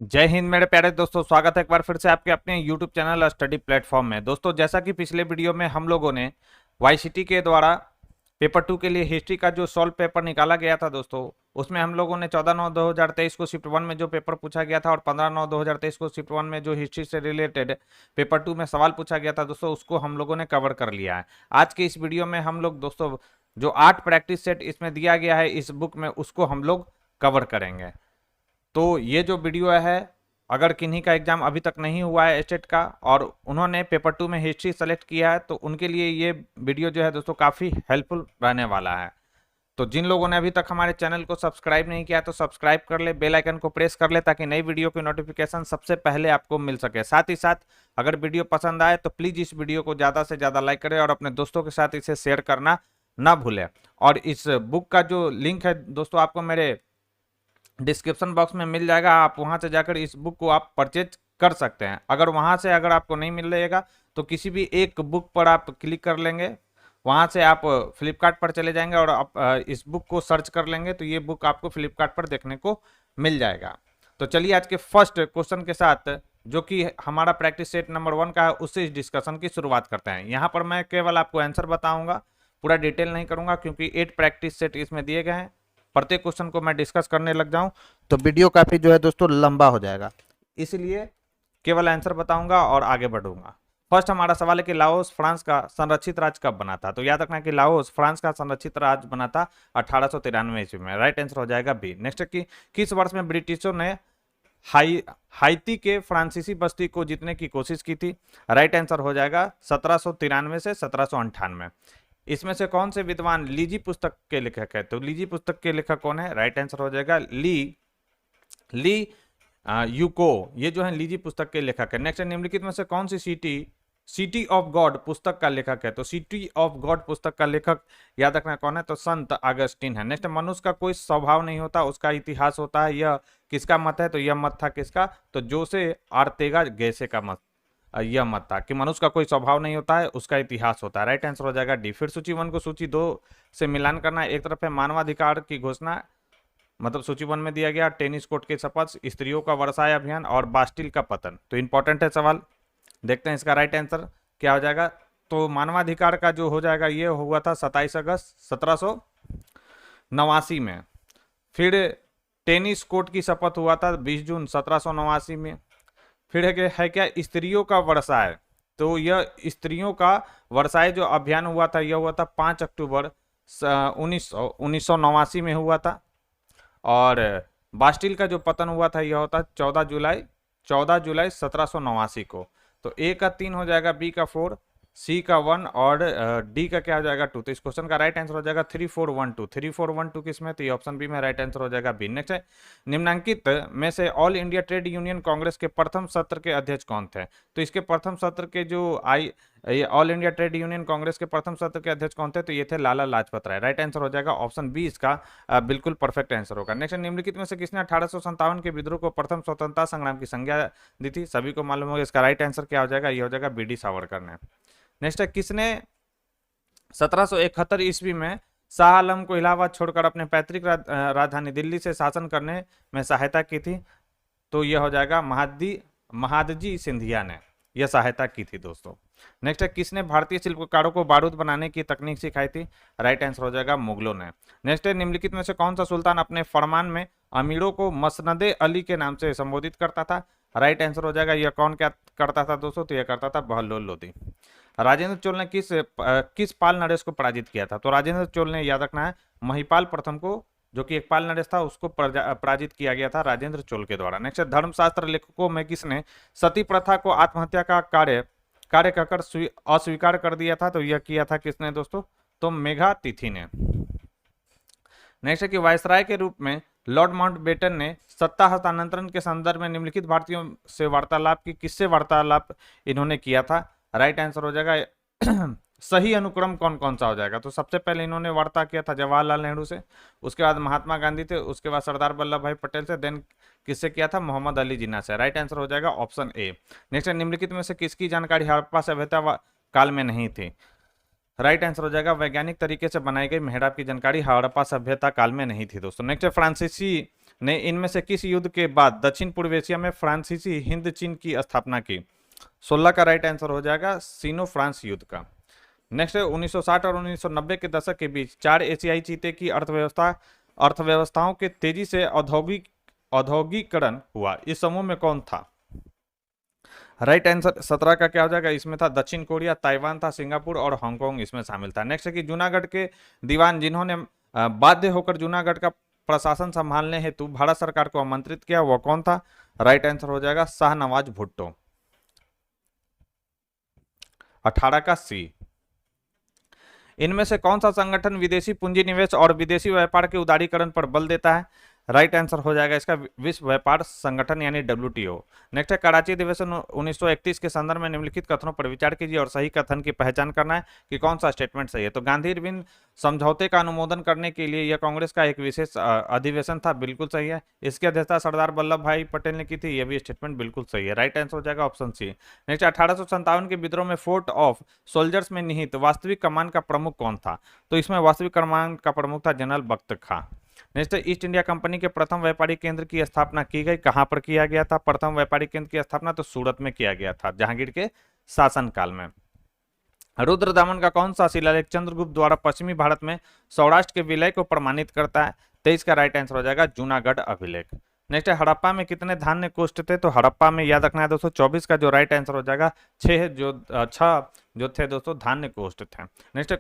जय हिंद मेरे प्यारे दोस्तों, स्वागत है एक बार फिर से आपके अपने YouTube चैनल स्टडी प्लेटफॉर्म में। दोस्तों, जैसा कि पिछले वीडियो में हम लोगों ने वाईसीटी के द्वारा पेपर 2 के लिए हिस्ट्री का जो सॉल्व पेपर निकाला गया था दोस्तों, उसमें हम लोगों ने 14/9/2023 को शिफ्ट 1 में जो पेपर पूछा गया था और 15/9/2023 को शिफ्ट 1 में जो हिस्ट्री से रिलेटेड पेपर 2 में सवाल पूछा गया था दोस्तों, उसको हम लोगों ने कवर कर लिया है। आज के इस वीडियो में हम लोग दोस्तों जो 8 प्रैक्टिस सेट इसमें दिया गया है इस बुक में, उसको हम लोग कवर करेंगे। तो ये जो वीडियो है, अगर किन्हीं का एग्जाम अभी तक नहीं हुआ है स्टेट का और उन्होंने पेपर 2 में हिस्ट्री सेलेक्ट किया है, तो उनके लिए ये वीडियो जो है दोस्तों काफ़ी हेल्पफुल रहने वाला है। तो जिन लोगों ने अभी तक हमारे चैनल को सब्सक्राइब नहीं किया तो सब्सक्राइब कर ले, बेल आइकन को प्रेस कर ले ताकि नई वीडियो की नोटिफिकेशन सबसे पहले आपको मिल सके। साथ ही साथ अगर वीडियो पसंद आए तो प्लीज़ इस वीडियो को ज़्यादा से ज़्यादा लाइक करें और अपने दोस्तों के साथ इसे शेयर करना ना भूलें। और इस बुक का जो लिंक है दोस्तों आपको मेरे डिस्क्रिप्शन बॉक्स में मिल जाएगा, आप वहां से जाकर इस बुक को आप परचेज कर सकते हैं। अगर वहां से अगर आपको नहीं मिल रहेगा तो किसी भी एक बुक पर आप क्लिक कर लेंगे, वहां से आप फ्लिपकार्ट पर चले जाएंगे और आप इस बुक को सर्च कर लेंगे तो ये बुक आपको फ्लिपकार्ट पर देखने को मिल जाएगा। तो चलिए आज के फर्स्ट क्वेश्चन के साथ, जो कि हमारा प्रैक्टिस सेट नंबर 1 का है, उससे इस डिस्कशन की शुरुआत करते हैं। यहाँ पर मैं केवल आपको आंसर बताऊंगा, पूरा डिटेल नहीं करूंगा क्योंकि 8 प्रैक्टिस सेट इसमें दिए गए हैं। प्रत्येक क्वेश्चन को मैं डिस्कस करने लग जाऊं तो वीडियो काफी जो है दोस्तों लंबा हो जाएगा, इसलिए केवल आंसर बताऊंगा और आगे बढ़ूंगा। फर्स्ट हमारा सवाल है कि लाओस फ्रांस का संरक्षित राज्य कब बना था। तो याद रखना कि लाओस फ्रांस का संरक्षित राज्य बना था 1893 ईस्वी में। राइट आंसर हो जाएगा बी। नेक्स्ट है कि किस वर्ष में ब्रिटिशों ने हाइती के फ्रांसीसी बस्ती को जीतने की कोशिश की थी। राइट आंसर हो जाएगा 1793 से 1798। इसमें से कौन से विद्वान लीजी पुस्तक के लेखक है। तो लीजी पुस्तक के लेखक कौन है। राइट आंसर हो जाएगा ली ली यूको, ये जो है लीजी पुस्तक के लेखक है। नेक्स्ट, निम्नलिखित में से कौन सी सिटी ऑफ गॉड पुस्तक का लेखक है। तो सिटी ऑफ गॉड पुस्तक का लेखक याद रखना कौन है। तो संत अगस्टिन है। नेक्स्ट, मनुष्य का कोई स्वभाव नहीं होता, उसका इतिहास होता है, यह किसका मत है। तो यह मत था किसका। तो जोसे आर्तेगा गैसे का मत, यह मत था कि मनुष्य का कोई स्वभाव नहीं होता है, उसका इतिहास होता है। राइट आंसर हो जाएगा डी। फिर सूची 1 को सूची 2 से मिलान करना। एक तरफ है मानवाधिकार की घोषणा, मतलब सूची 1 में दिया गया टेनिस कोर्ट की शपथ, स्त्रियों का वर्साय अभियान और बास्टिल का पतन। तो इंपॉर्टेंट है सवाल, देखते हैं इसका राइट आंसर क्या हो जाएगा। तो मानवाधिकार का जो हो जाएगा ये हुआ था 27 अगस्त 1789 में। फिर टेनिस कोर्ट की शपथ हुआ था 20 जून 1789 में। फिर है क्या स्त्रियों का वर्षाय। तो यह स्त्रियों का वर्षाय जो अभियान हुआ था यह हुआ था 5 अक्टूबर 1989 में हुआ था। और बास्टिल का जो पतन हुआ था यह होता 14 जुलाई 1789 को। तो ए का 3 हो जाएगा, बी का 4, सी का 1 और डी का क्या हो जाएगा 2। तो इस क्वेश्चन का राइट आंसर हो जाएगा 3412। 3412 किसमें। तो ये ऑप्शन बी में राइट आंसर हो जाएगा बी। नेक्स्ट है, निम्नलिखित में से all India trade union Congress के प्रथम सत्र के अध्यक्ष कौन थे। तो इसके प्रथम सत्र के जो all India trade union Congress के प्रथम सत्र के अध्यक्ष कौन थे। तो ये थे लाला लाजपत राय। राइट आंसर हो जाएगा ऑप्शन बी, इसका बिल्कुल परफेक्ट आंसर होगा। नेक्स्ट, निम्नलिखित में से किसने 1857 के विद्रोह को प्रथम स्वतंत्रता संग्राम की संज्ञा दी थी। सभी को मालूम होगा, इसका राइट आंसर क्या हो जाएगा। ये हो जाएगा बी डी सावरकर ने। नेक्स्ट है, किसने 1771 ईस्वी में शाह आलम को इलाहाबाद छोड़कर अपने पैतृक राजधानी दिल्ली से शासन करने में सहायता की थी। तो यह हो जाएगा महादजी सिंधिया ने यह सहायता की थी दोस्तों। नेक्स्ट है, किसने भारतीय शिल्पकारों को बारूद बनाने की तकनीक सिखाई थी। राइट आंसर हो जाएगा मुगलों ने। नेक्स्ट है, निम्नलिखित में से कौन सा सुल्तान अपने फरमान में अमीरों को मसनदे अली के नाम से संबोधित करता था। राइट आंसर हो जाएगा यह कौन क्या करता था दोस्तों। तो यह करता था बहलोल लोधी। राजेंद्र चोल ने किस पाल नरेश को पराजित किया था। तो राजेंद्र चोल ने, याद रखना है, महिपाल प्रथम को, जो कि एक पाल नरेश था, उसको पराजित किया गया था राजेंद्र चोल के द्वारा। नेक्स्ट, धर्मशास्त्र लेखकों में किसने सती प्रथा को आत्महत्या का कार्य कहकर अस्वीकार कर दिया था। तो यह किया था किसने दोस्तों। तो मेघातिथि ने। नेक्स्ट है कि वायसराय के रूप में लॉर्ड माउंटबेटन ने सत्ता हस्तांतरण के संदर्भ में निम्नलिखित भारतीयों से वार्तालाप की, किससे वार्तालाप इन्होंने किया था। राइट आंसर हो जाएगा सही अनुक्रम कौन कौन सा हो जाएगा। तो सबसे पहले इन्होंने वार्ता किया था जवाहरलाल नेहरू से, उसके बाद महात्मा गांधी थे, उसके बाद सरदार वल्लभ भाई पटेल से, देन किससे किया था, मोहम्मद अली जिन्ना से। राइट आंसर हो जाएगा ऑप्शन ए। नेक्स्ट, निम्नलिखित में से किसकी जानकारी हड़प्पा सभ्यता काल में नहीं थी। राइट आंसर हो जाएगा वैज्ञानिक तरीके से बनाई गई मेहराब की जानकारी हड़प्पा सभ्यता काल में नहीं थी दोस्तों। नेक्स्ट है फ्रांसीसी ने इनमें से किस युद्ध के बाद दक्षिण पूर्व एशिया में फ्रांसीसी हिंद चीन की स्थापना की? 16 का राइट आंसर हो जाएगा सीनो फ्रांस युद्ध का। नेक्स्ट है 1960 और 1990 के दशक के बीच 4 एशियाई चीते की अर्थव्यवस्थाओं के तेजी से औद्योगिकरण हुआ, इस समूह में कौन था? राइट आंसर 17 का क्या हो जाएगा? इसमें था दक्षिण कोरिया, ताइवान था, सिंगापुर और हांगकांग इसमें शामिल था। नेक्स्ट है कि जूनागढ़ के दीवान जिन्होंने बाध्य होकर जूनागढ़ का प्रशासन संभालने हेतु भारत सरकार को आमंत्रित किया, वो कौन था? राइट आंसर हो जाएगा शाहनवाज भुट्टो। 18 का सी। इनमें से कौन सा संगठन विदेशी पूंजी निवेश और विदेशी व्यापार के उदारीकरण पर बल देता है? राइट आंसर हो जाएगा इसका विश्व व्यापार संगठन यानी WTO। नेक्स्ट है कराची अधिवेशन 1931 के संदर्भ में निम्नलिखित कथनों पर विचार कीजिए और सही कथन की पहचान करना है कि कौन सा स्टेटमेंट सही है। तो गांधी इरविन समझौते का अनुमोदन करने के लिए यह कांग्रेस का एक विशेष अधिवेशन था, बिल्कुल सही है। इसकी अध्यक्षता सरदार वल्लभ भाई पटेल ने की थी, यह भी स्टेटमेंट बिल्कुल सही है। राइट आंसर हो जाएगा ऑप्शन सी। नेक्स्ट 1857 के विद्रोह में फोर्ट ऑफ सोल्जर्स में निहित वास्तविक कमान का प्रमुख कौन था? तो इसमें वास्तविक कमान का प्रमुख था जनरल बख्त खां। नेक्स्ट ईस्ट इंडिया कंपनी के प्रथम व्यापारिक केंद्र की स्थापना की गई, कहां पर किया गया था? प्रथम व्यापारिक केंद्र की स्थापना तो सूरत में किया गया था जहांगीर के शासनकाल में। रुद्रदामन का कौन सा शिलालेख चंद्रगुप्त द्वारा पश्चिमी भारत में सौराष्ट्र के विलय को प्रमाणित करता है? 23 का राइट आंसर हो जाएगा जूनागढ़ अभिलेख। नेक्स्ट है हड़प्पा में कितने धान्य कोष्ठ थे? तो हड़प्पा में याद रखना है दोस्तों 24 का जो राइट आंसर हो जाएगा 6 जो थे दोस्तों धान्य कोष्ठ थे। नेक्स्ट है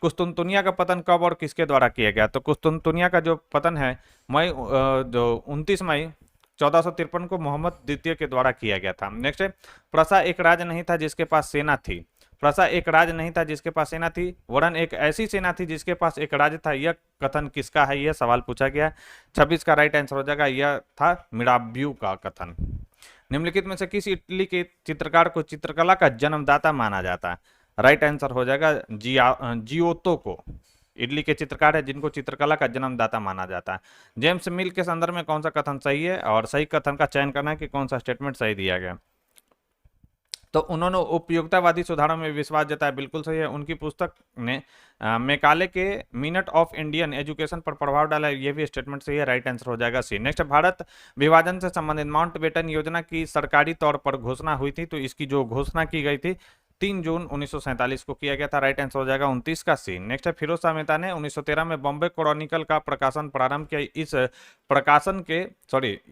कुस्तुनतुनिया का पतन कब और किसके द्वारा किया गया? तो कुस्तुनतुनिया का जो पतन है जो 29 मई 1453 को मोहम्मद द्वितीय के द्वारा किया गया था। नेक्स्ट है प्रसा एक राज नहीं था जिसके पास सेना थी। प्रसा एक राज नहीं था जिसके पास सेना थी, वरन एक ऐसी सेना थी जिसके पास एक राज था। यह कथन किसका है? यह सवाल पूछा गया। 26 का राइट आंसर हो जाएगा यह था मिराब्यू का कथन। निम्नलिखित में से किस इटली के चित्रकार को चित्रकला का जन्मदाता माना जाता है? राइट आंसर हो जाएगा जियोतो को। इटली के चित्रकार है जिनको चित्रकला का जन्मदाता माना जाता है। जेम्स मिल के संदर्भ में कौन सा कथन सही है? और सही कथन का चयन करना है कि कौन सा स्टेटमेंट सही दिया गया। तो उन्होंने उपयोगितावादी सुधारों में विश्वास जताया, बिल्कुल सही है। उनकी पुस्तक ने मैकाले के मिनट ऑफ इंडियन एजुकेशन पर प्रभाव डाला, यह भी स्टेटमेंट सही है। राइट आंसर हो जाएगा सी। नेक्स्ट भारत विभाजन से संबंधित माउंटबेटन योजना की सरकारी तौर पर घोषणा हुई थी, तो इसकी जो घोषणा की गई थी 3 जून 1947 को किया गया था। राइट आंसर हो जाएगा 29 का सी। नेक्स्ट है फिरोज शाह मेहता ने 1913 में बॉम्बे क्रॉनिकल का प्रकाशन प्रारंभ किया। इस प्रकाशन के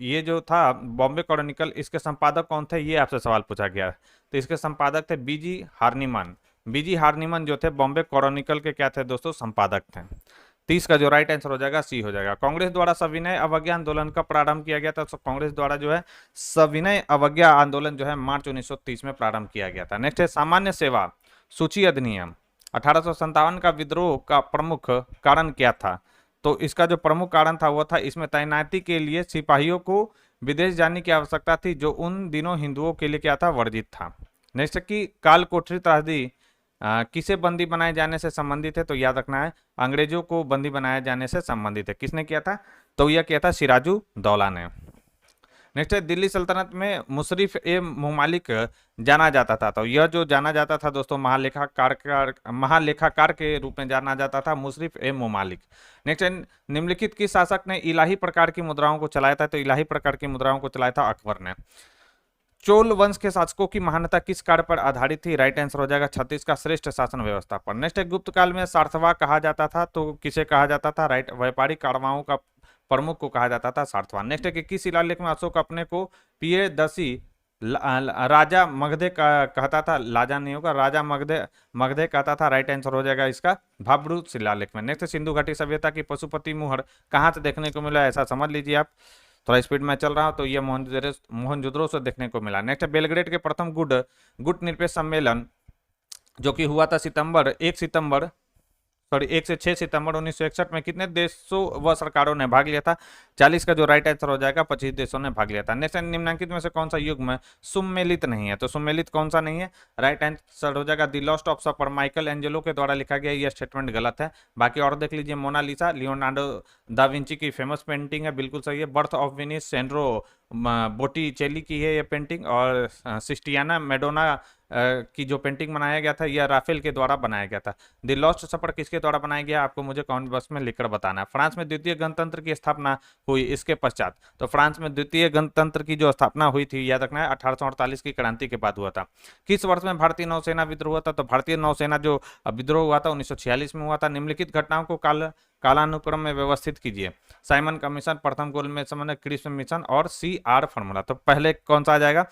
ये जो था बॉम्बे क्रॉनिकल, इसके संपादक कौन थे? ये आपसे सवाल पूछा गया। तो इसके संपादक थे बीजी हार्निमन। बीजी हार्निमन जो थे बॉम्बे क्रॉनिकल के क्या थे दोस्तों? संपादक थे। 30 का जो राइट आंसर हो जाएगा सी हो जाएगा। कांग्रेस द्वारा सविनय अवज्ञा आंदोलन का प्रारंभ किया गया था। तो कांग्रेस द्वारा जो है सविनय अवज्ञा आंदोलन जो है मार्च 1930 में प्रारंभ किया गया था। नेक्स्ट है सामान्य सेवा सूची अधिनियम 1857 का विद्रोह का प्रमुख कारण क्या था? तो इसका जो प्रमुख कारण था वो था इसमें तैनाती के लिए सिपाहियों को विदेश जाने की आवश्यकता थी, जो उन दिनों हिंदुओं के लिए क्या था? वर्जित था। नेक्स्ट की काल कोठरी त्रासदी किसे बंदी बनाए जाने से संबंधित है? तो याद रखना है अंग्रेजों को बंदी बनाए जाने से संबंधित है। किसने किया था? तो यह किया था सिराजू दौला ने। नेक्स्ट है दिल्ली सल्तनत में मुशर्रिफ ए मुमालिक जाना जाता था। तो यह जो जाना जाता था दोस्तों महालेखाकार के रूप में जाना जाता था मुशर्रिफ ए मुमालिक। नेक्स्ट है निम्नलिखित किस शासक ने इलाही प्रकार की मुद्राओं को चलाया था? तो इलाही प्रकार की मुद्राओं को चलाया था अकबर ने। चोल वंश के शासकों की महानता किस कार्य पर आधारित थी? राइट आंसर हो जाएगा 36 का श्रेष्ठ शासन व्यवस्था पर। नेक्स्ट है गुप्त काल में सार्थवा कहा जाता था, तो किसे कहा जाता था? राइट व्यापारिक कारवाओं का प्रमुख को कहा जाता था सार्थवा। नेक्स्ट है कि किस शिलालेख में अशोक अपने को पियदर्शी राजा मगधे कहता था? लाजा नहीं होगा, राजा मगधे कहता था। राइट आंसर हो जाएगा इसका भाब्रू शिलालेख में। नेक्स्ट सिंधु घाटी सभ्यता की पशुपति मुहर कहाँ से देखने को मिला? ऐसा समझ लीजिए आप, थोड़ा स्पीड में चल रहा हूं, तो ये मोहनजोदड़ो से देखने को मिला। नेक्स्ट बेलग्रेड के प्रथम गुट निरपेक्ष सम्मेलन जो कि हुआ था 1 से 6 सितंबर 1961 में कितने देशों व सरकारों ने भाग लिया था? 40 का जो राइट आंसर हो जाएगा 25 देशों ने भाग लिया था। नेक्स्ट निम्नलिखित में से कौन सा युग्म सुमेलित नहीं है? तो सुमेलित कौन सा नहीं है? राइट आंसर हो जाएगा the last of supper Michelangelo के द्वारा लिखा गया। यह स्टेटमेंट गलत है। बाकी और देख लीजिए मोनालिसा लियोनार्डो दा विंची की फेमस पेंटिंग है, बिल्कुल सही है। बर्थ ऑफ वेनिस सेंड्रो बोटिचेली की है ये पेंटिंग, और सिस्टियाना मैडोना की जो पेंटिंग बनाया गया था यह राफेल के द्वारा बनाया गया था। द लॉस्ट सपर किसके द्वारा बनाया गया, आपको मुझे कमेंट बॉक्स में लिखकर बताना है। फ्रांस में द्वितीय गणतंत्र की स्थापना हुई इसके पश्चात, तो फ्रांस में द्वितीय गणतंत्र की जो स्थापना हुई थी, याद रखना है 1848 की क्रांति के बाद हुआ था। किस वर्ष में भारतीय नौसेना विद्रोह हुआ था, तो भारतीय नौसेना जो विद्रोह हुआ था 1946 में हुआ था। निम्नलिखित घटनाओं को कालानुक्रम में व्यवस्थित कीजिए। साइमन कमीशन, प्रथम गोलमेज समन्वय, क्रिस्प मिशन और CR फॉर्मूला। तो पहले कौन सा आ जाएगा,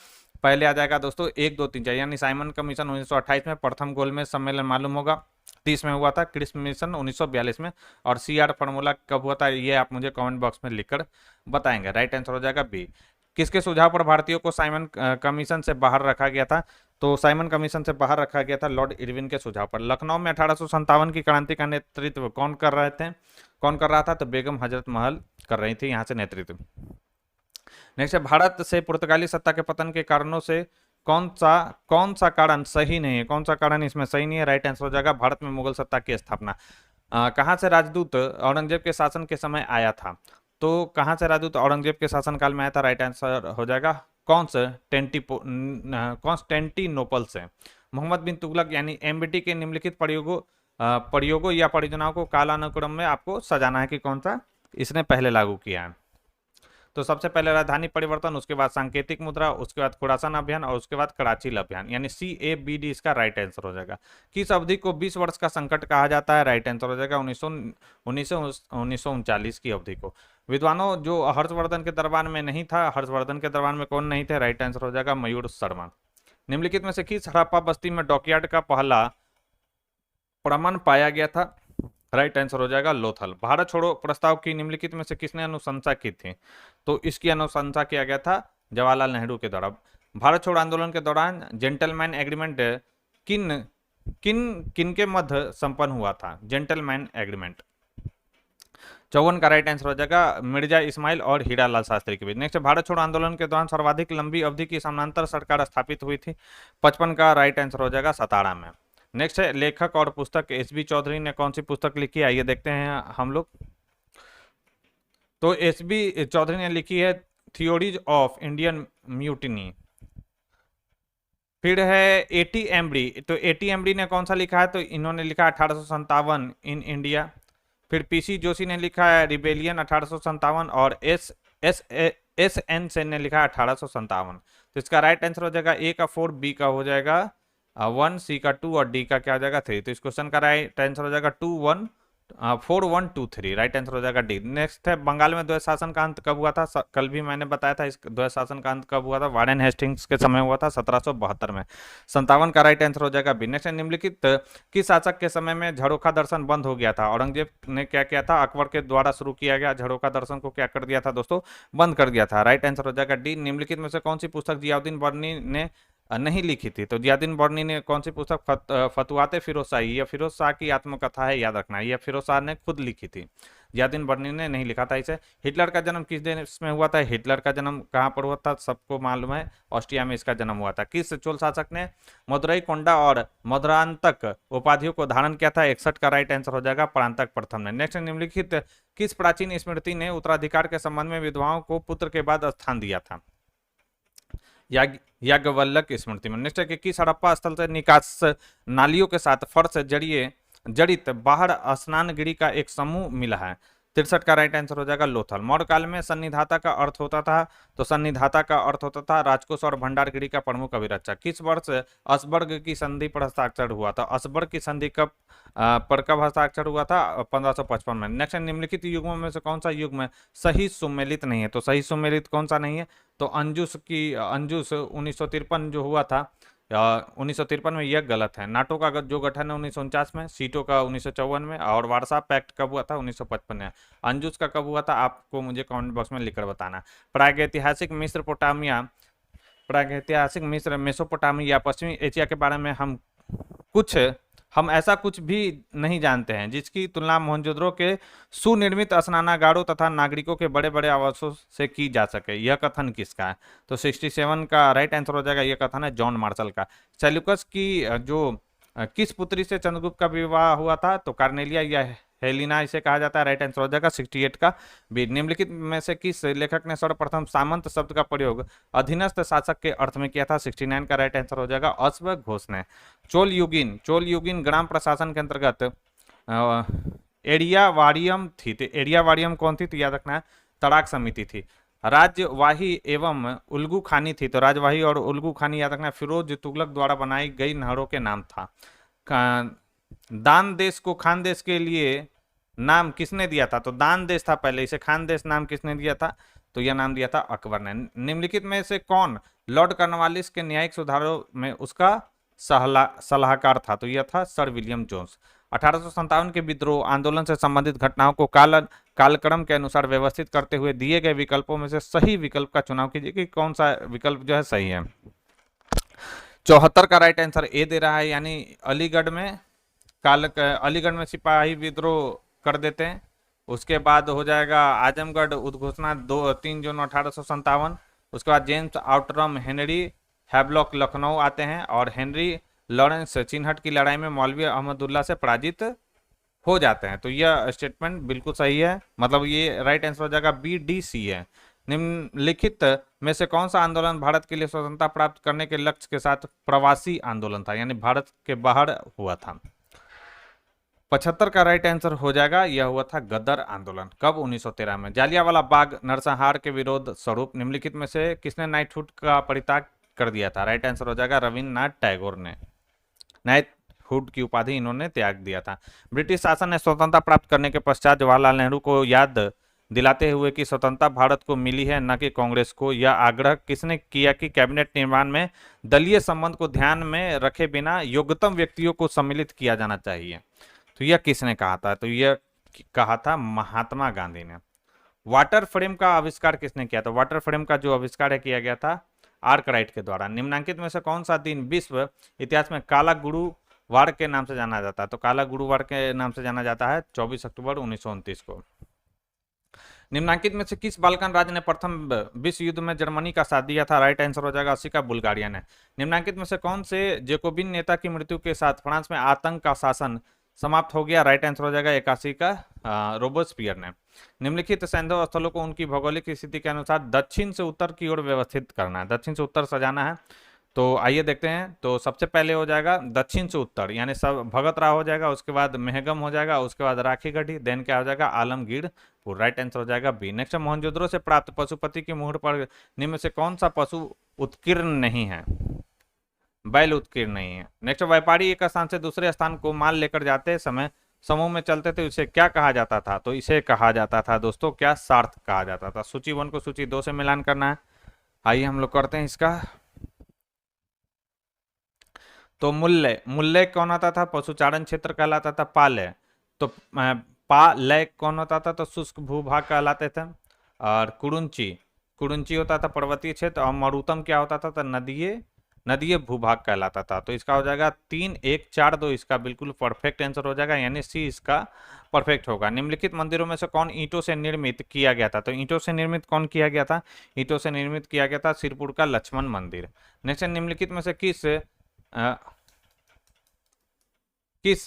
पहले आ जाएगा दोस्तों 1 2 3 4, यानी साइमन कमीशन 1928 में, प्रथम गोलमेज सम्मेलन मालूम होगा 30 में हुआ था, क्रिस्प मिशन 1942 में, और CR फॉर्मूला कब हुआ था ये आप मुझे कमेंट बॉक्स में लिखकर बताएंगे। राइट आंसर हो जाएगा बी। किसके सुझाव पर भारतीयों को साइमन कमीशन से बाहर रखा गया था, तो साइमन कमीशन से बाहर रखा गया था लॉर्ड इरविन के सुझाव पर। लखनऊ में 1857 की क्रांति का नेतृत्व कौन कर रहे थे, कौन कर रहा था, तो बेगम हजरत महल कर रही थी यहाँ से नेतृत्व। नेक्स्ट है, भारत से पुर्तगाली सत्ता के पतन के कारणों से कौन सा कारण सही नहीं है, कौन सा कारण इसमें सही नहीं है। राइट आंसर हो जाएगा भारत में मुगल सत्ता की स्थापना। कहाँ से राजदूत औरंगजेब के शासन के समय आया था, तो कहाँ से राजदूत औरंगजेब के शासनकाल में आया था। राइट आंसर हो जाएगा कॉन्स्टेंटिनोपल से। मोहम्मद बिन तुगलक यानी MBT के निम्नलिखित प्रयोगों या परियोजनाओं को कालानुक्रम में आपको सजाना है कि कौन सा इसने पहले लागू किया है। तो सबसे पहले राजधानी परिवर्तन, उसके बाद सांकेतिक मुद्रा, उसके बाद खुरासान अभियान और उसके बाद कराची अभियान, यानी CABD इसका राइट आंसर हो जाएगा। किस अवधि को 20 वर्ष का संकट कहा जाता है। राइट आंसर हो जाएगा 1939 की अवधि को। विद्वानों जो हर्षवर्धन के दरबार में नहीं था, हर्षवर्धन के दरबार में कौन नहीं थे। राइट आंसर हो जाएगा मयूर शर्मा। निम्नलिखित में से किस हड़प्पा बस्ती में डॉकयार्ड का पहला प्रमाण पाया गया था। राइट आंसर हो जाएगा लोथल। भारत छोड़ो प्रस्ताव की निम्नलिखित में से किसने अनुशंसा की थी, तो इसकी अनुशंसा किया गया था जवाहरलाल नेहरू के द्वारा। भारत छोड़ो आंदोलन के दौरान जेंटलमैन एग्रीमेंट किन किन किन के मध्य संपन्न हुआ था। जेंटलमैन एग्रीमेंट 54 का राइट आंसर हो जाएगा मिर्जा इस्माइल और हीरालाल शास्त्री के बीच। नेक्स्ट, भारत छोड़ो आंदोलन के दौरान सर्वाधिक लंबी अवधि की समानांतर सरकार स्थापित हुई थी। 55 का राइट आंसर हो जाएगा 17 में। नेक्स्ट है, लेखक और पुस्तक SB चौधरी ने कौन सी पुस्तक लिखी है, आइए देखते हैं हम लोग। तो SB चौधरी ने लिखी है थियोरीज ऑफ इंडियन म्यूटिनी। फिर है AT एम्बरी, तो AT एम्बरी ने कौन सा लिखा है, तो इन्होंने लिखा 1857 इन इंडिया। फिर PC जोशी ने लिखा है रिबेलियन 1857, और SN सेन ने लिखा है 1857। तो इसका राइट आंसर हो जाएगा A का 4, B का हो जाएगा 1, C का 2 और D का क्या हो जाएगा 3। तो इस क्वेश्चन का राइट आंसर हो जाएगा 4 1 2 3। राइट आंसर हो जाएगा D। नेक्स्ट है, बंगाल में द्वैत शासन का अंत कब हुआ था। कल भी मैंने बताया था इस द्वैत शासन का अंत कब हुआ था, वारेन हेस्टिंग्स के समय हुआ था 1772 में। 57 का राइट आंसर हो जाएगा B। नेक्स्ट है, निम्नलिखित किस शासक के समय में झरोखा दर्शन बंद हो गया था। औरंगजेब ने क्या किया था, अकबर के द्वारा शुरू किया गया झरोखा दर्शन को क्या कर दिया था दोस्तों, बंद कर दिया था। राइट आंसर हो जाएगा D। निम्नलिखित में से कौन सी पुस्तक जियाउद्दीन बर्नी ने नहीं लिखी थी, तो जियाउद्दीन बर्नी ने कौन सी पुस्तक फतवाते फिरोज शाही, यह फिरोज शाह की आत्मकथा है, याद रखना यह फिरोज शाह ने खुद लिखी थी, जियाउद्दीन बर्नी ने नहीं लिखा था इसे। हिटलर का जन्म किस देश में हुआ था। हिटलर का जन्म कहाँ पर हुआ था, सबको मालूम है, ऑस्ट्रिया में इसका जन्म हुआ था। किस चोल शासक ने मदुरई कोंडा और मधुरांतक उपाधियों को धारण किया था। 61 का राइट आंसर हो जाएगा परांतक प्रथम ने। नेक्स्ट, निम्नलिखित किस प्राचीन स्मृति ने उत्तराधिकार के संबंध में विधवाओं को पुत्र के बाद स्थान दिया था। याज्ञवल्क्य की स्मृति में। नेक्स्ट है कि किस हड़प्पा स्थल से निकास नालियों के साथ फर्श जड़ित बाहर स्नानगिरी का एक समूह मिला है। 63 का राइट आंसर हो जाएगा लोथल। मौर्य काल में सन्निधाता का अर्थ होता था, तो सन्निधाता का अर्थ होता था राजकोष और भंडारगिरी का प्रमुख अभिरक्षक। किस वर्ष असबर्ग की संधि पर हस्ताक्षर हुआ था। असबर्ग की संधि कब हस्ताक्षर हुआ था, 1555 में। नेक्स्ट, निम्नलिखित युग्मों में से कौन सा युग्म सही सुमेलित नहीं है, तो सही सुमेलित कौन सा नहीं है, तो अंजुस 1953 जो हुआ था 1953 में, यह गलत है। नाटो का जो गठन है 1949 में, सीटो का 1954 में, और वार्सा पैक्ट कब हुआ था 1955 में। अंजुस का कब हुआ था आपको मुझे कमेंट बॉक्स में लिखकर बताना। प्रागैतिहासिक मिस्र मेसोपोटामिया पश्चिमी एशिया के बारे में हम ऐसा कुछ भी नहीं जानते हैं जिसकी तुलना मोहनजोदड़ो के सुनिर्मित स्नानागारों तथा नागरिकों के बड़े बड़े आवासों से की जा सके। यह कथन किसका है, तो 67 का राइट आंसर हो जाएगा, यह कथन है जॉन मार्शल का। सेल्यूकस की जो किस पुत्री से चंद्रगुप्त का विवाह हुआ था, तो कार्नेलिया या हेलिना इसे कहा जाता है। राइट आंसर हो जाएगा 68 का बी। निम्नलिखित में से किस लेखक ने सर्वप्रथम सामंत शब्द का प्रयोग अधीनस्थ शासक के अर्थ में किया था? 69 का राइट आंसर हो जाएगा अश्व घोष ने। चोल युगीन ग्राम प्रशासन के अंतर्गत एरियावाड़ियम थी। तो एरियावाड़ियम कौन थी? तो याद रखना है तड़ाक समिति थी। राजवाही एवं उल्गू खानी थी। तो राजवाही और उल्गू खानी याद रखना फिरोज तुगलक द्वारा बनाई गई नहरों के नाम था। दान देश को खान देश के लिए नाम किसने दिया था? तो दान देश था पहले, इसे खान देश नाम किसने दिया था? तो यह नाम दिया था अकबर ने। निम्नलिखित में से कौन लॉर्ड कॉर्नवालिस के न्यायिक सुधारों में उसका सलाहकार था? तो यह था सर विलियम जोन्स। 1857 के विद्रोह आंदोलन से संबंधित घटनाओं को कालक्रम के अनुसार व्यवस्थित करते हुए दिए गए विकल्पों में से सही विकल्प का चुनाव कीजिए कि कौन सा विकल्प जो है सही है। 74 का राइट आंसर ए दे रहा है, यानी अलीगढ़ में सिपाही विद्रोह कर देते हैं। उसके बाद हो जाएगा आजमगढ़ उद्घोषणा 3 जून 1857। उसके बाद James Outram Henry Havelock Lucknow आते हैं और हेनरी लॉरेंस चिन्हट की लड़ाई में मौलवी अहमदुल्ला से पराजित हो जाते हैं। तो यह स्टेटमेंट बिल्कुल सही है, मतलब ये राइट आंसर हो जाएगा बी डी सी है। निम्नलिखित में से कौन सा आंदोलन भारत के लिए स्वतंत्रता प्राप्त करने के लक्ष्य के साथ प्रवासी आंदोलन था, यानी भारत के बाहर हुआ था? 75 का राइट आंसर हो जाएगा, यह हुआ था गदर आंदोलन। कब? 1913 में। जालियांवाला बाग नरसंहार के विरोध स्वरूप निम्नलिखित में से किसने नाइटहुड का परित्याग कर दिया था? राइट आंसर हो जाएगा रविन्द्रनाथ टैगोर ने। नाइटहुड की उपाधि इन्होंने त्याग दिया था। ब्रिटिश शासन ने स्वतंत्रता प्राप्त करने के पश्चात जवाहरलाल नेहरू को याद दिलाते हुए कि स्वतंत्रता भारत को मिली है न कि कांग्रेस को, यह आग्रह किसने किया कि कैबिनेट निर्माण में दलीय संबंध को ध्यान में रखे बिना योग्यतम व्यक्तियों को सम्मिलित किया जाना चाहिए? तो यह किसने कहा था? तो यह कहा था महात्मा गांधी ने। वाटर फ्रेम का आविष्कार किसने किया था? वाटर फ्रेम का जो आविष्कार है किया गया था आर्कराइट के द्वारा। निम्नांकित में से कौन सा दिन विश्व इतिहास में काला गुरुवार के नाम से जाना जाता है? तो काला गुरुवार के नाम से जाना जाता है 24 अक्टूबर 1929 को। निम्नांकित में से किस बाल्कन राज्य ने प्रथम विश्व युद्ध में जर्मनी का साथ दिया था? राइट आंसर हो जाएगा 80 का बुल्गारिया ने। निम्नांकित में से कौन से जेकोबिन नेता की मृत्यु के साथ फ्रांस में आतंक का शासन समाप्त हो गया? राइट आंसर हो जाएगा 81 का रोबोस्पियर ने। निम्नलिखित सैन्य स्थलों को उनकी भौगोलिक स्थिति के अनुसार दक्षिण से उत्तर की ओर व्यवस्थित करना है, दक्षिण से उत्तर सजाना है। तो आइए देखते हैं। तो सबसे पहले हो जाएगा दक्षिण से उत्तर, यानी सब भगत राह हो जाएगा, उसके बाद मेहगम हो जाएगा, उसके बाद राखीगढ़ी, देन क्या हो जाएगा आलमगीर। राइट आंसर हो जाएगा बी। नेक्स्ट मोहनजोदड़ो से प्राप्त पशुपति की मुहर पर निम्न से कौन सा पशु उत्कीर्ण नहीं है? बैल उत्कीर्ण नहीं है। नेक्स्ट, व्यापारी एक स्थान से दूसरे स्थान को माल लेकर जाते समय समूह में चलते थे, इसे क्या कहा जाता था? तो इसे कहा जाता था दोस्तों क्या? सार्थ कहा जाता था। सूची 1 को सूची 2 से मिलान करना है। आइए हम लोग करते हैं इसका। तो मूल्य कौन होता था? पशुचारण क्षेत्र कहलाता था। पालय तो पालय कौन होता था? तो शुष्क भूभाग कहलाते थे। और कुरुंची होता था पर्वतीय क्षेत्र। और मरुतम क्या होता था? तो नदीय भूभाग कहलाता था। तो इसका हो जाएगा 3 1 4 2, इसका बिल्कुल परफेक्ट आंसर हो जाएगा, यानी सी इसका परफेक्ट होगा। निम्नलिखित मंदिरों में से कौन ईंटों से निर्मित किया गया था? तो ईंटों से निर्मित कौन किया गया था? ईंटों से निर्मित किया गया था सिरपुर का लक्ष्मण मंदिर। नेक्स्ट, निम्नलिखित में से किस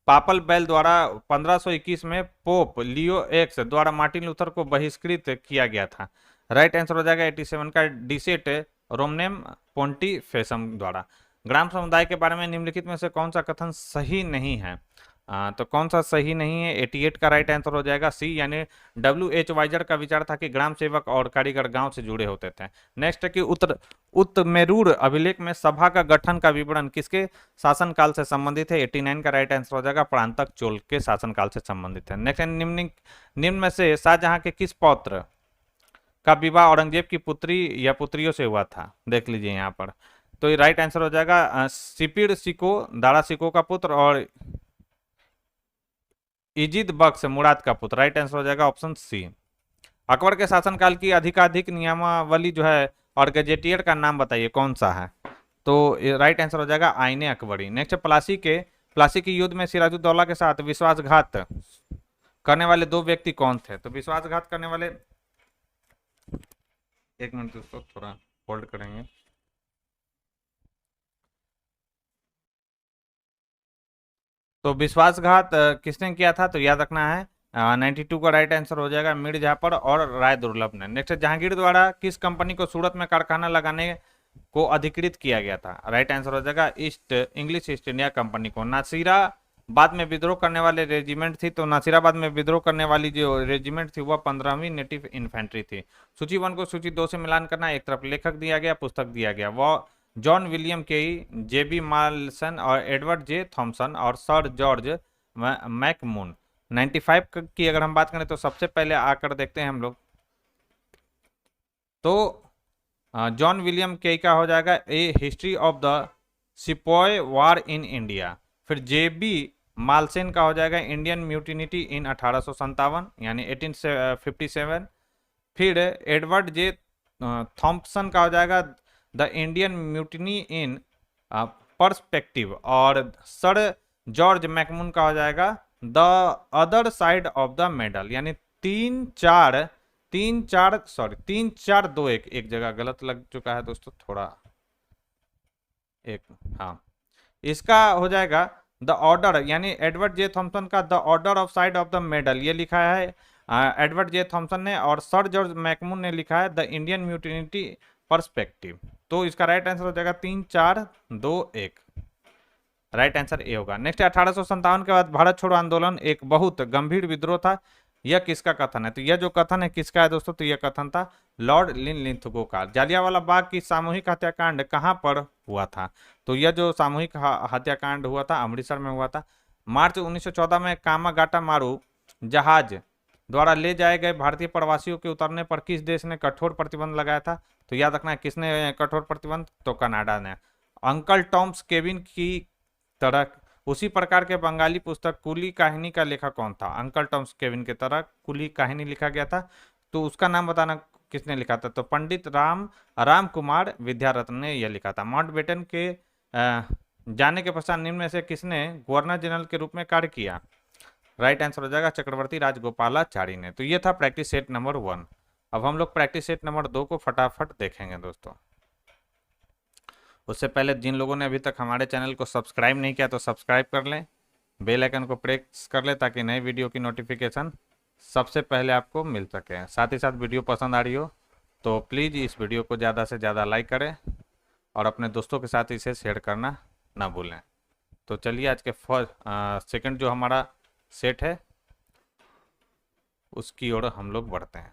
पापल बेल द्वारा 1521 में पोप लियो एक्स द्वारा मार्टिन लूथर को बहिष्कृत किया गया था? राइट आंसर हो जाएगा 87 का डिसेट रोमनेम पोंटिफेसम द्वारा। ग्राम समुदाय के बारे में निम्नलिखित में से कौन सा कथन सही नहीं है? तो कौन सा सही नहीं है? 88 का राइट आंसर हो जाएगा सी, यानी W.H. वाइजर का विचार था कि ग्राम सेवक और कारीगर गांव से जुड़े होते थे। नेक्स्ट है कि उत्तमेरूर अभिलेख में सभा का गठन का विवरण किसके शासनकाल से संबंधित है? 89 का राइट आंसर हो जाएगा प्रांतक चोल के शासनकाल से संबंधित है। नेक्स्ट, निम्न में से शाहजहां के किस पौत्र का विवाह औरंगजेब की पुत्री या पुत्रियों से हुआ था? देख लीजिए यहाँ पर। तो ये राइट आंसर हो जाएगा सिपिड़ सिको, दारा सिको का पुत्र, और इजिद बख्श मुराद का पुत्र। राइट आंसर हो जाएगा ऑप्शन सी। अकबर के शासनकाल की अधिकाधिक नियमावली जो है और गजेटियर का नाम बताइए कौन सा है? तो राइट आंसर हो जाएगा आईने अकबरी। नेक्स्ट, प्लासी के युद्ध में सिराजुद्दौला के साथ विश्वासघात करने वाले 2 व्यक्ति कौन थे? तो विश्वासघात करने वाले, एक मिनट दोस्तों थोड़ा होल्ड करेंगे। तो विश्वासघात किसने किया था, तो याद रखना है 92 का राइट आंसर हो जाएगा मीर जाफर और राय दुर्लभ ने। नेक्स्ट, जहांगीर द्वारा किस कंपनी को सूरत में कारखाना लगाने को अधिकृत किया गया था, राइट आंसर हो जाएगा इंग्लिश ईस्ट इंडिया कंपनी को। नासिराबाद में विद्रोह करने वाले रेजिमेंट थी, तो नासिराबाद में विद्रोह करने वाली जो रेजिमेंट थी वह 15वीं नेटिव इन्फेंट्री थी। सूची 1 को सूची 2 से मिलान करना, एक तरफ लेखक दिया गया, पुस्तक दिया गया, वह जॉन विलियम केई, जेबी मार्सन और एडवर्ड जे थॉमसन और सर जॉर्ज मैकमून। 95 की अगर हम बात करें तो सबसे पहले आकर देखते हैं हम लोग, तो जॉन विलियम केई का हो जाएगा a history of the sepoy war in India. फिर जेबी मालसेन का हो जाएगा इंडियन म्यूटिनिटी इन 1857 यानी 1857। फिर एडवर्ड जे थॉम्पसन का हो जाएगा the Indian mutiny in perspective. और सर जॉर्ज मैकमून का हो जाएगा the other side of the medal, यानी 3-4-2-1, एक जगह गलत लग चुका है दोस्तों, थोड़ा एक, हाँ, इसका हो जाएगा द ऑर्डर, यानी एडवर्ड जे थॉम्सन का the order of side of the medal, ये लिखा है एडवर्ड जे थॉम्सन ने, और सर जॉर्ज मैकमून ने लिखा है द इंडियन म्यूटिनिटी पर्सपेक्टिव। तो इसका राइट आंसर हो जाएगा 3-4-2-1, राइट आंसर ए होगा। नेक्स्ट, 1857 के बाद भारत छोड़ो आंदोलन एक बहुत गंभीर विद्रोह था, यह किसका कथन है, तो यह जो कथन है किसका है दोस्तों, तो यह कथन था लॉर्ड लिनलिथगो का। जालियांवाला बाग की सामूहिक हत्याकांड कहां पर हुआ था, तो यह जो सामूहिक हत्याकांड हुआ था अमृतसर में हुआ था। मार्च 1914 में कामागाटा मारू जहाज द्वारा ले जाए गए भारतीय प्रवासियों के उतरने पर किस देश ने कठोर प्रतिबंध लगाया था, तो याद रखना है किसने कठोर प्रतिबंध, तो कनाडा ने। अंकल टॉम्स केबिन की तरह उसी प्रकार के बंगाली पुस्तक कुली कहानी का लेखक कौन था, अंकल टॉम्स केबिन की तरह कुली कहानी लिखा गया था, तो उसका नाम बताना किसने लिखा था, तो पंडित राम कुमार विद्यारत्न ने यह लिखा था। माउंटबेटन के जाने के पश्चात निम्न में से किसने गवर्नर जनरल के रूप में कार्य किया, राइट आंसर हो जाएगा चक्रवर्ती राजगोपालाचारी ने। तो ये था प्रैक्टिस सेट नंबर 1। अब हम लोग प्रैक्टिस सेट नंबर 2 को फटाफट देखेंगे दोस्तों। उससे पहले जिन लोगों ने अभी तक हमारे चैनल को सब्सक्राइब नहीं किया तो सब्सक्राइब कर लें, बेल आइकन को प्रेस कर लें ताकि नई वीडियो की नोटिफिकेशन सबसे पहले आपको मिल सके। साथ ही साथ वीडियो पसंद आ रही हो तो प्लीज़ इस वीडियो को ज़्यादा से ज़्यादा लाइक करें और अपने दोस्तों के साथ इसे शेयर करना ना भूलें। तो चलिए आज के सेकंड जो हमारा सेट है उसकी ओर हम लोग बढ़ते हैं।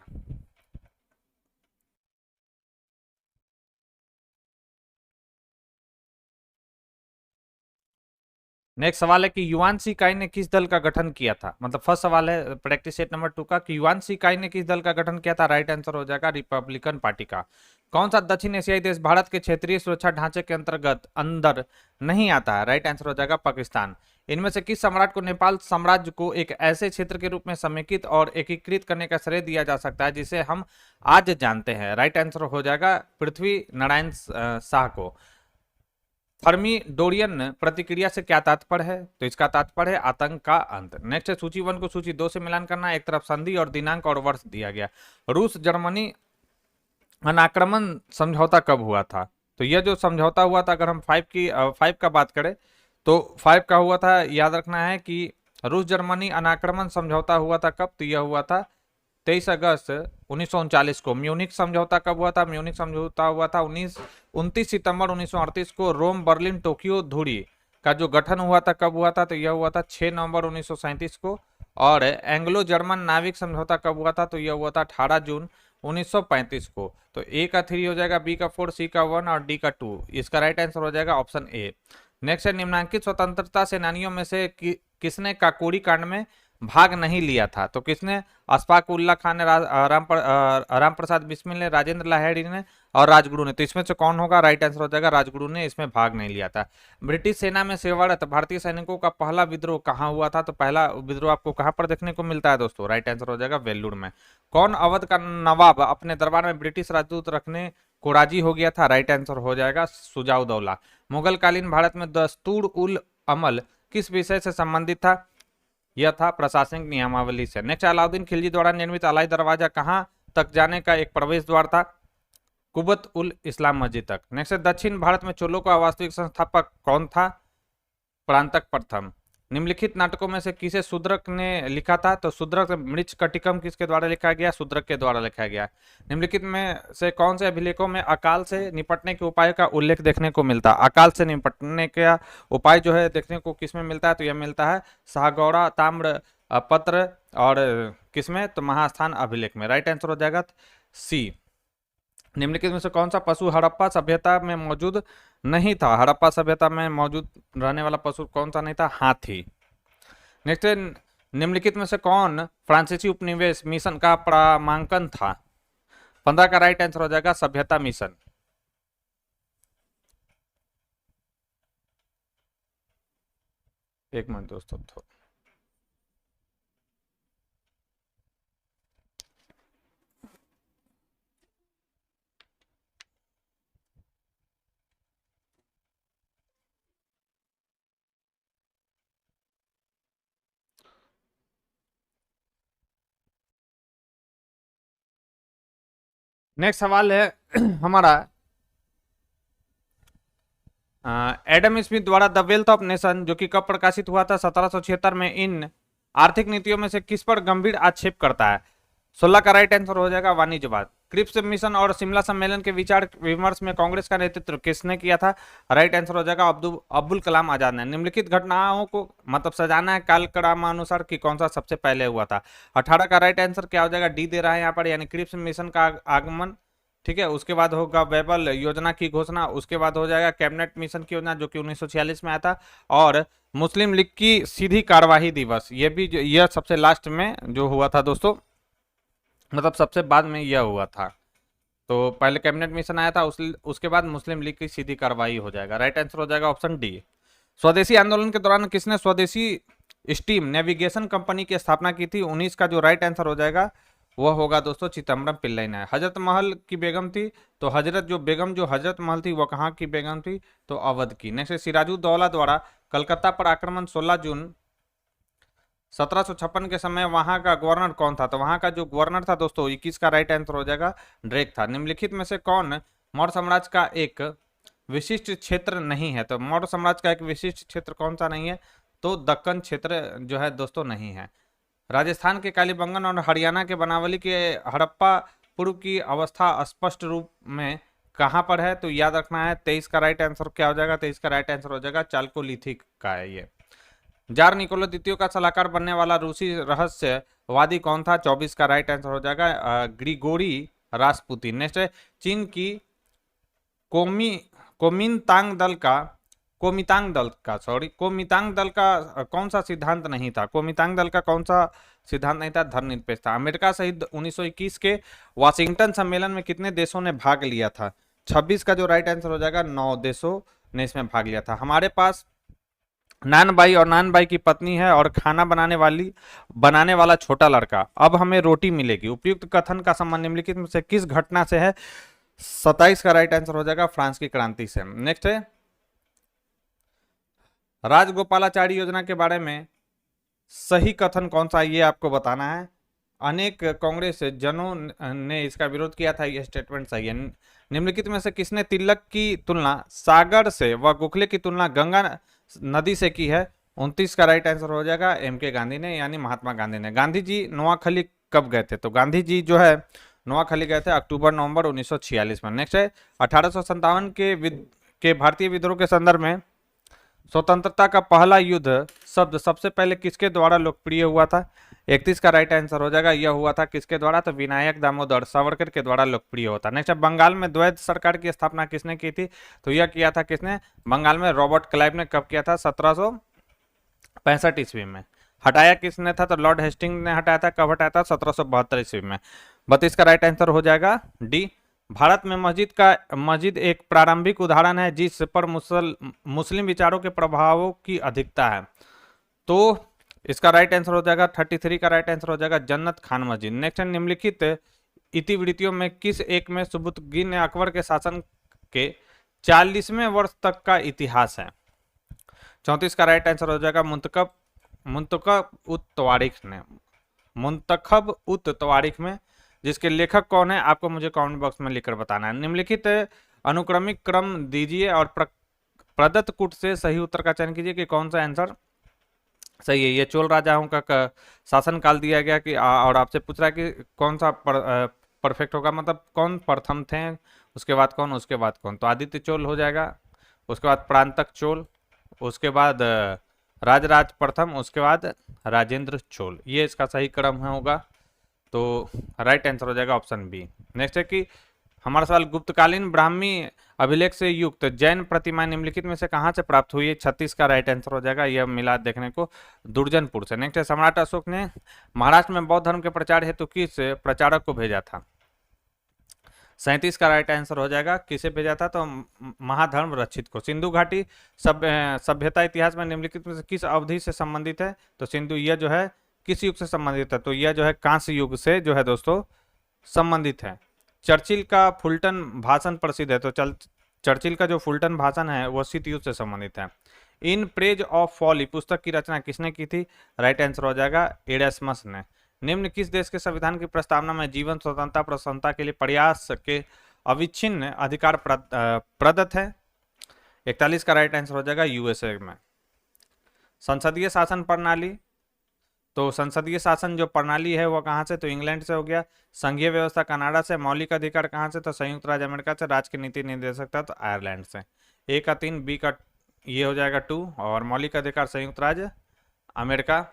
नेक्स्ट सवाल है कि युआन शी काई ने किस दल का गठन किया था, मतलब फर्स्ट सवाल है प्रैक्टिस सेट नंबर 2 का कि युआन शी काई ने किस दल का गठन किया था, राइट आंसर हो जाएगा रिपब्लिकन पार्टी का। कौन सा दक्षिण एशियाई देश भारत के क्षेत्रीय सुरक्षा ढांचे के अंदर नहीं आता है, राइट आंसर हो जाएगा पाकिस्तान। इनमें से किस सम्राट को नेपाल साम्राज्य को एक ऐसे क्षेत्र के रूप में समेकित और एकीकृत करने का श्रेय दिया जा सकता है जिसे हम आज जानते हैं, राइट आंसर हो जाएगा पृथ्वी नारायण शाह को। थर्मिडोरियन प्रतिक्रिया से क्या तात्पर्य है, तो इसका तात्पर्य है आतंक का अंत। नेक्स्ट है सूची 1 को सूची 2 से मिलान करना, एक तरफ संधि और दिनांक और वर्ष दिया गया। रूस जर्मनी अनाक्रमण समझौता कब हुआ था, तो यह जो समझौता हुआ था अगर हम 5 का बात करें तो 5 का हुआ था, याद रखना है कि रूस जर्मनी अनाक्रमण समझौता हुआ था कब, तो यह हुआ था 23 अगस्त 1939 को। म्यूनिक समझौता कब हुआ था, म्यूनिक समझौता हुआ था 29 सितंबर 1938 को। रोम बर्लिन टोक्यो धुरी का जो गठन हुआ था कब हुआ था, तो यह हुआ था 6 नवंबर 1937 को। और एंग्लो जर्मन नाविक समझौता कब हुआ था, तो यह हुआ था 18 जून 1935 को। तो ए का 3 हो जाएगा, बी का 4, सी का 1 और डी का 2। इसका राइट आंसर हो जाएगा ऑप्शन ए। नेक्स्ट है निम्नांकित स्वतंत्रता सेनानियों में से किसने काकोरी कांड में भाग नहीं लिया था, तो किसने, अशफाक उल्ला खान ने, राम प्रसाद बिस्मिल ने, राजेंद्र लाहिड़ी ने और राजगुरु ने। तो इसमें से कौन होगा, राइट आंसर हो जाएगा राजगुरु ने इसमें भाग नहीं लिया था। ब्रिटिश सेना में सेवारत भारतीय सैनिकों का पहला विद्रोह कहाँ हुआ था, तो पहला विद्रोह आपको कहाँ पर देखने को मिलता है दोस्तों, राइट आंसर हो जाएगा वेल्लूर में। कौन अवध का नवाब अपने दरबार में ब्रिटिश राजदूत रखने को राजी हो गया था, राइट आंसर हो जाएगा सुजाउदौला। मुगल कालीन भारत में दस्तूर उल अमल किस विषय से संबंधित था, यह था प्रशासनिक नियमावली से। नेक्स्ट, अलाउद्दीन खिलजी द्वारा निर्मित अलाई दरवाजा कहां तक जाने का एक प्रवेश द्वार था, कुबत उल इस्लाम मस्जिद तक। नेक्स्ट, दक्षिण भारत में चोलों का वास्तविक संस्थापक कौन था, परांतक प्रथम। निम्नलिखित नाटकों में से किसे शूद्रक ने लिखा था? तो शूद्रक मृच्छकटिकम किसके द्वारा लिखा गया? शूद्रक के द्वारा लिखा गया। निम्नलिखित में से कौन से अभिलेखों में अकाल से निपटने के उपाय का उल्लेख देखने को मिलता है? अकाल से निपटने का उपाय जो है देखने को किसमें मिलता है? तो यह मिलता है साहगौड़ा ताम्र पत्र और किसमें? तो महास्थान अभिलेख में। राइट आंसर हो जाएगा सी। निम्नलिखित में से कौन सा पशु हड़प्पा सभ्यता में मौजूद नहीं था? हड़प्पा सभ्यता में मौजूद रहने वाला पशु कौन सा नहीं था? हाथी। नेक्स्ट है, निम्नलिखित में से कौन फ्रांसीसी उपनिवेश मिशन का प्रामांकन था? 15 का राइट आंसर हो जाएगा सभ्यता मिशन। एक मिनट दोस्तों, नेक्स्ट सवाल है हमारा एडम स्मिथ द्वारा द वेल्थ ऑफ नेशन जो कि कब प्रकाशित हुआ था? 1776 में। इन आर्थिक नीतियों में से किस पर गंभीर आक्षेप करता है? 16 का राइट आंसर हो जाएगा वाणिज्यवाद। क्रिप्स मिशन और शिमला सम्मेलन के विचार विमर्श में कांग्रेस का नेतृत्व किसने किया था? राइट आंसर हो जाएगा अब्दुल कलाम आजाद ने। निम्नलिखित घटनाओं को मतलब सजाना है कालक्रमानुसार कि कौन सा सबसे पहले हुआ था? 18 का राइट आंसर क्या हो जाएगा? डी दे रहा है यहाँ पर, यानी क्रिप्स मिशन का आगमन। ठीक है, उसके बाद होगा वेबल योजना की घोषणा, उसके बाद हो जाएगा कैबिनेट मिशन की योजना जो कि 1946 में आया था, और मुस्लिम लीग की सीधी कार्यवाही दिवस, ये भी यह सबसे लास्ट में जो हुआ था दोस्तों, मतलब सबसे बाद में यह हुआ था। तो पहले कैबिनेट मिशन आया था, उसके बाद मुस्लिम लीग की सीधी कार्रवाई हो जाएगा। राइट आंसर हो जाएगा ऑप्शन डी। स्वदेशी आंदोलन के दौरान किसने स्वदेशी स्टीम नेविगेशन कंपनी की स्थापना की थी? 19 का जो राइट आंसर हो जाएगा वह होगा दोस्तों चिदम्बरम पिल्लई ने। हजरत महल की बेगम थी, तो हजरत महल थी वो कहाँ की बेगम थी? तो अवध की। नेक्स्ट, सिराजुद्दौला द्वारा कलकत्ता पर आक्रमण 16 जून 1756 के समय वहां का गवर्नर कौन था? तो वहां का जो गवर्नर था दोस्तों 21 का राइट आंसर हो जाएगा ड्रेक था। निम्नलिखित में से कौन मौर्य साम्राज्य का एक विशिष्ट क्षेत्र नहीं है? तो मौर्य साम्राज्य का एक विशिष्ट क्षेत्र कौन सा नहीं है? तो दक्कन क्षेत्र जो है दोस्तों नहीं है। राजस्थान के कालीबंगन और हरियाणा के बनावली के हड़प्पा पूर्व की अवस्था स्पष्ट रूप में कहां पर है? तो याद रखना है 23 का राइट आंसर क्या हो जाएगा? 23 का राइट आंसर हो जाएगा चालकोलिथिक का है ये। जार निकोला द्वितीय का सलाहकार बनने वाला रूसी रहस्यवादी कौन था? 24 का राइट आंसर हो जाएगा ग्रिगोरी रासपुतिन। नेक्स्ट है, चीन की कोमितांग दल का कौन सा सिद्धांत नहीं था? कोमितांग दल का कौन सा सिद्धांत नहीं था? धर्मनिरपेक्षता। अमेरिका सहित 1921 के वाशिंगटन सम्मेलन में कितने देशों ने भाग लिया था? 26 का जो राइट आंसर हो जाएगा 9 देशों ने इसमें भाग लिया था। हमारे पास नानबाई और नानबाई की पत्नी है और खाना बनाने वाला छोटा लड़का, अब हमें रोटी मिलेगी। उपयुक्त कथन का संबंध निम्नलिखित में से किस घटना से है? 27 का राइट आंसर हो जाएगा फ्रांस की क्रांति से। नेक्स्ट है, राजगोपालाचारी योजना के बारे में सही कथन कौन सा, ये आपको बताना है। अनेक कांग्रेस जनों ने इसका विरोध किया था, यह स्टेटमेंट सही है। निम्नलिखित में से किसने तिलक की तुलना सागर से व गोखले की तुलना गंगा नदी से की है? 29 का राइट आंसर हो जाएगा एम.के. गांधी ने, यानी महात्मा गांधी ने। गांधी जी नोआखली कब गए थे? तो गांधी जी जो है नोआखली गए थे अक्टूबर-नवंबर 1946 में। नेक्स्ट है, 1857 के भारतीय विद्रोह के संदर्भ में स्वतंत्रता का पहला युद्ध शब्द सबसे पहले किसके द्वारा लोकप्रिय हुआ था? 31 का राइट आंसर हो जाएगा, यह हुआ था किसके द्वारा? तो विनायक दामोदर सावरकर के द्वारा लोकप्रिय होता। नेक्स्ट, बंगाल में द्वैध सरकार की स्थापना किसने की थी? तो यह किया था किसने? बंगाल में रॉबर्ट क्लाइव ने। कब किया था? 1765 ईस्वी में। हटाया किसने था? तो लॉर्ड हेस्टिंग ने हटाया था। कब हटाया था? 1772 ईस्वी में। 32 का राइट आंसर हो जाएगा डी। भारत में मस्जिद एक प्रारंभिक उदाहरण है जिस पर मुस्लिम विचारों के प्रभावों की अधिकता है। तो इसका राइट आंसर हो जाएगा 33 का राइट आंसर हो जाएगा जन्नत खान मस्जिद। नेक्स्ट, निम्नलिखित इतिवृत्तियों में किस एक में सुबुतगिन ने अकबर के शासन के 40वें वर्ष तक का इतिहास है? 34 का राइट आंसर हो जाएगा मुंतखब उत तवारीख में। जिसके लेखक कौन है आपको मुझे कमेंट बॉक्स में लिखकर बताना है। निम्नलिखित अनुक्रमिक क्रम दीजिए और प्रदत्त कूट से सही उत्तर का चयन कीजिए कि कौन सा आंसर सही है, ये चोल राजाओं का शासन काल दिया गया कि और आपसे पूछ रहा है कि कौन सा परफेक्ट होगा, मतलब कौन प्रथम थे, उसके बाद कौन, उसके बाद कौन, तो आदित्य चोल हो जाएगा, उसके बाद प्रांतक चोल, उसके बाद राजराज प्रथम, उसके बाद राजेंद्र चोल, ये इसका सही क्रम है होगा। तो राइट आंसर हो जाएगा ऑप्शन बी। नेक्स्ट है कि हमारा सवाल, गुप्तकालीन ब्राह्मी अभिलेख से युक्त जैन प्रतिमा निम्नलिखित में से कहां से प्राप्त हुई है? 36 का राइट आंसर हो जाएगा, यह मिला देखने को दुर्जनपुर से। नेक्स्ट है, सम्राट अशोक ने महाराष्ट्र में बौद्ध धर्म के प्रचार हेतु किस प्रचारक को भेजा था? 37 का राइट आंसर हो जाएगा, किसे भेजा था? तो महाधर्म रक्षित को। सिंधु घाटी सभ्यता इतिहास में निम्नलिखित में से किस अवधि से संबंधित है? तो सिंधु, यह जो है किस युग से संबंधित है? तो यह जो है कांस्य युग से जो है दोस्तों संबंधित है। चर्चिल का फुलटन भाषण प्रसिद्ध है, तो चर्चिल का जो फुलटन भाषण है वह शीत युद्ध से संबंधित है। इन प्रेज ऑफ फॉली पुस्तक की रचना किसने की थी? राइट आंसर हो जाएगा एरास्मस ने। निम्न किस देश के संविधान की प्रस्तावना में जीवन स्वतंत्रता प्रसन्नता के लिए प्रयास के अविच्छिन्न अधिकार प्रदत्त है? 41 का राइट आंसर हो जाएगा यूएसए में। संसदीय शासन प्रणाली, तो संसदीय शासन जो प्रणाली है वो कहाँ से? तो इंग्लैंड से हो गया। संघीय व्यवस्था कनाडा से। मौलिक अधिकार कहाँ से? तो संयुक्त राज्य अमेरिका से। राज की नीति निर्देशकता तो आयरलैंड से। ए का 3, बी का ये हो जाएगा 2, और मौलिक अधिकार संयुक्त राज्य अमेरिका,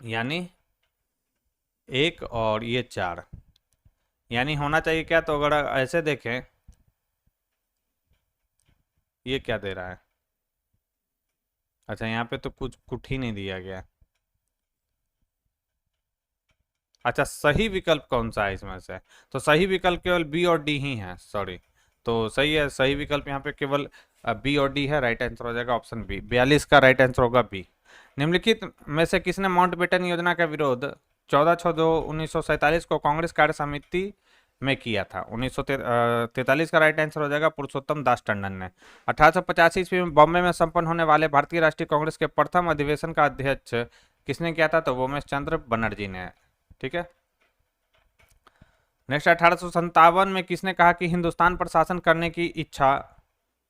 यानी 1 और ये 4, यानी होना चाहिए क्या? तो अगर ऐसे देखें, ये क्या दे रहा है? अच्छा, यहाँ पे तो कुछ ही नहीं दिया गया। अच्छा, सही विकल्प कौन सा है इसमें से? तो सही विकल्प केवल बी और डी ही है, सॉरी। तो सही है, सही विकल्प यहाँ पे केवल बी और डी है। राइट आंसर हो जाएगा ऑप्शन बी। 42 का राइट आंसर होगा बी। निम्नलिखित में से किसने माउंटबेटन योजना का विरोध 14/6/1947 को कांग्रेस कार्य समिति में किया था? 1943 का राइट आंसर हो जाएगा पुरुषोत्तम दास टंडन ने। 1885 ईस्वी में बॉम्बे में संपन्न होने वाले भारतीय राष्ट्रीय कांग्रेस के प्रथम अधिवेशन का अध्यक्ष किसने किया था? तो वोमेश चंद्र बनर्जी ने। ठीक है। नेक्स्ट, 1857 में किसने कहा कि हिंदुस्तान पर शासन करने की इच्छा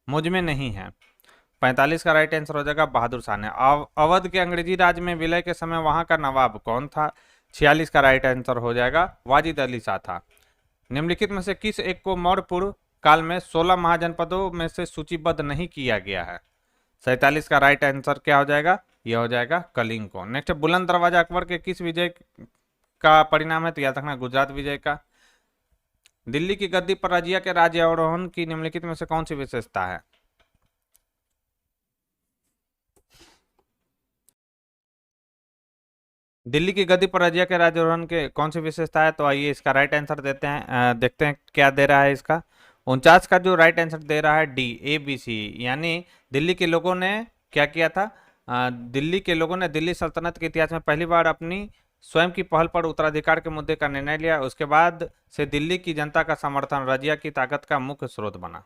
मुझ में नहीं है? 45 का राइट आंसर हो जाएगा बहादुर शाह ने। अवध के अंग्रेजी राज में विलय के समय वहां का नवाब कौन था? 46 का राइट आंसर हो जाएगा वाजिद अली शाह था। निम्नलिखित में से किस एक को मौर्य पूर्व काल में 16 महाजनपदों में से सूचीबद्ध नहीं किया गया है? 47 का राइट आंसर क्या हो जाएगा? यह हो जाएगा कलिंग को। नेक्स्ट, बुलंद दरवाजा अकबर के किस विजय का परिणाम है? तो याद रखना गुजरात विजय का। दिल्ली की गद्दी पर रजिया के राज्यारोहण की निम्नलिखित में से कौन सी विशेषता है? दिल्ली की गद्दी पर रजिया के राज्यारोहण के कौन सी विशेषता है? तो आइए इसका राइट आंसर देते हैं, देखते हैं क्या दे रहा है इसका। 49 का जो राइट आंसर दे रहा है डी, ए बी सी, यानी दिल्ली के लोगों ने क्या किया था? दिल्ली के लोगों ने दिल्ली सल्तनत के इतिहास में पहली बार अपनी स्वयं की पहल पर उत्तराधिकार के मुद्दे का निर्णय लिया। उसके बाद से दिल्ली की जनता का समर्थन रजिया की ताकत का मुख्य स्रोत बना।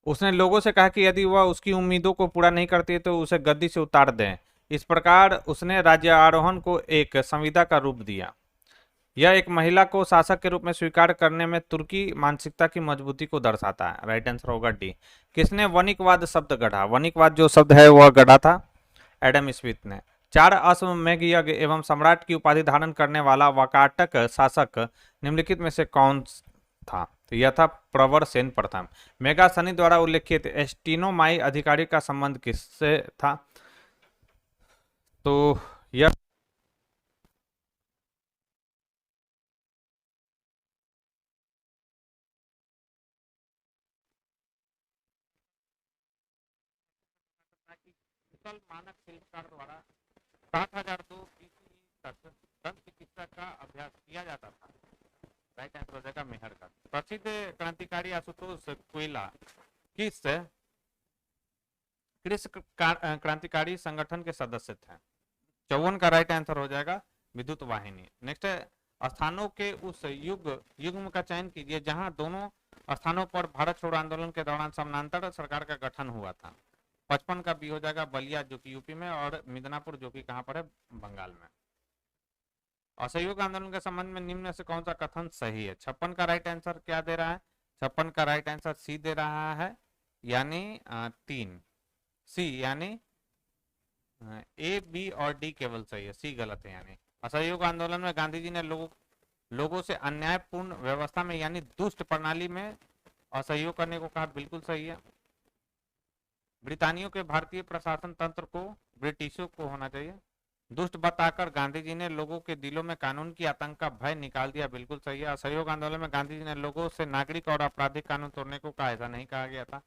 उसने लोगों से कहा कि यदि वह उसकी उम्मीदों को पूरा नहीं करती तो उसे गद्दी से उतार दें। इस प्रकार उसने राज्यारोहण को एक संविदा का रूप दिया। यह एक महिला को शासक के रूप में स्वीकार करने में तुर्की मानसिकता की मजबूती को दर्शाता है। राइट आंसर होगा डी। किसने वणिकवाद शब्द गढ़ा? वणिकवाद जो शब्द है वह गढ़ा था एडम स्मिथ ने। 4 अश्वमेध यज्ञ एवं सम्राट की उपाधि धारण करने वाला वाकाटक शासक निम्नलिखित में से कौन था? तो यह था प्रवर सेन प्रथम। मेगा सनी द्वारा उल्लेखित एस्टिनोमाई अधिकारी का संबंध किससे था? तो यह मानक शिल्पकार द्वारा 7002 BCE तक दंत चिकित्सा का अभ्यास किया जाता था। राइट आंसर हो जाएगा मेहर का। प्रसिद्ध क्रांतिकारी आशुतोष कोयला किस कृषि क्रांतिकारी संगठन के सदस्य थे? 54 का राइट आंसर हो जाएगा विद्युत वाहिनी। नेक्स्ट है, स्थानों के उस युग्म का चयन कीजिए जहां दोनों स्थानों पर भारत छोड़ो आंदोलन के दौरान समानांतर सरकार का गठन हुआ था। 55 का बी हो जाएगा बलिया जो कि यूपी में, और मिदनापुर जो कि कहां पर है? बंगाल में। असहयोग आंदोलन के संबंध में निम्न से कौन सा कथन सही है? 56 का राइट आंसर क्या दे रहा है? 56 का राइट आंसर सी दे रहा है, यानी 3 सी, यानी ए, बी और डी केवल सही है, सी गलत है। यानी असहयोग आंदोलन में गांधी जी ने लोगों से अन्यायपूर्ण व्यवस्था में यानी दुष्ट प्रणाली में असहयोग करने को कहा, बिल्कुल सही है। ब्रितानियों के भारतीय प्रशासन तंत्र को ब्रिटिशों को होना चाहिए। दुष्ट बताकर गांधी जी ने लोगों के दिलों में कानून की आतंक का भय निकाल दिया, बिल्कुल सही है। असहयोग आंदोलन में गांधी जी ने लोगों से नागरिक और आपराधिक कानून तोड़ने को कहा, ऐसा नहीं कहा गया था।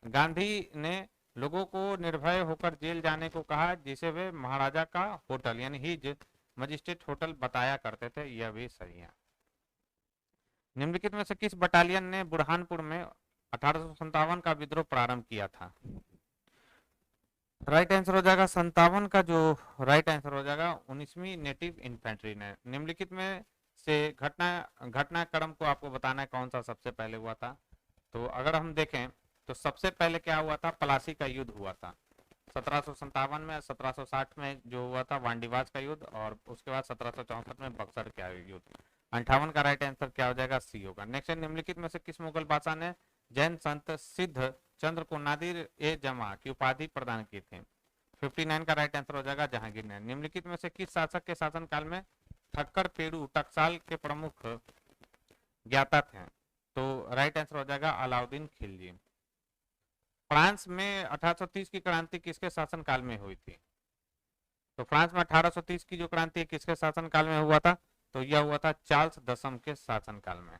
गांधी ने लोगों को निर्भय होकर जेल जाने को कहा, जिसे वे महाराजा का होटल यानी हिज मजिस्ट्रेट होटल बताया करते थे, यह भी सही है। निम्नलिखित में से किस बटालियन ने बुरहानपुर में 1857 का विद्रोह प्रारंभ किया था? राइट आंसर हो जाएगा 57 का जो राइट आंसर हो जाएगा 19वीं नेटिव इन्फेंट्री ने। निम्नलिखित में से घटनाक्रम को आपको बताना है कौन सा सबसे पहले हुआ था। तो अगर हम देखें तो सबसे पहले क्या हुआ था, प्लासी का युद्ध हुआ था 1757 में। 1760 में जो हुआ था वांडीवास का युद्ध, और उसके बाद 1764 में बक्सर का युद्ध। 58 का राइट आंसर क्या हो जाएगा, सी होगा। नेक्स्ट, निम्नलिखित में से किस मुगल बादशाह ने जैन संत सिद्ध चंद्र को नादिर ए जमा की उपाधि प्रदान की थी? 59 का राइट आंसर हो जाएगा जहांगीर ने। निम्नलिखित में से किस शासक के शासनकाल में ठक्कर पेड़ू टकसाल के प्रमुख ज्ञाता थे? तो राइट आंसर हो जाएगा अलाउद्दीन खिलजी। फ्रांस में 1830 की क्रांति किसके शासनकाल में हुई थी? तो फ्रांस में 1830 की जो क्रांति किसके शासनकाल में हुआ था? तो यह हुआ था चार्ल्स दशम के शासनकाल में।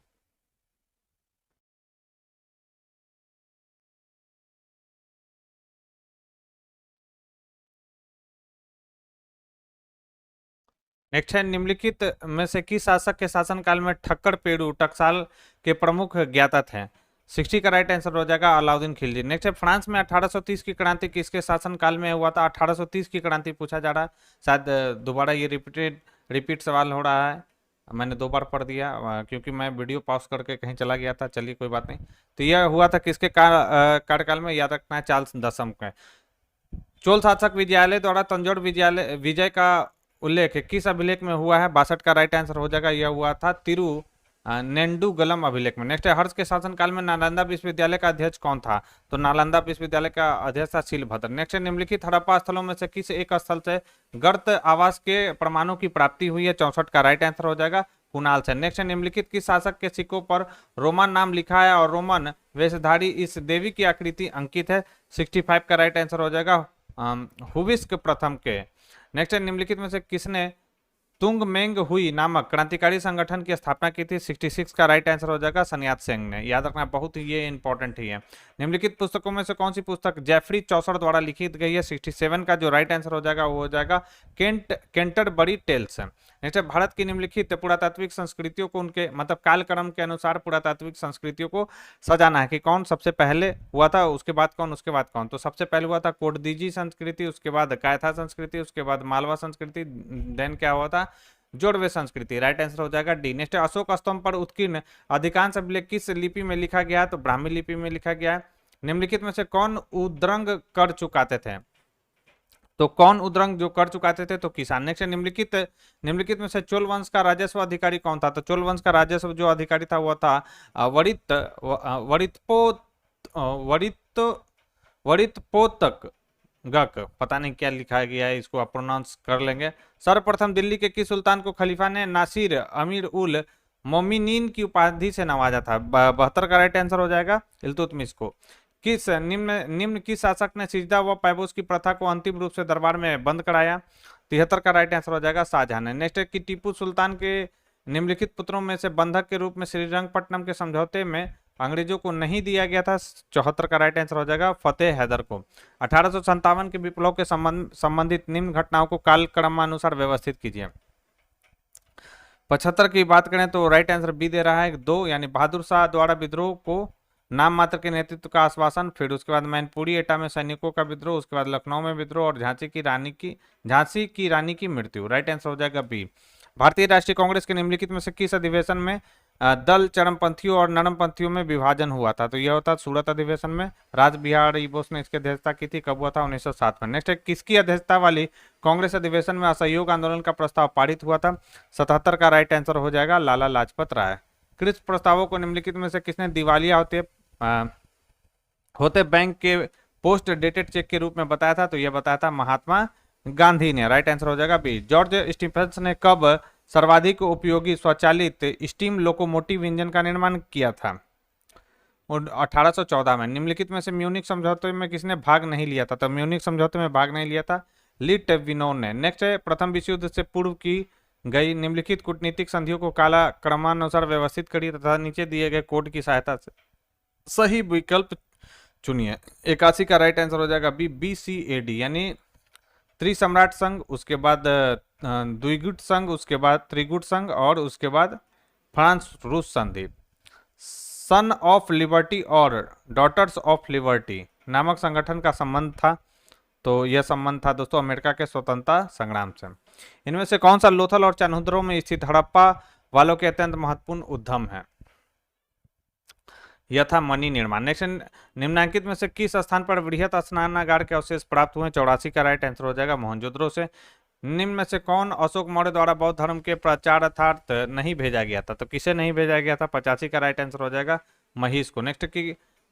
नेक्स्ट है, निम्नलिखित में से किस शासक के शासनकाल में ठक्कर पेड़ू टकसाल के प्रमुख ज्ञाता थे? 60 का राइट आंसर हो जाएगा अलाउद्दीन खिलजी। नेक्स्ट है, फ्रांस में 1830 की क्रांति किसके शासनकाल में हुआ था? 1830 की क्रांति पूछा जा रहा है, शायद दोबारा ये रिपीट सवाल हो रहा है, मैंने 2 बार पढ़ दिया क्योंकि मैं वीडियो पॉज करके कहीं चला गया था। चलिए कोई बात नहीं। तो यह हुआ था किसके कार्यकाल में? याद रखना है चार्ल्स दशम का। चोल शासक विजयालय द्वारा तंजौर विजय का उल्लेख किस अभिलेख में हुआ है? 62 का राइट आंसर हो जाएगा, यह हुआ था नेंडुगलम अभिलेख में। नेक्स्ट है, हर्ष के शासनकाल में नालंदा विश्वविद्यालय का अध्यक्ष कौन था? तो नालंदा विश्वविद्यालय का अध्यक्ष था शीलभद्र। नेक्स्ट है, निम्नलिखित हड़प्पा स्थलों में से किस एक स्थल से गर्त आवास के प्रमाणों की प्राप्ति हुई है? 64 का राइट आंसर हो जाएगा कुणाल से। नेक्स्ट है, निम्नलिखित किस शासक के सिक्कों पर रोमन नाम लिखा है और रोमन वेशधारी इस देवी की आकृति अंकित है? 65 का राइट आंसर हो जाएगा हुविस्क प्रथम के। नेक्स्ट है, निम्नलिखित में से किसने तुंग मेंग हुई नामक क्रांतिकारी संगठन की स्थापना की थी? 66 का राइट आंसर हो जाएगा सन्यात सेंग ने। याद रखना, बहुत ही ये इंपॉर्टेंट ही है। निम्नलिखित पुस्तकों में से कौन सी पुस्तक जेफरी चौसर द्वारा लिखित गई है? 67 का जो राइट आंसर हो जाएगा वो हो जाएगा कैंटरबरी टेल्स। नेक्स्ट है, भारत की निम्नलिखित पुरातात्विक संस्कृतियों को उनके मतलब कालक्रम के अनुसार पुरातात्विक संस्कृतियों को सजाना है कि कौन सबसे पहले हुआ था, उसके बाद कौन, उसके बाद कौन। तो सबसे पहले हुआ था कोटदीजी संस्कृति, उसके बाद कायथा संस्कृति, उसके बाद मालवा संस्कृति, देन क्या हुआ था जोड़वे संस्कृति। राइट आंसर हो जाएगा डी। नेक्स्ट, अशोक स्तंभ पर उत्कीर्ण अधिकांश अभिलेख किस लिपि में लिखा गया है? तो ब्राह्मी लिपि में लिखा गया है। निम्नलिखित में से कौन उद्रंग कर चुकाते थे? तो कौन उद्रंग जो कर चुकाते थे? तो किसान। नेक्स्ट, निम्नलिखित में से चोल वंश का राजस्व अधिकारी कौन था? तो चोल वंश का राजस्व जो अधिकारी था वो था वरितपोतक गक, पता नहीं क्या लिखा गया है, इसको आप प्रोनाउंस कर लेंगे। सर्वप्रथम दिल्ली के किस सुल्तान को खलीफा ने नासिर अमीर उल मोमिनीन की उपाधि से नवाजा था? 72 का राइट आंसर हो जाएगा इल्तुतमिश को। किस निम्न किस शासक ने सिजदा व पैबोस की प्रथा को अंतिम रूप से दरबार में बंद कराया? 73 का राइट आंसर हो जाएगा शाहजहां ने। नेक्स्ट है कि टीपू सुल्तान के निम्नलिखित पुत्रों में से बंधक के रूप में श्रीरंगपट्टनम के समझौते में अंग्रेजों को नहीं दिया गया था? 74 का राइट आंसर हो जाएगा फतेह हैदर को। 1857 के विप्लव के संबंधित निम्न घटनाओं को कालक्रमानुसार व्यवस्थित कीजिए। 75 की बात करें तो राइट आंसर बी दे रहा है 2, यानी बहादुर शाह द्वारा विद्रोह को नाम मात्र के नेतृत्व का आश्वासन, फिर उसके बाद मैनपुरी एटा में सैनिकों का विद्रोह, उसके बाद लखनऊ में विद्रोह और झांसी की रानी की मृत्यु। राइट आंसर हो जाएगा बी। भारतीय राष्ट्रीय कांग्रेस के निम्नलिखित में से किस अधिवेशन में दल चरमपंथियों और नरमपंथियों में विभाजन हुआ था? तो यह होता सूरत अधिवेशन में। राज बिहारी बोस ने इसकी अध्यक्षता की थी, कब हुआ था? 1907 में। नेक्स्ट है, किसकी अध्यक्षता वाली कांग्रेस अधिवेशन में असहयोग आंदोलन का प्रस्ताव पारित हुआ था? 77 का राइट आंसर हो जाएगा लाला लाजपत राय। कृषि प्रस्तावों को निम्नलिखित में से किसने दिवालिया होते बैंक के पोस्ट डेटेड चेक के रूप में बताया था? तो यह बताया था महात्मा गांधी ने, राइट आंसर हो जाएगा बी। जॉर्ज स्टीफंस ने कब सर्वाधिक उपयोगी स्वचालित स्टीम लोकोमोटिव इंजन का निर्माण किया था? और 1814 में। निम्नलिखित में से म्यूनिक समझौते में किसने भाग नहीं लिया था? तो म्यूनिक समझौते में भाग नहीं लिया था लिटविनोन ने। नेक्स्ट है, प्रथम विश्व युद्ध से पूर्व की गई निम्नलिखित कूटनीतिक संधियों को काला क्रमानुसार व्यवस्थित करिए तथा नीचे दिए गए कोड की सहायता से सही विकल्प चुनिए। 81 का राइट आंसर हो जाएगा बी, BCAD, यानी त्रिसम्राट संघ, उसके बाद द्विगुट संघ, उसके बाद त्रिगुट संघ और उसके बाद फ्रांस रूस संधि। सन ऑफ लिबर्टी और डॉटर्स ऑफ लिबर्टी नामक संगठन का संबंध था, तो यह संबंध था दोस्तों अमेरिका के स्वतंत्रता संग्राम से। इनमें से कौन सा लोथल और चान्होदरो में स्थित हड़प्पा वालों के अत्यंत महत्वपूर्ण उद्यम है? यह था मणि निर्माण। नेक्स्ट, निम्नांकित में से किस स्थान पर वृहत स्नानागार के अवशेष प्राप्त हुए? 84 का राइट आंसर हो जाएगा मोहनजोदड़ो से। निम्न में से कौन अशोक मौर्य द्वारा बौद्ध धर्म के प्रचारार्थ नहीं भेजा गया था? तो किसे नहीं भेजा गया था? 85 का राइट आंसर हो जाएगा महिष को। नेक्स्ट,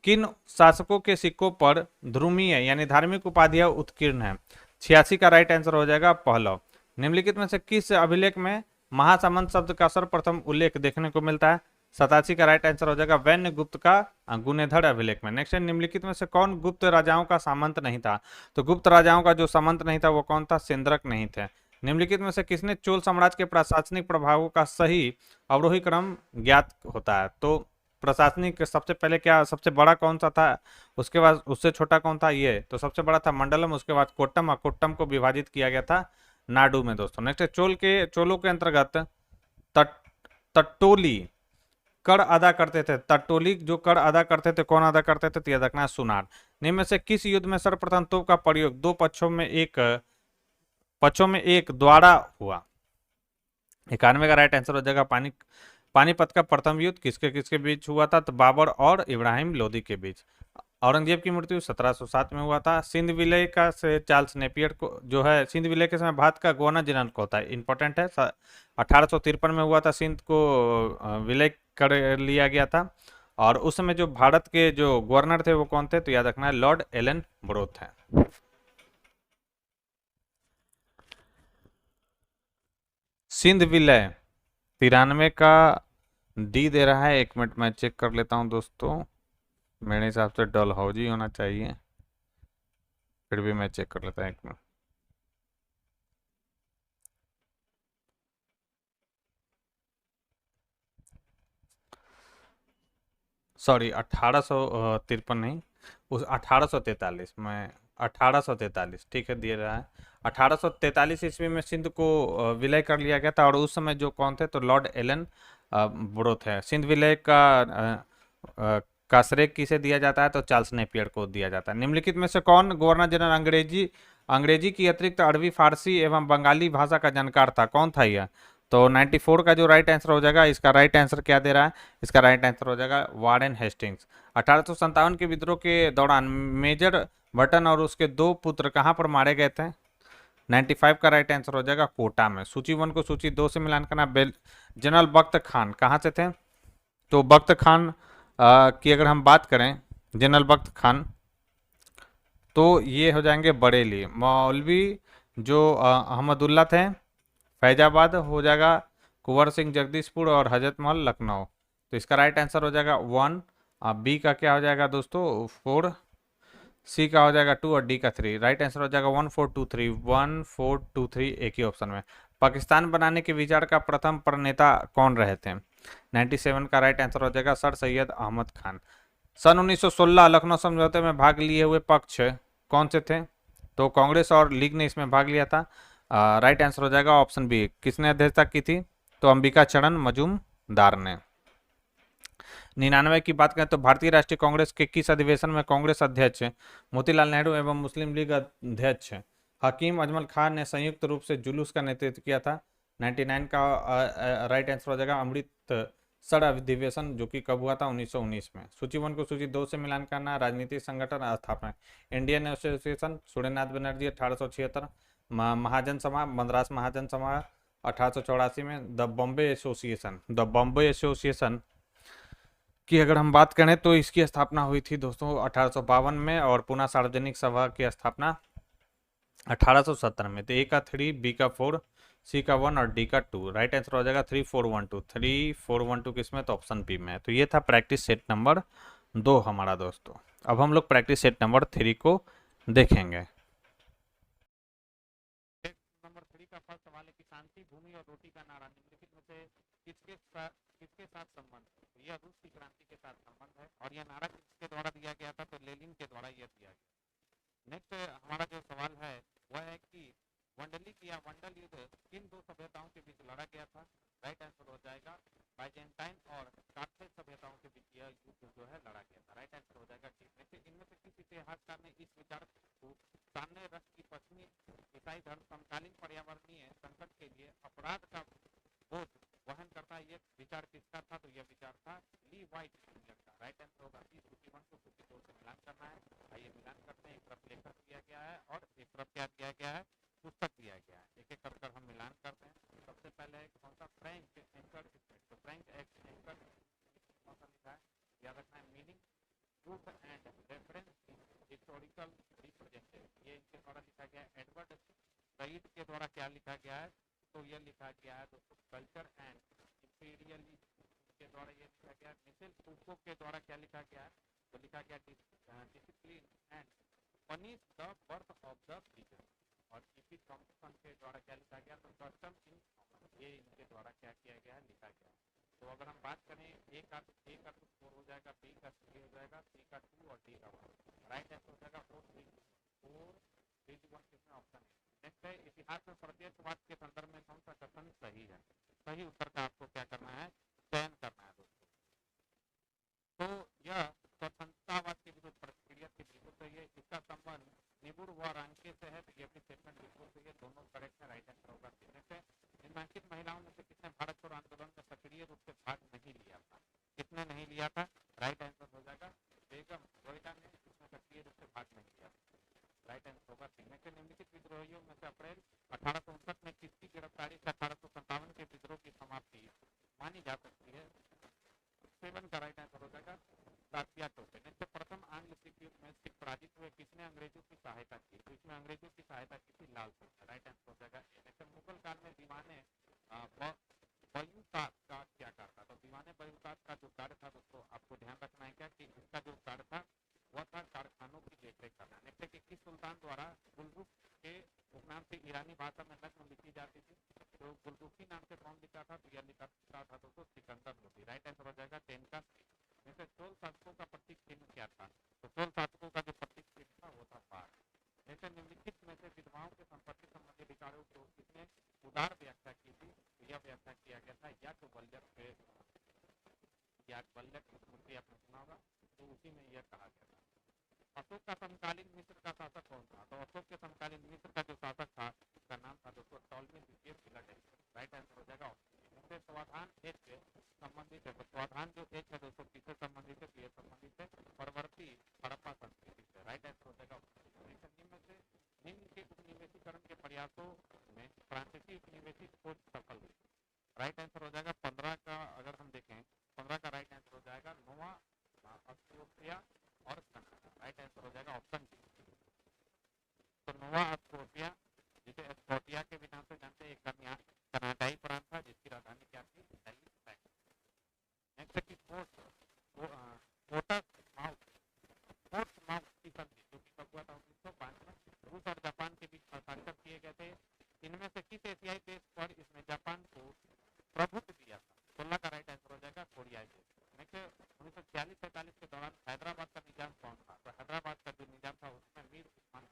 किन शासकों के सिक्कों पर ध्रुमीय यानी धार्मिक उपाधियां उत्कीर्ण है? 86 का राइट आंसर हो जाएगा पहलव। निम्नलिखित में से किस अभिलेख में महासमंद शब्द का सर्वप्रथम उल्लेख देखने को मिलता है? 87 का राइट आंसर हो जाएगा वैन्य गुप्त का गुणेधर अभिलेख में। नेक्स्ट, निम्नलिखित में से कौन गुप्त राजाओं का सामंत नहीं था? तो गुप्त राजाओं का जो सामंत नहीं था वो कौन था? सेंद्रक नहीं थे। निम्नलिखित में से किसने चोल साम्राज्य के प्रशासनिक प्रभावों का सही अवरोही क्रम ज्ञात होता है? तो प्रशासनिक सबसे पहले क्या, सबसे बड़ा कौन सा था, उसके बाद उससे छोटा कौन था? ये तो सबसे बड़ा था मंडलम, उसके बाद कोट्टम, और कोट्टम को विभाजित किया गया था नाडु में दोस्तों। नेक्स्ट, चोलों के अंतर्गत तट्टोली कर अदा करते थे। तट्टोली जो कर अदा करते थे, कौन अदा करते थे? तो याद रखना सुनार। निम्न में से किस युद्ध में सर्वप्रथम तोप का प्रयोग दो पक्षों में एक द्वारा हुआ? 91 का राइट आंसर हो जाएगा पानीपत का प्रथम युद्ध किसके किसके बीच हुआ था? तो बाबर और इब्राहिम लोदी के बीच। औरंगजेब की मृत्यु 1707 में हुआ था। सिंध विलय का से चार्ल्स नेपियर को जो है, सिंध विलय के समय भारत का गवर्नर जनरल को होता है, इंपॉर्टेंट है। 1853 में हुआ था, सिंध को विलय कर लिया गया था। और उस समय जो भारत के जो गवर्नर थे वो कौन थे? तो याद रखना है लॉर्ड एलन ब्रोथ है। सिंध विलय 93 का डी दे रहा है। 1 मिनट मैं चेक कर लेता हूं दोस्तों, मेरे हिसाब से डलहौजी होना चाहिए, फिर भी मैं चेक कर लेता हूं 1 मिनट। सॉरी, 1853 नहीं, उस 1843 में, 1843 ठीक है दे रहा है। 1843 ईस्वी में सिंध को विलय कर लिया गया था, और उस समय जो कौन थे? तो लॉर्ड एलन ब्रोथ है। सिंध विलय का श्रेय किसे दिया जाता है? तो चार्ल्स नेपियर को दिया जाता है। निम्नलिखित में से कौन गवर्नर जनरल अंग्रेजी की अतिरिक्त अरबी, फारसी एवं बंगाली भाषा का जानकार था? कौन था यह? तो 94 का जो राइट आंसर हो जाएगा, इसका राइट आंसर क्या दे रहा है? इसका राइट आंसर हो जाएगा वारेन हेस्टिंग्स। 1857 के विद्रोह के दौरान मेजर बटन और उसके 2 पुत्र कहां पर मारे गए थे? 95 का राइट आंसर हो जाएगा कोटा में। सूची 1 को सूची 2 से मिलान करना। जनरल बख्त खान कहां से थे? तो बख्त खान की अगर हम बात करें, जनरल बख्त खान, तो ये हो जाएंगे बरेली। मौलवी जो अहमदुल्ला थे फैजाबाद हो जाएगा, कुंवर सिंह जगदीशपुर, और हजरत महल लखनऊ। तो इसका राइट आंसर हो जाएगा 1। बी का क्या हो जाएगा दोस्तों? 4। सी का हो जाएगा 2 और डी का 3। राइट आंसर हो जाएगा 1 4 2 3, 1 4 2 3 एक ही ऑप्शन में। पाकिस्तान बनाने के विचार का प्रथम प्रणेता कौन रहे थे? 97 का राइट आंसर हो जाएगा सर सैयद अहमद खान। सन 1916 लखनऊ समझौते में भाग लिए हुए पक्ष कौन से थे? तो कांग्रेस और लीग ने इसमें भाग लिया था। राइट आंसर हो जाएगा ऑप्शन बी। किसने अध्यक्षता की थी? तो अंबिका चरण मजूमदार ने। 99 की बात करें तो भारतीय राष्ट्रीय कांग्रेस के किस अधिवेशन में कांग्रेस अध्यक्ष मोतीलाल नेहरू एवं मुस्लिम लीग अध्यक्ष हकीम अजमल खान ने संयुक्त रूप से जुलूस का नेतृत्व किया था? 99 का राइट आंसर हो जाएगा अमृतसर अधिवेशन, जो कि कब हुआ था? 1919 में। सूची 1 को सूची 2 से मिलान करना। राजनीतिक संगठन स्थापना। Indian association Suryanath Banerjee 1876। महाजन समाज, मद्रास महाजन समाज 1884 में। द बॉम्बे एसोसिएशन की अगर हम बात करें तो इसकी स्थापना हुई थी दोस्तों 1852 में, और पुनः सार्वजनिक सभा की स्थापना 1870 में। तो ए का 3, बी का 4, सी का 1 और डी का 2। राइट आंसर हो जाएगा 3412। 3412 किसमें? तो ऑप्शन बी में है। तो ये था प्रैक्टिस सेट नंबर 2 हमारा दोस्तों। अब हम लोग प्रैक्टिस सेट नंबर 3 को देखेंगे। नंबर 3 का फर्स्ट सवाल है कि शांति, भूमि और रोटी का नारा निम्नलिखित में से किसके साथ संबंध है? तो यह रूस की क्रांति के साथ संबंध है। और यह नारा किसके द्वारा दिया गया था? तो लेनिन के द्वारा यह दिया गया। नेक्स्ट हमारा जो सवाल है वह है कि वंडलिक या वंडल युद्ध किन दो सभ्यताओं के बीच लड़ा गया था? राइट आंसर हो जाएगा बाइजेंटाइन और कार्थेज सभ्यताओं के बीच यह युद्ध जो है लड़ा गया था। राइट आंसर हो जाएगा डी। इनमें से किस इतिहासकार ने इस विचार को सामने रख की पश्चिमी ईसाई धर्म समकालीन पर्यावरणीय संकट के लिए अपराध का बोझ वहन करता है? ये विचार किसका था? तो यह विचार था ली वाइट जूनियर का। राइट आंसर होगा सी। 51 को 52 से मिलान करना है। आइए मिलान करते हैं। एक तरफ लेखक दिया गया है और एक तरफ क्या दिया गया है? पुस्तक दिया गया है। एक एक कर हम मिलान करते हैं। सबसे पहले कौन सा? Frank anchor Smith. तो फ्रैंक एंकर कौन सा लिखा है? याद रखना है meaning, proof and reference, historical representative. ये इनके द्वारा लिखा गया है। एडवर्ड सईद के द्वारा क्या लिखा गया है? तो यह लिखा गया है दोस्तों कल्चर एंड इंपीरियलिज्म के द्वारा ये लिखा गया है। मिशेल फूको के द्वारा क्या लिखा गया है? तो लिखा गया discipline and punish the birth of the freedom. और ईपी थॉम्पसन के द्वारा क्या लिखा गया? तो कस्टम इन ये इनके द्वारा क्या किया गया है? लिखा गया है। तो अगर हम बात करें ए का तो 4 हो जाएगा, बी का 3 हो जाएगा, सी का 2 और डी का 1। राइट आंसर हो जाएगा 4 3 1 किसमें? ऑप्शन है। नेक्स्ट है इतिहास में प्रत्यक्षवाद के संदर्भ में कौन सा कथन सही है? सही उत्तर का आपको क्या करना है? चयन करना है दोस्तों। तो यह स्वतंत्रतावाद के विरुद्ध प्रतिक्रिया के बिल्कुल सही है। इसका संबंध निबुर व रांके से है। तो ये भी स्टेटमेंट बिल्कुल सही है। दोनों करेक्ट है। राइट आंसर होगा सी। निम्नलिखित महिलाओं में से किसने भारत छोड़ो आंदोलन में सक्रिय रूप से भाग नहीं लिया था? किसने नहीं लिया था? राइट आंसर हो जाएगा बेगम रोहिला ने इसमें सक्रिय रूप से भाग नहीं लिया। राइट आंसर होगा सी। निम्नलिखित विद्रोहियों में से अप्रैल 1859 में किसकी गिरफ्तारी से 1857 के विद्रोह की समाप्ति मानी जा सकती है? 7 का राइट आंसर हो जाएगा तात्या टोपे। नेक्स्ट, प्रथम आंग्ल सिख युद्ध में सिख पराजित हुए, किसने अंग्रेजों की सहायता की? तो इसमें अंग्रेजों की सहायता की थी लाल सिंह। राइट आंसर हो जाएगा ए। नेक्स्ट, मुगल काल में दीवाने बयूतात का क्या कार्य था? तो दीवाने बयूतात का जो कार्य था दोस्तों आपको ध्यान रखना है क्या कि इसका जो कार्य था वह था कारखानों की देखरेख करना। नेक्स्ट, किस सुल्तान द्वारा गुलरुख के उपनाम से ईरानी भाषा में नज्म लिखी जाती थी? तो गुलरुखी नाम से कौन लिखा था? तो यह लिखा था दोस्तों सिकंदर लोदी। राइट आंसर हो जाएगा 10 का सी। जैसे चोल शासकों का प्रतीक चिन्ह क्या था? तो चोल शासकों का जो प्रतीक चिन्ह था वो था बाघ। जैसे निम्नलिखित में से विधवाओं के संपत्ति संबंधी अधिकारों को किसने उदार व्याख्या की थी? तो यह व्याख्या किया गया था याज्ञवल्क्य के। याज्ञवल्क्य की स्मृति आपने सुना होगा, तो उसी में यह कहा गया था। अशोक का समकालीन मिस्र का शासक कौन था? तो अशोक के समकालीन मिस्र का जो शासक था उसका नाम था दोस्तों टॉलमी द्वितीय फिलाडेल्फियस। राइट आंसर हो जाएगा ऑप्शन। स्वाधान एच से संबंधित है। तो स्वाधान जो एच है दोस्तों किससे संबंधित है? तो ये संबंधित है परवर्ती हड़प्पा संस्कृति से। राइट आंसर हो जाएगा ऑप्शन। निम्न के उपनिवेशीकरण के प्रयासों में फ्रांसीसी उपनिवेशी खोज सफल हुई। राइट आंसर हो जाएगा 15 का। अगर हम देखें 15 का राइट आंसर हो जाएगा नोवा स्कोटिया और कनाडा। राइट आंसर हो जाएगा ऑप्शन डी। तो नोवा स्कोटिया, जिसे स्कोटिया के भी नाम से जानते हैं, एक कनाडाई प्रांत था जिसकी राजधानी क्या थी? हैलिफैक्स। नेक्स्ट की पोर्ट्समाउथ की संधि जो कि कब हुआ था? 1905 में रूस और जापान के बीच हस्ताक्षर किए गए थे। इनमें से किस एशियाई देश पर इसने जापान को प्रभुत्व दिया था? 16 का राइट आंसर हो जाएगा कोरियाई देश। नेक्स्ट 1946-47 के दौरान हैदराबाद का निजाम कौन था? तो हैदराबाद का जो निजाम था उसमें मीर उस्मान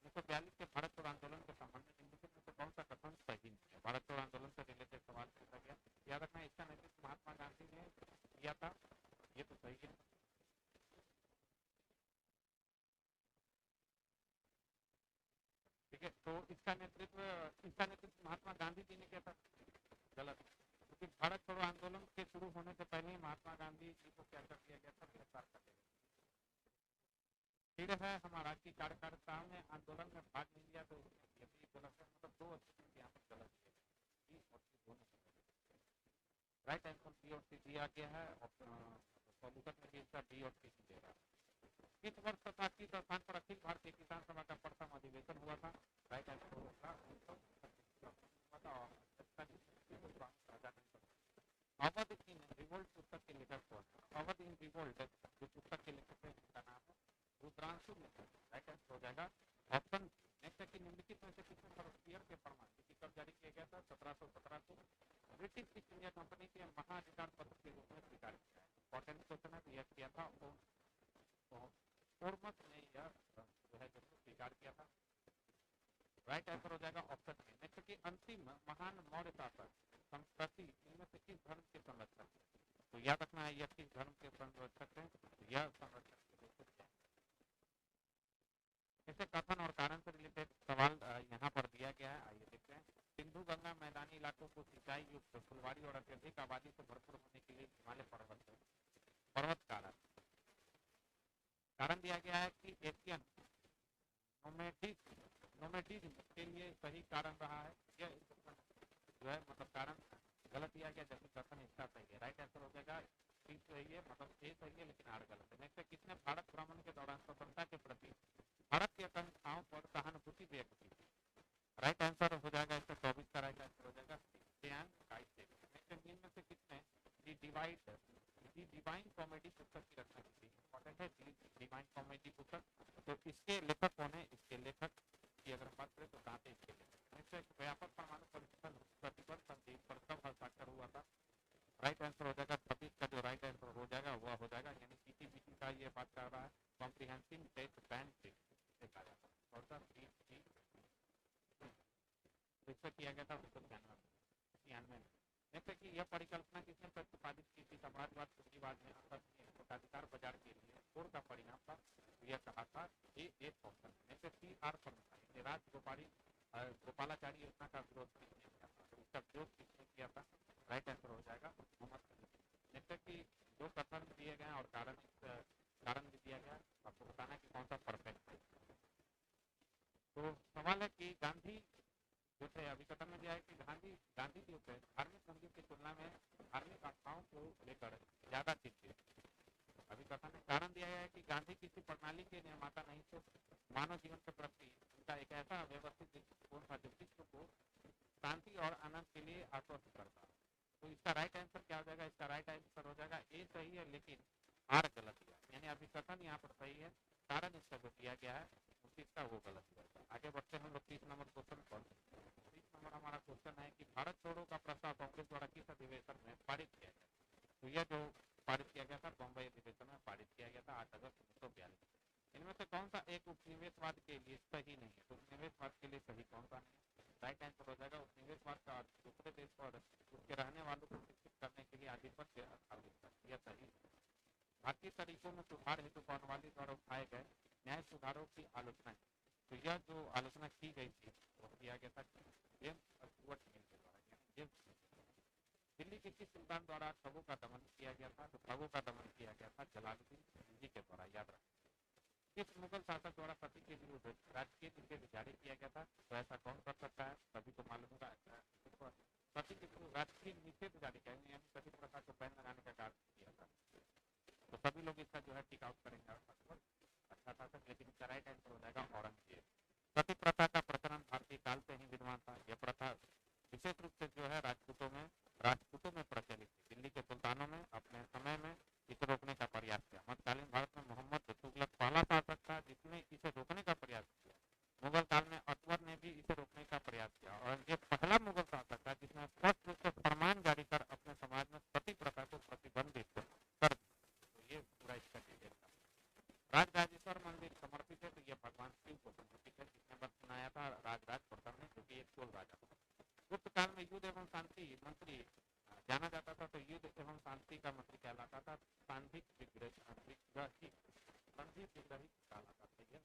1942 के भारत छोड़ो आंदोलन के संबंध में निम्नलिखित में से कौन सा कथन सही नहीं है? भारत छोड़ो आंदोलन से रिलेटेड सवाल पूछा गया। याद रखना इसका नेतृत्व महात्मा गांधी ने किया था। ये तो सही है। ठीक है, तो इसका नेतृत्व महात्मा गांधी जी ने किया था। गलत। क्योंकि भारत छोड़ो आंदोलन के शुरू होने से पहले ही महात्मा गांधी जी को क्या कर दिया गया था? गिरफ्तार कर दिया गया। फिर है हमारा कि कार्यकर्ताओं ने आंदोलन में भाग नहीं लिया। तो ये भी गलत है। मतलब दो स्टेटमेंट यहाँ पर गलत है। बी और सी दोनों राइट आंसर बी और सी दिया गया है। सॉल्यूशन में भी इसका बी और सी दिया गया। किस वर्ष तथा किस स्थान पर अखिल भारतीय किसान सभा का प्रथम अधिवेशन हुआ था? राइट आंसर होगा 1937। अवध इन रिवोल्ट पुस्तक के लेखक कौन है? अवध इन रिवोल्ट जो पुस्तक के लेखक है उनका नाम है रुद्रांशु मिश्र। राइट आंसर हो जाएगा ऑप्शन। नेक्स्ट है कि निम्नलिखित में से किसने सर्वस्फीयर के प्रमाण लिखित कब जारी किया गया था? 1717 को ब्रिटिश ईस्ट इंडिया कंपनी के महाधिकार पत्र के रूप में स्वीकार किया है। इंपॉर्टेंट क्वेश्चन है, यह किया था ओरमस ने यह जो है स्वीकार किया था। राइट आंसर हो जाएगा ऑप्शन ए। नेक्स्ट की अंतिम महान मौर्य शासक संस्कृति इनमें से किस धर्म के संरक्षक? तो याद रखना है यह किस धर्म के संरक्षक है? यह संरक्षक ऐसे कथन और कारण से रिलेटेड सवाल यहाँ पर दिया गया है। आइए देखते हैं। सिंधु गंगा मैदानी इलाकों को सिंचाई युक्त फुलवाड़ी और अत्यधिक आबादी से भरपूर होने के लिए हिमालय पर्वत कारण दिया गया है कि एशियन नोमेडिज्म के लिए सही कारण रहा है। यह जो है मतलब कारण गलत दिया गया, जबकि कथन इसका सही है। राइट आंसर हो जाएगा सी सही है, मतलब ए सही है लेकिन आर गलत है। नेक्स्ट है किसने भारत भ्रमण के दौरान स्वतंत्रता के प्रति भारत की आकांक्षाओं पर सहानुभूति व्यक्त की? राइट आंसर हो जाएगा इसका 24 का राइट आंसर हो जाएगा में से किसने दी डिवाइन कॉमेडी पुस्तक की रचना की थी? इंपॉर्टेंट है डिवाइन कॉमेडी पुस्तक। तो इसके लेखक कौन है? इसके लेखक की अगर बात करें तो दांते इसके लेखक। नेक्स्ट व्यापक परमाणु प्रतिबंध संधि पर कब हस्ताक्षर हुआ था? राइट आंसर हो जाएगा 26 का जो राइट आंसर हो जाएगा वह हो जाएगा यानी सीटीबीटी का ये बात कर रहा है कॉम्प्रिहेंसिव टेस्ट बैन देखा जाता है। किया गया था 1996 में। नेक्स्ट कि यह परिकल्पना किसने प्रतिपादित की थी? समाजवाद पूंजीवाद में अधिकार बाजार के लिए शोध का परिणाम था। यह कहा था एक ऑप्शन। नेक्स्ट सी आर फर्मा राज गोपालाचारी योजना का विरोध किसने किया था? उसका विरोध किसने किया था? राइट आंसर हो जाएगा मोहम्मद। नेक्स्ट कि जो कथन दिए गए और कारण भी दिया गया, आपको बताना कि कौन सा परफेक्ट है। तो सवाल है कि गांधी जो थे अभी कथन में दिया है कि गांधी जो थे धार्मिक मूल्यों की तुलना में धार्मिक आस्थाओं को लेकर ज्यादा चिंतित। अभी कथन में कारण दिया है कि गांधी किसी प्रणाली के निर्माता नहीं थे, मानव जीवन के प्रति उनका एक ऐसा व्यवस्थित दृष्टिकोण था जो विश्व को शांति और आनंद के लिए आश्वस्त करता। तो इसका राइट आंसर क्या हो जाएगा? इसका राइट आंसर हो जाएगा ए सही है लेकिन आर गलत दिया, यानी अभी कथन यहाँ पर सही है, कारण इसका जो दिया गया है उसका वो गलत दिया। आगे बढ़ते हैं हम लोग 30 नंबर क्वेश्चन पर। 30 नंबर हमारा क्वेश्चन है कि भारत छोड़ो का प्रस्ताव कांग्रेस द्वारा किस अधिवेशन में पारित किया गया? तो यह जो पारित किया गया था बॉम्बे अधिवेशन में पारित किया गया था 8 अगस्त 1942। इनमें से कौन सा एक उपनिवेशवाद के लिए सही नहीं है? तो उपनिवेशवाद के लिए सही कौन सा नहीं है? राइट आंसर हो जाएगा उपनिवेशवाद का दूसरे देश पर उसके रहने वालों को शिक्षित करने के लिए आधिपत्य स्थापित, यह सही है। भारतीय तरीकों में सुधार हेतु कॉर्नवालिस द्वारा उठाए गए न्याय सुधारों की आलोचना की। तो यह जो आलोचना की गई थी वो किया गया था जेम्स स्टुअर्ट मिल के द्वारा। दिल्ली के किस सुल्तान द्वारा ठगों का दमन किया गया था? तो ठगों का दमन किया गया था जलालुद्दीन खिलजी के द्वारा, याद रखें। किस मुगल शासक द्वारा सती के विरुद्ध राजकीय निषेध जारी किया गया था? तो ऐसा कौन कर सकता है? सभी को मालूम होगा सती के विरुद्ध राजकीय निषेध जारी किया, यानी सती प्रथा को बैन लगाने का कार्य किया था। तो सभी लोग इसका जो है टिक आउट करेंगे अच्छा शासक, लेकिन इसका राइट आंसर हो जाएगा औरंगजेब। सती प्रथा का प्रचलन भारतीय काल से ही विद्यमान था। यह प्रथा विशेष रूप से जो है राजपूतों में प्रचलित थी। दिल्ली के सुल्तानों में अपने समय में इसे रोकने का प्रयास किया। मध्यकालीन भारत में मोहम्मद तुगलक पहला शासक था जिसने इसे रोकने का प्रयास किया। मुगल काल में अकबर ने भी इसे रोकने का प्रयास किया और ये पहला मुगल शासक था जिसने स्पष्ट रूप से फरमान जारी कर अपने समाज में सती प्रथा को प्रतिबंधित कर दिया। तो ये पूरा इसका डिटेल था। राजराजेश्वर मंदिर समर्पित है तो ये भगवान शिव को समर्पित है। किसने बनाया था? राजराज प्रथम ने, क्योंकि एक चोल राजा था। गुप्त काल में युद्ध एवं शांति मंत्री जाना जाता था, तो युद्ध एवं शांति का मंत्री कहलाता था सांधिक विग्रही कहलाता था।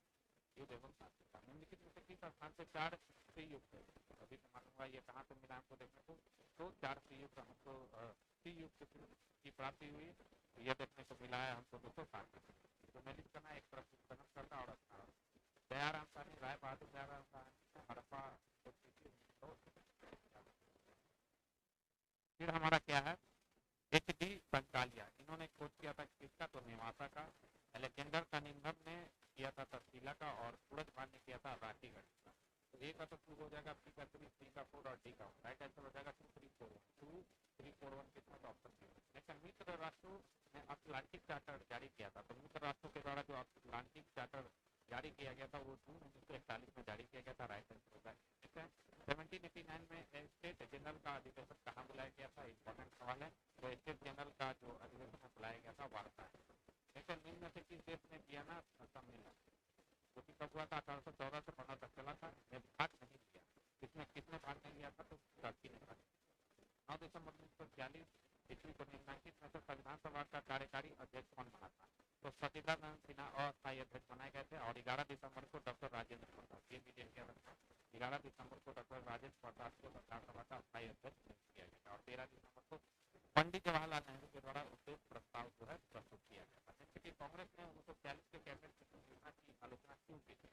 युद्ध एवं शांति का निम्नलिखित में से किस स्थान से 4 से युक्त है? अभी तो मालूम हुआ ये कहाँ से मिला हमको देखने को, तो 4 से युक्त हमको युक्त की प्राप्ति हुई। यह देखने को मिला है हमको 207। तो मैं लिख करना एक तरफ करता और दयाराम साहनी, राय बहादुर दयाराम साहनी, हड़प्पा। फिर हमारा क्या है? एच डी पंचालिया, इन्होंने खोज किया था किसका? तो नेवासा का। अलेक्जेंडर कनिंघम ने किया था तक्षशिला का और सूरजभान ने किया था राठीगढ़ का। तो ए का तो टू हो जाएगा, बी का 3, सी का 4 और डी का राइट आंसर हो जाएगा 2 3 4 1 2 3 4 1 कितना तो ऑप्शन बी। नेक्स्ट, मित्र राष्ट्रों ने अटलांटिक चार्टर जारी किया था। तो मित्र राष्ट्रों के द्वारा जो अटलांटिक चार्टर जारी किया गया था वो जून 1941 में जारी किया गया था, राइट आंसर होगा। ठीक है, 1789 में स्टेट जनरल का अधिवेशन कहाँ बुलाया गया था, इंपॉर्टेंट सवाल है। तो स्टेट जनरल का जो अधिवेशन बुलाया गया था वार्ता है। लेकिन निम्न में से किस देश ने वियना सम्मेलन जो कि कब हुआ था, 1814 से 15 तक चला था, ने भाग नहीं लिया। किसने किसने भाग नहीं लिया था, तो टर्की ने भाग। 9 दिसंबर 1946 ईस्वी को निम्नलिखित में से संविधान सभा का कार्यकारी अध्यक्ष कौन बना था। तो सचिदानंद सिन्हा अस्थायी अध्यक्ष बनाए गए थे और 11 दिसंबर को डॉक्टर राजेंद्र प्रसाद, ये भी देखिए 11 दिसंबर को डॉक्टर राजेंद्र प्रसाद को संविधान सभा का अस्थायी अध्यक्ष नियुक्त किया गया था और 13 दिसंबर को पंडित जवाहरलाल नेहरू के द्वारा उद्योग प्रस्ताव जो है प्रस्तुत किया गया था। जैसे कि कांग्रेस ने 1940 के कैबिनेट मिशन योजना की आलोचना क्यों की थी।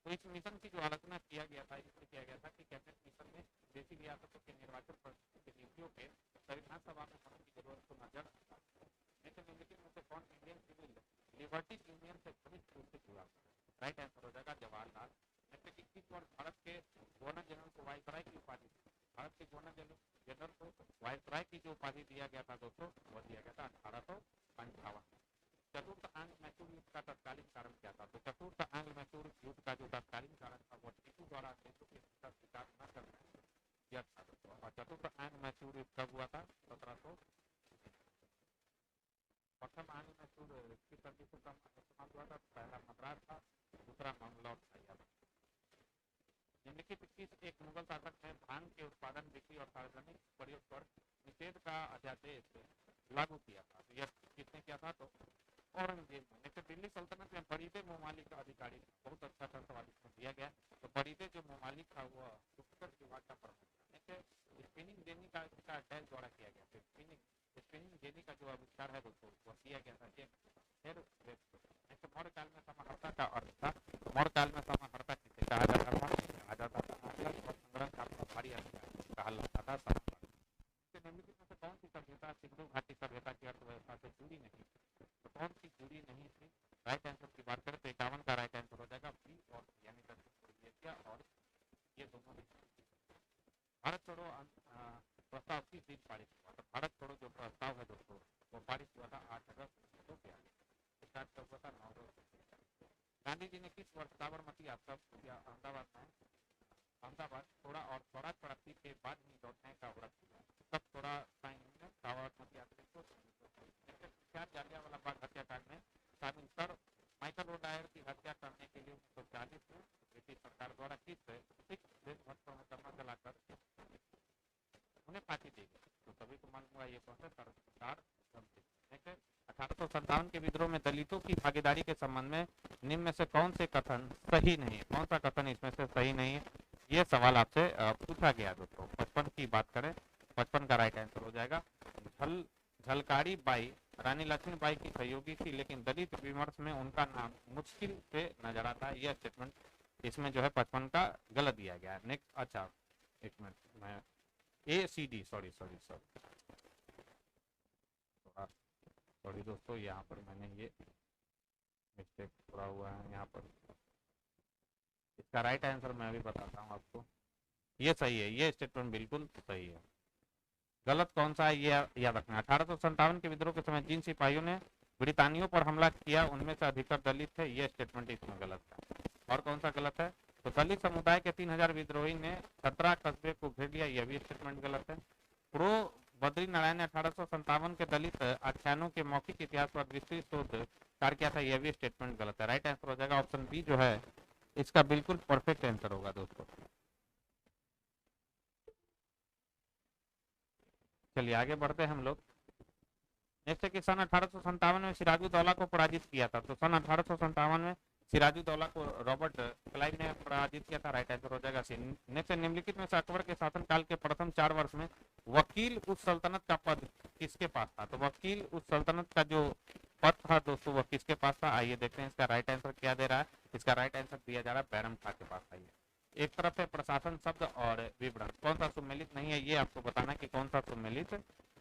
तो इस मिशन की जो आलोचना किया गया था, इसलिए किया गया था कि कैबिनेट मिशन में देशी रियासतों के निर्वाचन प्रतिनिधियों के संविधान सभा में होने की जरूरत को नजर आता है। लेकिन निम्नलिखित में से कौन इंडियन सिविल लिबर्टीज यूनियन से घनिष्ठ रूप से जुड़ा था, राइट आंसर हो जाएगा जवाहरलाल। जैसे कि किस वर्ष भारत के गवर्नर जनरल को वाइसराय की उपाधि, भारत के गवर्नर जनरल को वाइसराय की जो उपाधि दिया गया था दोस्तों, वो दिया गया था 1858। चतुर्थ आंग्ल मैसूर युद्ध का तत्कालीन कारण क्या था। तो चतुर्थ आंग्ल मैसूर युद्ध का जो तत्कालीन कारण था वो टीपू द्वारा अंग्रेजों के स्वीकार न करना यह था। और चतुर्थ आंग्ल मैसूर युद्ध कब हुआ था, 1700। प्रथम आंग्ल मैसूर की संधि से समाप्त हुआ था, पहला मद्रास था, दूसरा मंगलौर था। निम्नलिखित किस एक मुगल शासक ने भांग के उत्पादन, बिक्री और सार्वजनिक प्रयोग पर निषेध का अध्यादेश लागू किया था। तो यह किसने किया था, तो औरंगजेब ने। तो दिल्ली सल्तनत में बरीदे ममालिक का अधिकारी, बहुत अच्छा सा सवाल इसमें दिया गया। तो बरीदे जो ममालिक था वो उत्तर विभाग का प्रमुख था। स्पिनिंग जेनी का अध्ययन द्वारा किया गया। तो स्पिनिंग जेनी का जो आविष्कार है दोस्तों वो किया गया था फिर मौर्य काल में समाहर्ता का अर्थ था। मौर्य काल में समाहर्ता किसे कहा जाता था, कहा जाता था और संग्रह का प्रभारी अधिकारी कहा जाता था समाहर्ता। निम्नलिखित में से कौन सी सभ्यता सिंधु घाटी सभ्यता की अर्थव्यवस्था से जुड़ी नहीं, तो कौन सी जुड़ी नहीं थी। राइट आंसर की बात करें तो 51 का राइट आंसर हो जाएगा बी और सी, यानी दक्षिण पूर्वी एशिया और ये दोनों नहीं। भारत छोड़ो प्रस्ताव किस दिन पारित हुआ। तो भारत छोड़ो जो प्रस्ताव है दोस्तों वो पारित हुआ था 8 अगस्त 1942। स्टार्ट कब हुआ था, 9 अगस्त। गांधी जी ने किस वर्ष साबरमती यात्रा किया अहमदाबाद छोड़ा और स्वराज प्राप्ति के बाद ही लौटने का व्रत किया। तब थोड़ा साबरमती यात्रा को जालियांवाला बाग हत्याकांड में शामिल सर माइकल ओडायर की हत्या करने के लिए 1940 में ब्रिटिश सरकार द्वारा किस सिख देशभक्तों में दमा जलाकर उन्हें फांसी दी गई। तो सभी को मालूम हुआ ये कौन सा सरदार 1857 के विद्रोह में दलितों की भागीदारी के संबंध में निम्न में से कौन से कथन सही नहीं है, कौन सा कथन इसमें से सही नहीं है, ये सवाल आपसे पूछा गया दोस्तों। 55 की बात करें, 55 का राइट आंसर हो जाएगा झलकारी बाई रानी लक्ष्मीबाई की सहयोगी थी, लेकिन दलित विमर्श में उनका नाम मुश्किल से नजर आता है। यह स्टेटमेंट इसमें जो है 55 का गलत दिया गया है। नेक्स्ट, अच्छा एक मिनट, मैं ACD सॉरी दोस्तों, यहाँ पर मैंने ये मिस्टेक पूरा हुआ है यहाँ पर। इसका राइट आंसर मैं अभी बताता हूँ आपको। ये सही है, ये स्टेटमेंट बिल्कुल सही है। गलत कौन सा है ये याद रखना। 1857 के विद्रोह के समय जिन सिपाहियों ने ब्रितानियों पर हमला किया उनमें से अधिकतर दलित थे, ये स्टेटमेंट इसमें गलत है। और कौन सा गलत है, तो दलित समुदाय के 3000 विद्रोही ने 17 कस्बे को घेर लिया, यह भी स्टेटमेंट गलत है। प्रो बद्री नारायण ने 1857 के दलित आख्यानों के मौखिक इतिहास पर विस्तृत शोध कार्य किया था, यह भी स्टेटमेंट गलत है। राइट आंसर हो जाएगा ऑप्शन बी जो है इसका बिल्कुल परफेक्ट आंसर होगा दोस्तों। चलिए आगे बढ़ते हैं हम लोग। जैसे कि सन 1857 में सिराजुद्दौला को पराजित किया था। तो सन 1857 में सिराजुद्दौला को रॉबर्ट क्लाइव ने पराजित किया था, राइट आंसर हो जाएगा सी। नेक्स्ट, निम्नलिखित में से अकबर के शासनकाल के प्रथम 4 वर्ष में वकील उस सल्तनत का पद किसके पास था। तो वकील उस सल्तनत का जो पद था दोस्तों वह किसके पास था, आइए देखते हैं इसका राइट आंसर क्या दे रहा है। इसका राइट आंसर दिया जा रहा है बैरम खां के पास। आइए, एक तरफ है प्रशासन शब्द और विवरण, कौन सा सुमेलित नहीं है ये आपको बताना कि कौन सा सुमेलित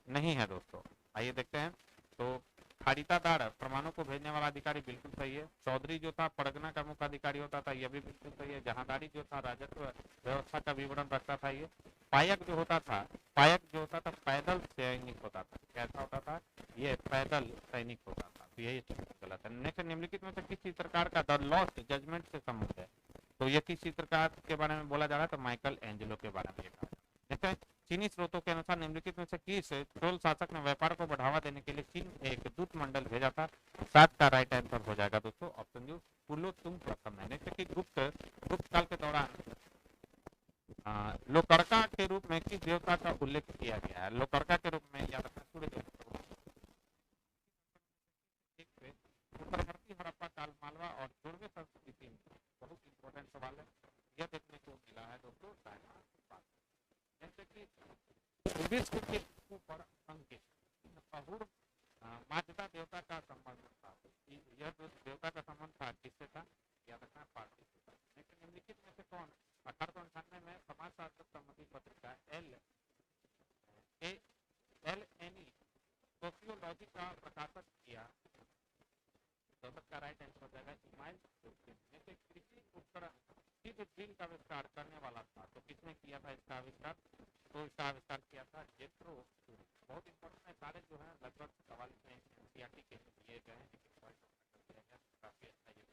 नहीं है दोस्तों। आइए देखते हैं। तो खाड़ितादार परमाणु को भेजने वाला अधिकारी बिल्कुल सही है। चौधरी जो था परगना का मुख्य अधिकारी होता था, यह भी बिल्कुल सही है। जहांदारी जो था राजस्व व्यवस्था का विवरण रखता था ये। पायक जो होता था, पैदल सैनिक होता था। कैसा होता था ये? पैदल सैनिक होता था। तो यही गलत है। नेक्स्ट, निम्नलिखित में से किस चित्रकार का द लॉस्ट जजमेंट से संबंध है? तो ये किस चित्रकार के बारे में बोला जा रहा है? तो माइकल एंजेलो के बारे में ये कहा। नेक्स्ट, चीनी स्रोतों के अनुसार निम्नलिखित में से किस चोल शासक ने व्यापार को बढ़ावा देने के लिए चीन एक दूत मंडल भेजा था? 7 का राइट आंसर हो जाएगा दोस्तों ऑप्शन जो कुलोत्तुंग प्रथम है। नेक्स्ट, कि गुप्त काल के दौरान लोकरका के रूप में किस देवता का उल्लेख किया गया है? लोकरका के रूप में याद रखना सूर्य देवता। उत्तरवर्ती हड़प्पा काल, मालवा और जोड़वे संस्कृति में बहुत इंपॉर्टेंट सवाल है, यह देखने को मिला है दोस्तों जैसे कि विश्व के ऊपर अंकित अहूर माध्यता देवता का संबंध था। यह देवता का संबंध था किससे था? याद रखना पार्टी से था। लेकिन निम्नलिखित में से कौन 1898 में समाजशास्त्र संबंधी पत्रिका LNE सोशियोलॉजी का प्रकाशक किया? का राइट आंसर हो जाएगा इस्माइल जोसेफ। जैसे कृषि उपकरण किस ड्रिल का आविष्कार करने वाला था? तो किसने किया था इसका आविष्कार? तो इसका आविष्कार किया था जेथरो टूल। बहुत इंपॉर्टेंट है, सारे जो है लगभग 44 में एनसीईआरटी के दिए गए हैं, लेकिन काफी अच्छा ये है।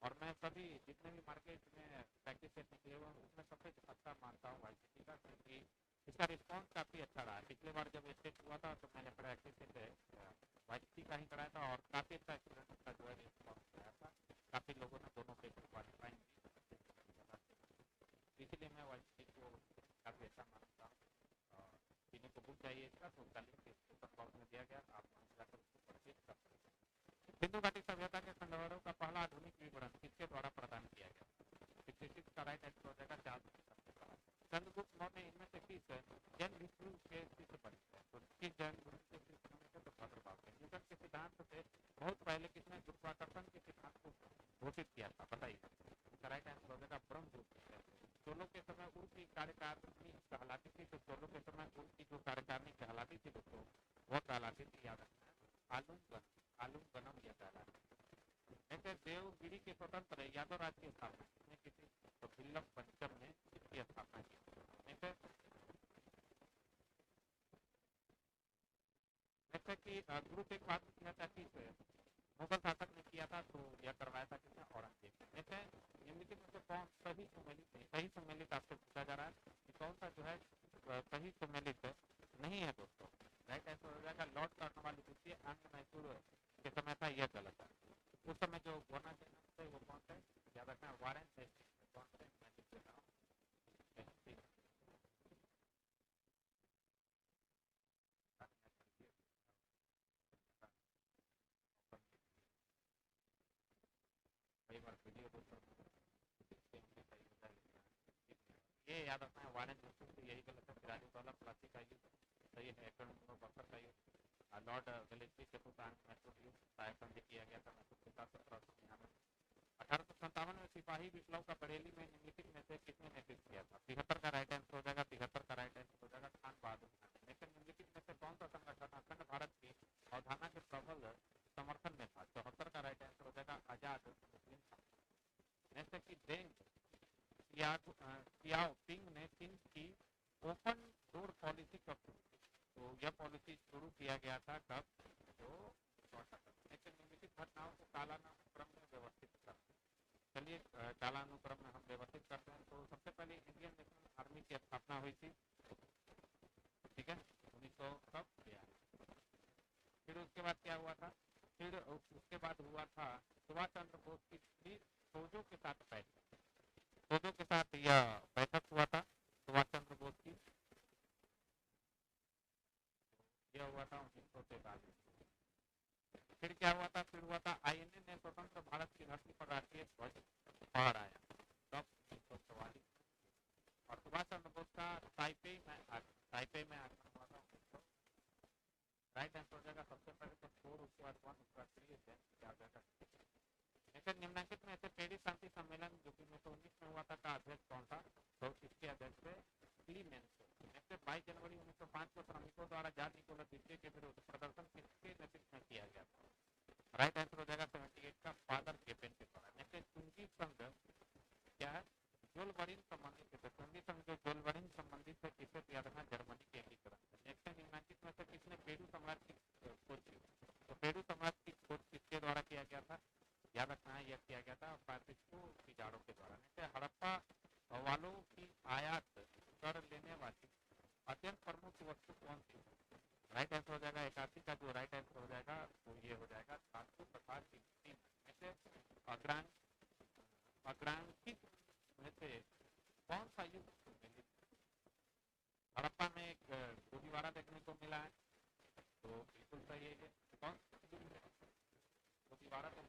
और मैं सभी जितने भी मार्केट में प्रैक्टिस सेट निकले हुए हैं उसमें सबसे अच्छा मानता हूँ वाईसीटी का, क्योंकि इसका रिस्पॉन्स काफी अच्छा रहा। पिछले बार जब स्टेट हुआ था तो मैंने प्रैक्टिस सेट वाईसीटी का ही कराया था और काफी अच्छा स्टूडेंट का जो है रिस्पॉन्स आया था। काफी लोगों ने दोनों पेपर क्वालिफाइंग की, इसलिए मैं वाईसीटी को काफी अच्छा मानता हूँ। जिन्हें को बुक चाहिए इसका तो उसका लिंक डिस्क्रिप्शन बॉक्स में दिया गया, आप वहाँ जाकर उसको परचेज कर सकते हैं। सिंधु घाटी सभ्यता के खंडहरों का पहला आधुनिक विवरण किसके द्वारा प्रदान किया गया? 66 का राइट आंसर हो जाएगा चार्ल्स। चंद्रगुप्त मौर्य इनमें से किस जैन भिक्षु के शिष्य बने थे? तो किस जैन भिक्षु के शिष्य बने थे? तो भद्रभाव के। न्यूटन के सिद्धांत से बहुत पहले किसने गुरुत्वाकर्षण के सिद्धांत को घोषित किया था? बताइए। इसका राइट आंसर हो जाएगा ब्रह्मगुप्त। चोलों के समय उर्व की कार्यकारिणी कहलाती थी। तो चोलों के समय उर्व की जो कार्यकारिणी कहलाती थी दोस्तों वह कहलाती थी, याद रखना, आलूगनम यह कहलाती थी। ऐसे देवगिरी के स्वतंत्र यादव राज्य की स्थापना किसने की थी? तो भिल्लम पंचम ने इसकी स्थापना की। जैसे कि गुरु तेग बहादुर की हत्या किस मुगल शासक ने किया था? तो यह करवाया था किसने? औरंगजेब। जैसे निम्नलिखित में से कौन सही सम्मिलित आपसे पूछा जा रहा है कि कौन सा जो है सही सम्मिलित नहीं है दोस्तों? राइट आंसर हो जाएगा लॉर्ड कॉर्नवालिस। द्वितीय आंग्ल मैसूर के समय था, यह गलत है। उस समय जो गवर्नर जनरल थे वो कौन थे? याद रखना वारेन हेस्टिंग्स। कौन थे? मैं लिख देता हूँ। कई बार वीडियो दोस्तों ये याद रखना है वारेन हेस्टिंग्स, यही गलत है। सिराजुद्दौला प्लासी का युद्ध सही है। बक्सर का युद्ध। लॉर्ड वेलेस्ली चतुर्थांश मैसूर युद्ध साय संधि किया गया था मैसूर के साथ 1799। 1857 में सिपाही विप्लव का बरेली में निम्नलिखित में से किसने नेतृत्व किया था? 73 का राइट आंसर हो जाएगा। 73 का राइट आंसर हो जाएगा खान बहादुर खान। लेकिन निम्नलिखित में से कौन सा संगठन अखंड भारत की अवधारणा के प्रबल समर्थन में था? 74 का राइट आंसर हो जाएगा आजाद मुस्लिम संघ। जैसे कि डेंग सियाओपिंग ने चीन की ओपन डोर पॉलिसी कब शुरू की? तो यह पॉलिसी शुरू किया गया था कब? तो निम्नलिखित घटनाओं को कालानुक्रम में व्यवस्थित करते हैं। चलिए कालानुक्रम में हम व्यवस्थित करते हैं। तो सबसे पहले इंडियन नेशनल आर्मी की स्थापना हुई थी, ठीक है, 1942। फिर उसके बाद क्या हुआ था? फिर उसके बाद हुआ था सुभाष चंद्र बोस की फौजों के साथ बैठक। फौजों के साथ यह बैठक हुआ था सुभाष चंद्र बोस की, यह हुआ था 1943। फिर क्या हुआ था? फिर हुआ था आईएनए ने स्वतंत्र भारत की धरती पर राष्ट्रीय ध्वज फहराया तब 1944। और सुभाष चंद्र बोस का ताइपे में आगमन हुआ था। राइट आंसर हो जाएगा सबसे पहले तो 4, उसके बाद 1, उसके बाद 3 आ जाएगा। जैसे निम्नलिखित में से पेरिस शांति सम्मेलन जो कि 1919 में हुआ था का अध्यक्ष कौन था? तो इसके अध्यक्ष क्लीमेंस। 22 जनवरी 1905 को श्रमिकों द्वारा जार्ज निकोलस द्वितीय के विरुद्ध प्रदर्शन किसके नेतृत्व में राइट आंसर हो जाएगा 78 का फादर केपेन के द्वारा। नेक्स्ट चुंगी संघ क्या है, जोलबर्गिन संबंधित है। चुंगी संघ जो जोलबर्गिन संबंधित है किसे दिया रखना, जर्मनी के एकीकरण। नेक्स्ट है निम्नलिखित में से किसने पेरू सम्राट की खोज की, तो पेरू सम्राट की खोज किसके द्वारा किया गया था, याद रखना है, यह किया गया था फ्रांसिस्को पिजारो के द्वारा। नेक्स्ट हड़प्पा वालों की आयात कर लेने वाली अत्यंत प्रमुख वस्तु कौन सी है, राइट आंसर हो जाएगा 81 का जो राइट आंसर हो जाएगा वो ये हो जाएगा धातु तथा कीमती। ऐसे अग्रांकित में से कौन सा युग सम्मिलित, हड़प्पा में एक गोलीबारा देखने को मिला है, तो बिल्कुल सही है। ये कौन गोलीबारा तो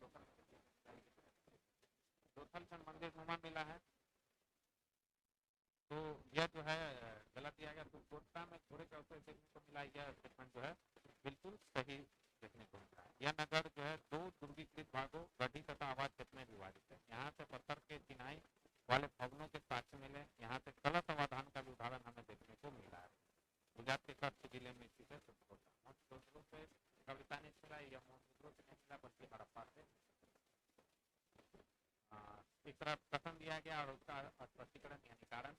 लोथल संबंधित नुमा मिला है, तो यह जो है गलत दिया गया। तो कोटा में घोड़े का अवसर देखने को मिला, यह स्टेटमेंट जो है बिल्कुल सही देखने को मिला है। यह नगर जो है 2 ध्रुवीकृत भागों गढ़ी तथा आवाज क्षेत्र में विभाजित है। यहाँ से पत्थर के चिनाई वाले भवनों के साक्ष्य मिले, यहाँ से कला समाधान का भी उदाहरण हमें देखने को मिला है। गुजरात के कच्छ जिले में स्थित है मोहनजोदड़ो से कविता ने मिला, यह मोहनजोदड़ो से नहीं मिला बल्कि हड़प्पा से। इस तरह प्रश्न दिया गया और उसका स्पष्टीकरण यानी कारण,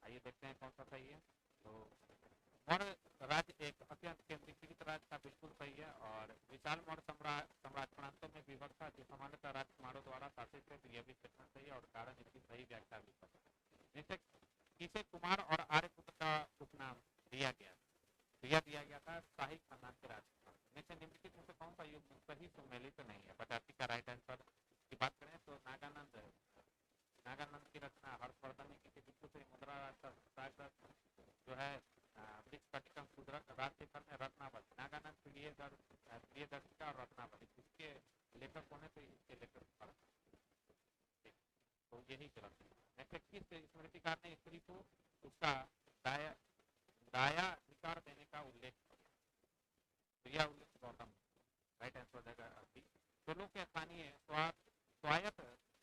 आइए देखते हैं कौन सा सही है। तो मौर्य राज्य एक अत्यंत केंद्रीकृत राज्य था, बिल्कुल सही है। और विशाल मौर्य साम्राज्य प्रांतों में विभक्त था जो सामान्यतः राजकुमारों द्वारा शासित थे, तो यह भी स्टेटमेंट सही है और कारण इसकी सही व्याख्या भी पता। किसे कुमार और आर्यपुत्र का उपनाम दिया गया, तो यह दिया गया था शाही खानदान के राजकुमार। निम्नलिखित में से कौन सा युग सही सम्मिलित नहीं है, 85 का राइट आंसर की बात करें तो नागानंद की रचना हर्षवर्धन ने की थी, बिल्कुल सही। मुद्रा जो है वृक्षकटिकम कुदरत राजशेखर ने रत्नावली, नागानंद प्रियदर्शिका और रत्नावली इसके लेखक होने से इसके लेखक, तो यही गलत है। किस स्मृतिकार ने स्त्री को उसका दायाधिकार देने का उल्लेख किया, तो यह उल्लेख गौतम, राइट आंसर हो जाएगा। चोलों के स्थानीय स्वायत्त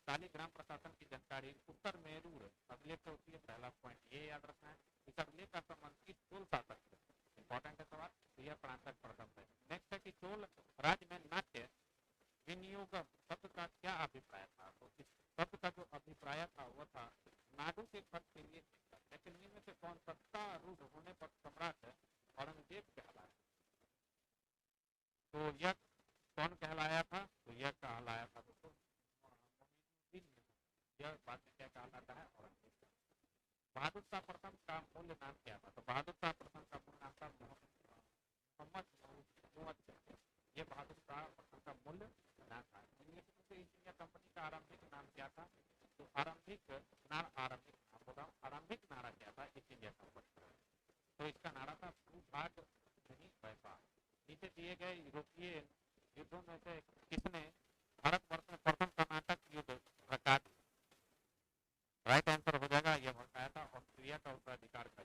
शालिग्राम प्रशासन की जानकारी उत्तर मेरूर अभिलेख से होती है, पहला पॉइंट ये याद रखना है। इस अभिलेख का संबंध किस चोल शासक से, इंपॉर्टेंट है सवाल, तो यह प्रांतक प्रथम है। नेक्स्ट है कि चोल राज्य में नाट्य विनियोग शब्द का क्या अभिप्राय था, तो इस शब्द का जो अभिप्राय था वह था नाडू के खर्च के लिए। लेकिन इनमें से कौन सत्तारूढ़ होने पर सम्राट औरंगजेब कहलाया, तो यह कौन कहलाया था, तो यह कहलाया था दोस्तों यह बाद में क्या कहलाता है, औरंगजेब। बहादुर शाह प्रथम का मूल नाम क्या था, तो बहादुर शाह प्रथम का मूल नाम था मोहम्मद। ये बहादुर शाह प्रथम का मूल नाम था। ईस्ट इंडिया कंपनी का आरंभिक नाम क्या था, तो आरंभिक नारा क्या था ईस्ट इंडिया कंपनी, तो इसका नारा था भूभाग नहीं व्यापार। नीचे दिए गए यूरोपीय युद्धों में से किसने भारतवर्ष में प्रथम कर्नाटक युद्ध भड़का दिया, राइट आंसर हो जाएगा यह भड़काया था ऑस्ट्रिया का उत्तराधिकार का।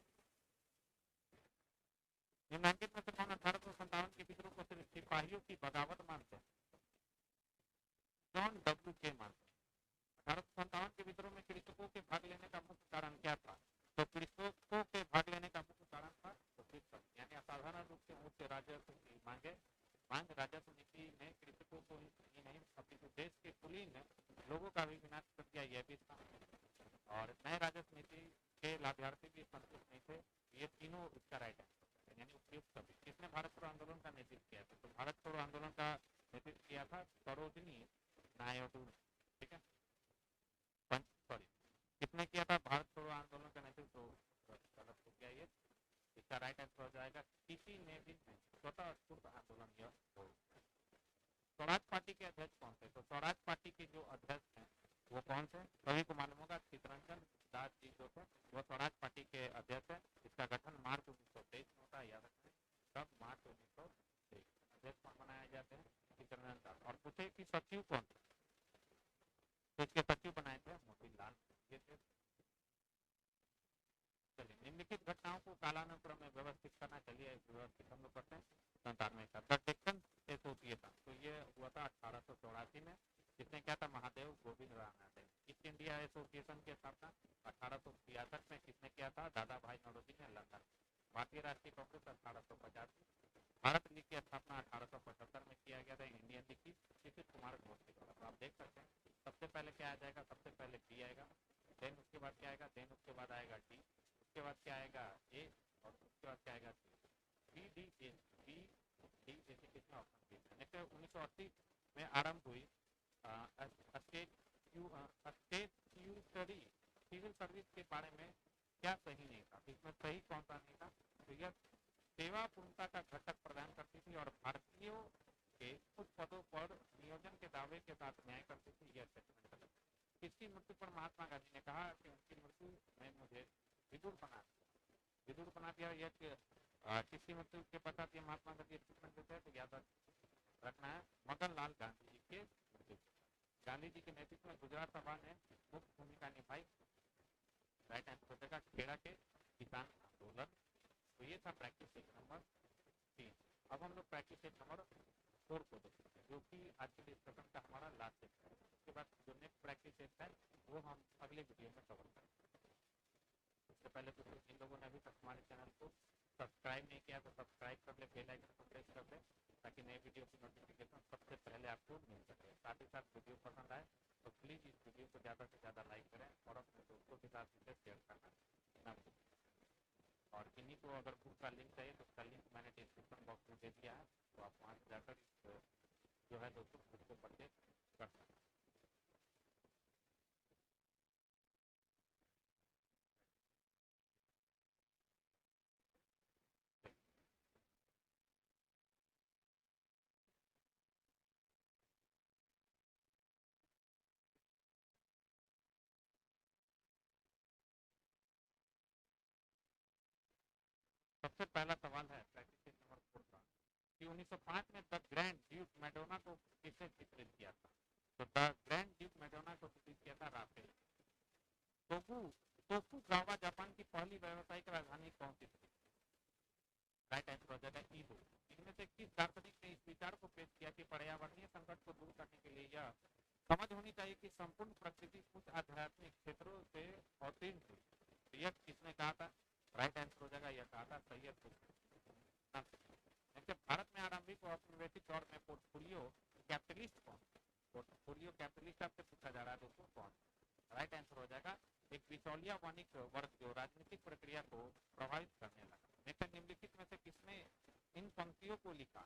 निम्नलिखित में से कौन 1857 के विद्रोह को सिर्फ सिपाहियों की बगावत मानते हैं, जॉन डब्ल्यू के मानते हैं। 1857 के विद्रोह में कृषकों के भाग लेने का मुख्य कारण क्या था, तो कृषकों के भाग लेने का मुख्य कारण था यानी असाधारण रूप से उच्च राजस्व की मांग राजस्व नीति ने कृषकों को ही नहीं अपितु देश के कुलीन लोगों का भी विनाश कर दिया, यह भी था। और नए राजस्व नीति के लाभार्थी भी संतुष्ट नहीं थे, ये तीनों इसका राइट है यानी उपयुक्त सभी। किसने भारत छोड़ो आंदोलन का नेतृत्व किया था, तो भारत छोड़ो आंदोलन का नेतृत्व किया था सरोजिनी नायडू, ठीक है। सॉरी किसने किया था भारत छोड़ो आंदोलन का नेतृत्व, तो गलत हो गया ये, इसका राइट आंसर हो जाएगा किसी ने भी स्वतः स्फूर्त आंदोलन यह हो। स्वराज पार्टी के अध्यक्ष कौन थे, तो स्वराज पार्टी के जो अध्यक्ष हैं वो कौन थे, सभी को मालूम होगा चितरंजन दास जी जो थे वो स्वराज पार्टी के अध्यक्ष है। इसका गठन मार्च 1923 में होता है, याद रखें कब, मार्च 1923। अध्यक्ष कौन बनाए जाते हैं, चितरंजन दास। और पूछे कि सचिव कौन थे, तो इसके सचिव बनाए थे मोतीलाल ये थे। चलिए निम्नलिखित घटनाओं को कालानुक्रम में व्यवस्थित करना, चलिए व्यवस्थित हम लोग करते हैं। 97 का द डेक्कन एसोसिएशन, तो ये हुआ था 1884 में, जिसने क्या था Mahadev Govind Ranade. East India association की स्थापना 1866 में किसने किया था, दादा भाई नौरोजी ने लंदन। भारतीय राष्ट्रीय कांग्रेस 1885, भारत लीग की स्थापना 1875 में किया गया था, इंडियन लीग की देख सकते हैं सबसे पहले क्या आ जाएगा, सबसे पहले बी आएगा, देन उसके बाद क्या आएगा, देन उसके बाद आएगा डी, उसके बाद क्या आएगा ए, और उसके बाद क्या आएगा C. B D A, B D A C कितना ऑप्शन बी है। नेक्स्ट 1980 में आरंभ हुई स्टेट्यूटरी सिविल सर्विस के बारे में क्या सही नहीं था। इसमें सही कौन सा नहीं था, तो यह सेवा पूर्णता का घटक प्रदान करती थी और भारतीयों के कुछ पदों पर नियोजन के दावे के साथ न्याय करती थी। यह स्टेटमेंट गलत। किसकी मृत्यु पर महात्मा गांधी ने कहा कि उनकी मृत्यु में मुझे विदुर बना दिया। यह किसकी मृत्यु के पश्चात ये महात्मा गांधी स्टेटमेंट देते हैं, तो याद रखना है मदन लाल गांधी जी के मृत्यु। गांधी जी के नेतृत्व में गुजरात सभा ने मुख्य भूमिका निभाई। राइट आंसर हो जाएगा खेड़ा के किसान आंदोलन। तो ये था प्रैक्टिस सेट नंबर 3। अब हम लोग प्रैक्टिस सेट नंबर 4 को देखते हैं, जो कि आज के डिस्कशन का हमारा लास्ट सेट है। उसके बाद जो नेक्स्ट प्रैक्टिस सेट है वो हम अगले वीडियो में कवर करेंगे। उससे पहले तो जिन लोगों ने अभी तक हमारे चैनल को सब्सक्राइब नहीं किया तो सब्सक्राइब कर ले, बेल आइकन को प्रेस कर ले, ताकि नए वीडियो की नोटिफिकेशन सबसे पहले आपको मिल सके। साथ ही साथ वीडियो पसंद आए तो प्लीज़ इस वीडियो को ज़्यादा से ज़्यादा लाइक करें और अपने दोस्तों के साथ इसे शेयर करना ना भूलें। और किन्हीं को अगर बुक का लिंक चाहिए तो उसका लिंक मैंने डिस्क्रिप्शन बॉक्स में दे दिया है, तो आप वहाँ से जाकर जो है दोस्तों बुक को परचेज कर सकते हैं। सबसे पहला सवाल है प्रैक्टिस नंबर 4 का कि 1905 में द ग्रैंड ड्यूक मैडोना को किसने चित्रित किया था। तो द ग्रैंड ड्यूक मैडोना को चित्रित किया था राफेल। तोकुगावा जापान की पहली व्यावसायिक राजधानी कौन सी थी। राइट आंसर हो जाएगा ईदो। इनमें से किस दार्शनिक ने इस विचार को पेश किया कि पर्यावरणीय संकट को दूर करने के लिए यह समझ होनी चाहिए कि संपूर्ण प्रकृति कुछ आध्यात्मिक क्षेत्रों से अवतीर्ण हुई। तो यह किसने कहा था, राइट आंसर हो जाएगा यह कहा था सैयद जैसे भारत में आरंभिक औपनिवेशिक दौर में पोर्टफोलियो कैपिटलिस्ट कौन, पोर्टफोलियो कैपिटलिस्ट आपसे पूछा जा रहा है दोस्तों कौन। राइट आंसर हो जाएगा एक बिचौलिया वाणिज्य वर्ग जो राजनीतिक प्रक्रिया को प्रभावित करने लगा। नेक्स्ट निम्नलिखित में से किसने इन पंक्तियों को लिखा,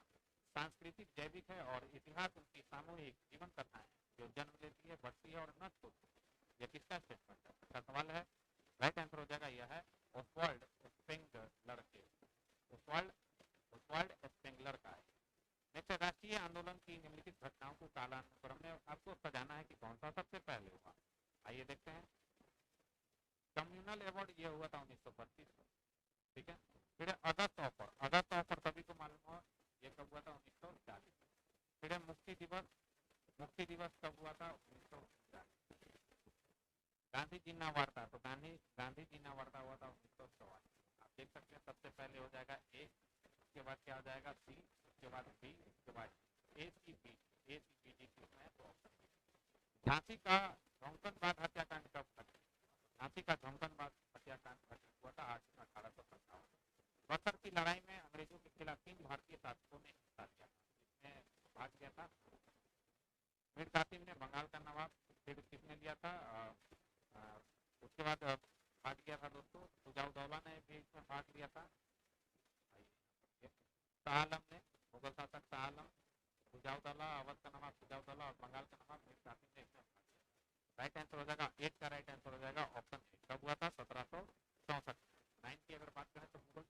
सांस्कृतिक जैविक है और इतिहास उनकी सामूहिक जीवन कथा है जो जन्म लेती है, बढ़ती है और नष्ट होती है। यह किसका स्टेटमेंट है, अच्छा सवाल है। राइट आंसर हो जाएगा यह है ओस्वाल्ड स्पेंगलर के, ओस्वाल्ड स्पेंगलर का है। नेक्स्ट राष्ट्रीय आंदोलन की निम्नलिखित घटनाओं को कालानुक्रम में आपको सजाना है कि कौन सा सबसे पहले हुआ। आइए देखते हैं। कम्युनल अवार्ड ये हुआ था 1932 में, ठीक है। फिर अगस्त ऑफर सभी को मालूम हुआ ये कब हुआ था 1940। फिर मुक्ति दिवस कब हुआ था 1940। गांधी जिन्ना वार्ता, तो गांधी जिन्ना वार्ता हुआ था 1944। आप देख सकते हैं सबसे पहले हो जाएगा ए, उसके बाद क्या हो जाएगा सी, उसके बाद बी, उसके बाद ए सी बी डी कितना है तो ऑप्शन बी। झांसी का झोंकनबाद हत्याकांड कब घटा, झांसी का झोंकनबाद हत्याकांड हुआ था 1857। बक्सर की लड़ाई में अंग्रेजों के खिलाफ 3 भारतीय शासकों ने हिस्सा लिया था, इसमें भाग लिया था मीर कासिम ने बंगाल का नवाब, फिर किसने लिया था उसके बाद भाग लिया था दोस्तों सुजाउद्दौला ने भी इसमें भाग लिया था। शाह आलम ने, मुगल शासक शाह आलम, सुजाउद्दौला, अवध का नवाब सुजाउद्दौला और बंगाल का नवाब मीर कासिम ने इसमें भाग लिया। राइट आंसर हो जाएगा 8 का राइट आंसर हो जाएगा ऑप्शन ए। कब हुआ था 1764। 9 की अगर बात करें तो मुगल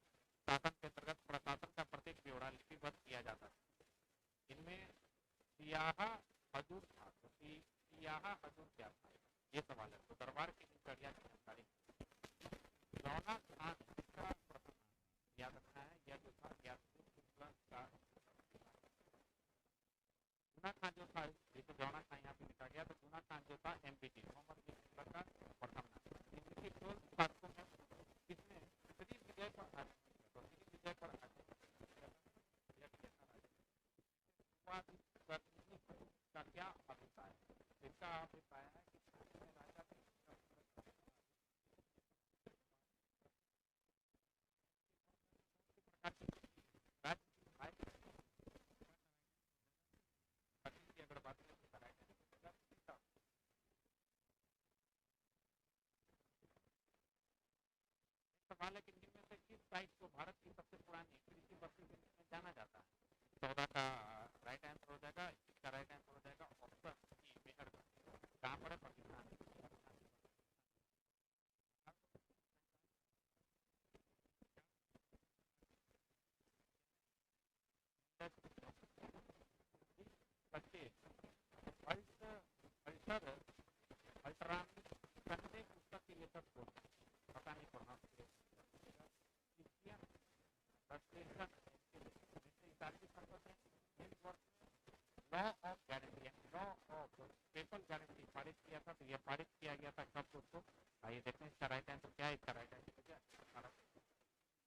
शासन के अंतर्गत प्रशासन का प्रत्येक ब्यौरा लिपिबद्ध किया जाता है। इनमें सियाहा हजूर था, तो सियाहा हजूर क्या था ये सवाल है। तो दरबार की दिनचर्या की जानकारी रौनक खान का प्रथम याद रखना है, यह जो था जूना खान जो था, जैसे जौना खान यहाँ पे लिखा गया, तो जूना खान जो था एमपीटी मोहम्मद बिन तुगलक का प्रथम नाम। निम्नलिखित 12 शासकों में किसने श्री विजय पर का क्या अभिप्राय है, इसका अभिप्राय है कि राजा की अगर बात करें तो सवाल है कि इनमें से किस साइट को भारत की सबसे पुरानी कृषि बस्ती के रूप में जाना जाता है? 14 का राइट आंसर हो जाएगा। इसका राइट आंसर हो जाएगा ऑप्शन ई मेहरगढ़। कहाँ पर है? पाकिस्तान में। बच्चे अल्टर अल्टर अल्ट्रामिक संडे पुस्तक के लेखक कौन है? पता नहीं पढ़ना। क्रिश्चियन फ्रस्ट्रेशन इतालवी संसद ने law of guarantee law of PayPal guarantee पारित किया था। तो यह पारित किया गया था कब दोस्तों? आइए देखते हैं इसका राइट आंसर क्या है। इसका राइट आंसर क्या है?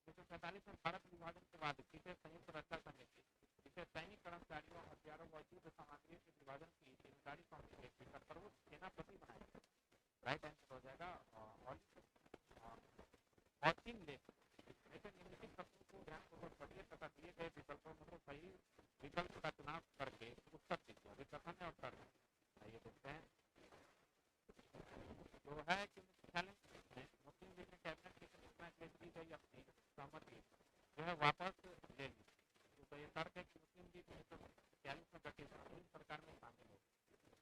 1947 में भारत विभाजन के बाद किसे संयुक्त रक्षा समिति जिसे सैनिक कर्मचारियों हथियारों व युद्ध सामग्रियों के विभाजन की जिम्मेदारी सौंपी गई थी का सर्वोच्च सेनापति बनाया गया? राइट आंसर हो जाएगा ऑचिन लेक। ऐसे निम्नलिखित प्रश्नों को ध्यानपूर्वक पढ़िए तथा दिए गए विकल्पों में से सही विकल्प का चुनाव करके उत्तर दीजिए। अभी प्रथम है और उत्तर। आइए देखते हैं। जो है कि मुख्यालय में मुस्लिम लीग ने कैबिनेट की सूचना के लिए दी गई अपनी सहमति जो है वापस ले ली। तो ये तर्क है कि मुस्लिम लीग 1946 में गठित अंतरिम सरकार में शामिल हो।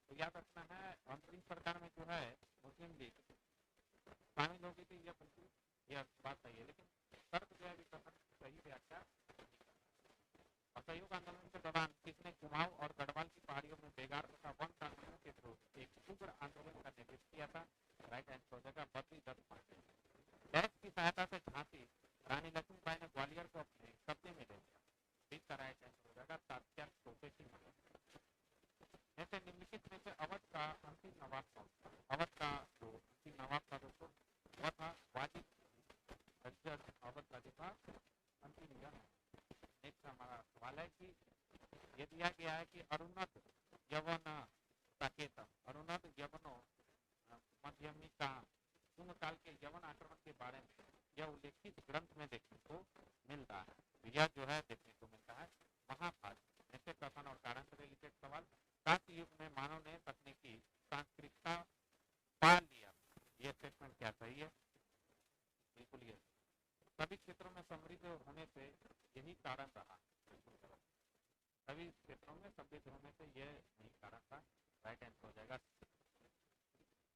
तो याद रखना है अंतरिम सरकार में जो है मुस्लिम लीग शामिल हो गई थी। यह बिल्कुल यह बात सही है, लेकिन तर्क जो है कथन सही व्याख्या। असहयोग आंदोलन के दौरान किसने कुमाऊं और गढ़वाल की पहाड़ियों में बेगार तथा वन कानूनों के विरुद्ध एक उग्र आंदोलन का नेतृत्व किया था? राइट आंसर हो जाएगा बद्री दत्त पांडे। डैश की सहायता से झांसी रानी लक्ष्मीबाई ने ग्वालियर को अपने कब्जे में ले लिया? इसका राइट आंसर हो जाएगा तात्या टोपे की मदद। ऐसे निम्नलिखित में से अवध का अंतिम नवाब कौन था? अवध का जो अंतिम नवाब था दोस्तों वह था वाजिद अवध का जो था अंतिम। नेक्स्ट हमारा सवाल है कि ये दिया गया है कि अरुणत यवन साकेतम अरुणत यवनो मध्यमिका शुंग काल के यवन आक्रमण के बारे में यह उल्लेखित ग्रंथ में देखने को मिलता है। यह जो है देखने को मिलता है महाभारत। ऐसे कथन और कारण से रिलेटेड सवाल। कांस्य युग में मानव ने तकनीकी सांस्कृतिकता पा लिया, यह स्टेटमेंट क्या सही है? बिल्कुल ये सभी क्षेत्रों में समृद्ध होने से यही कारण रहा। सभी क्षेत्रों में समृद्ध होने से यह यही कारण था। राइट आंसर हो जाएगा।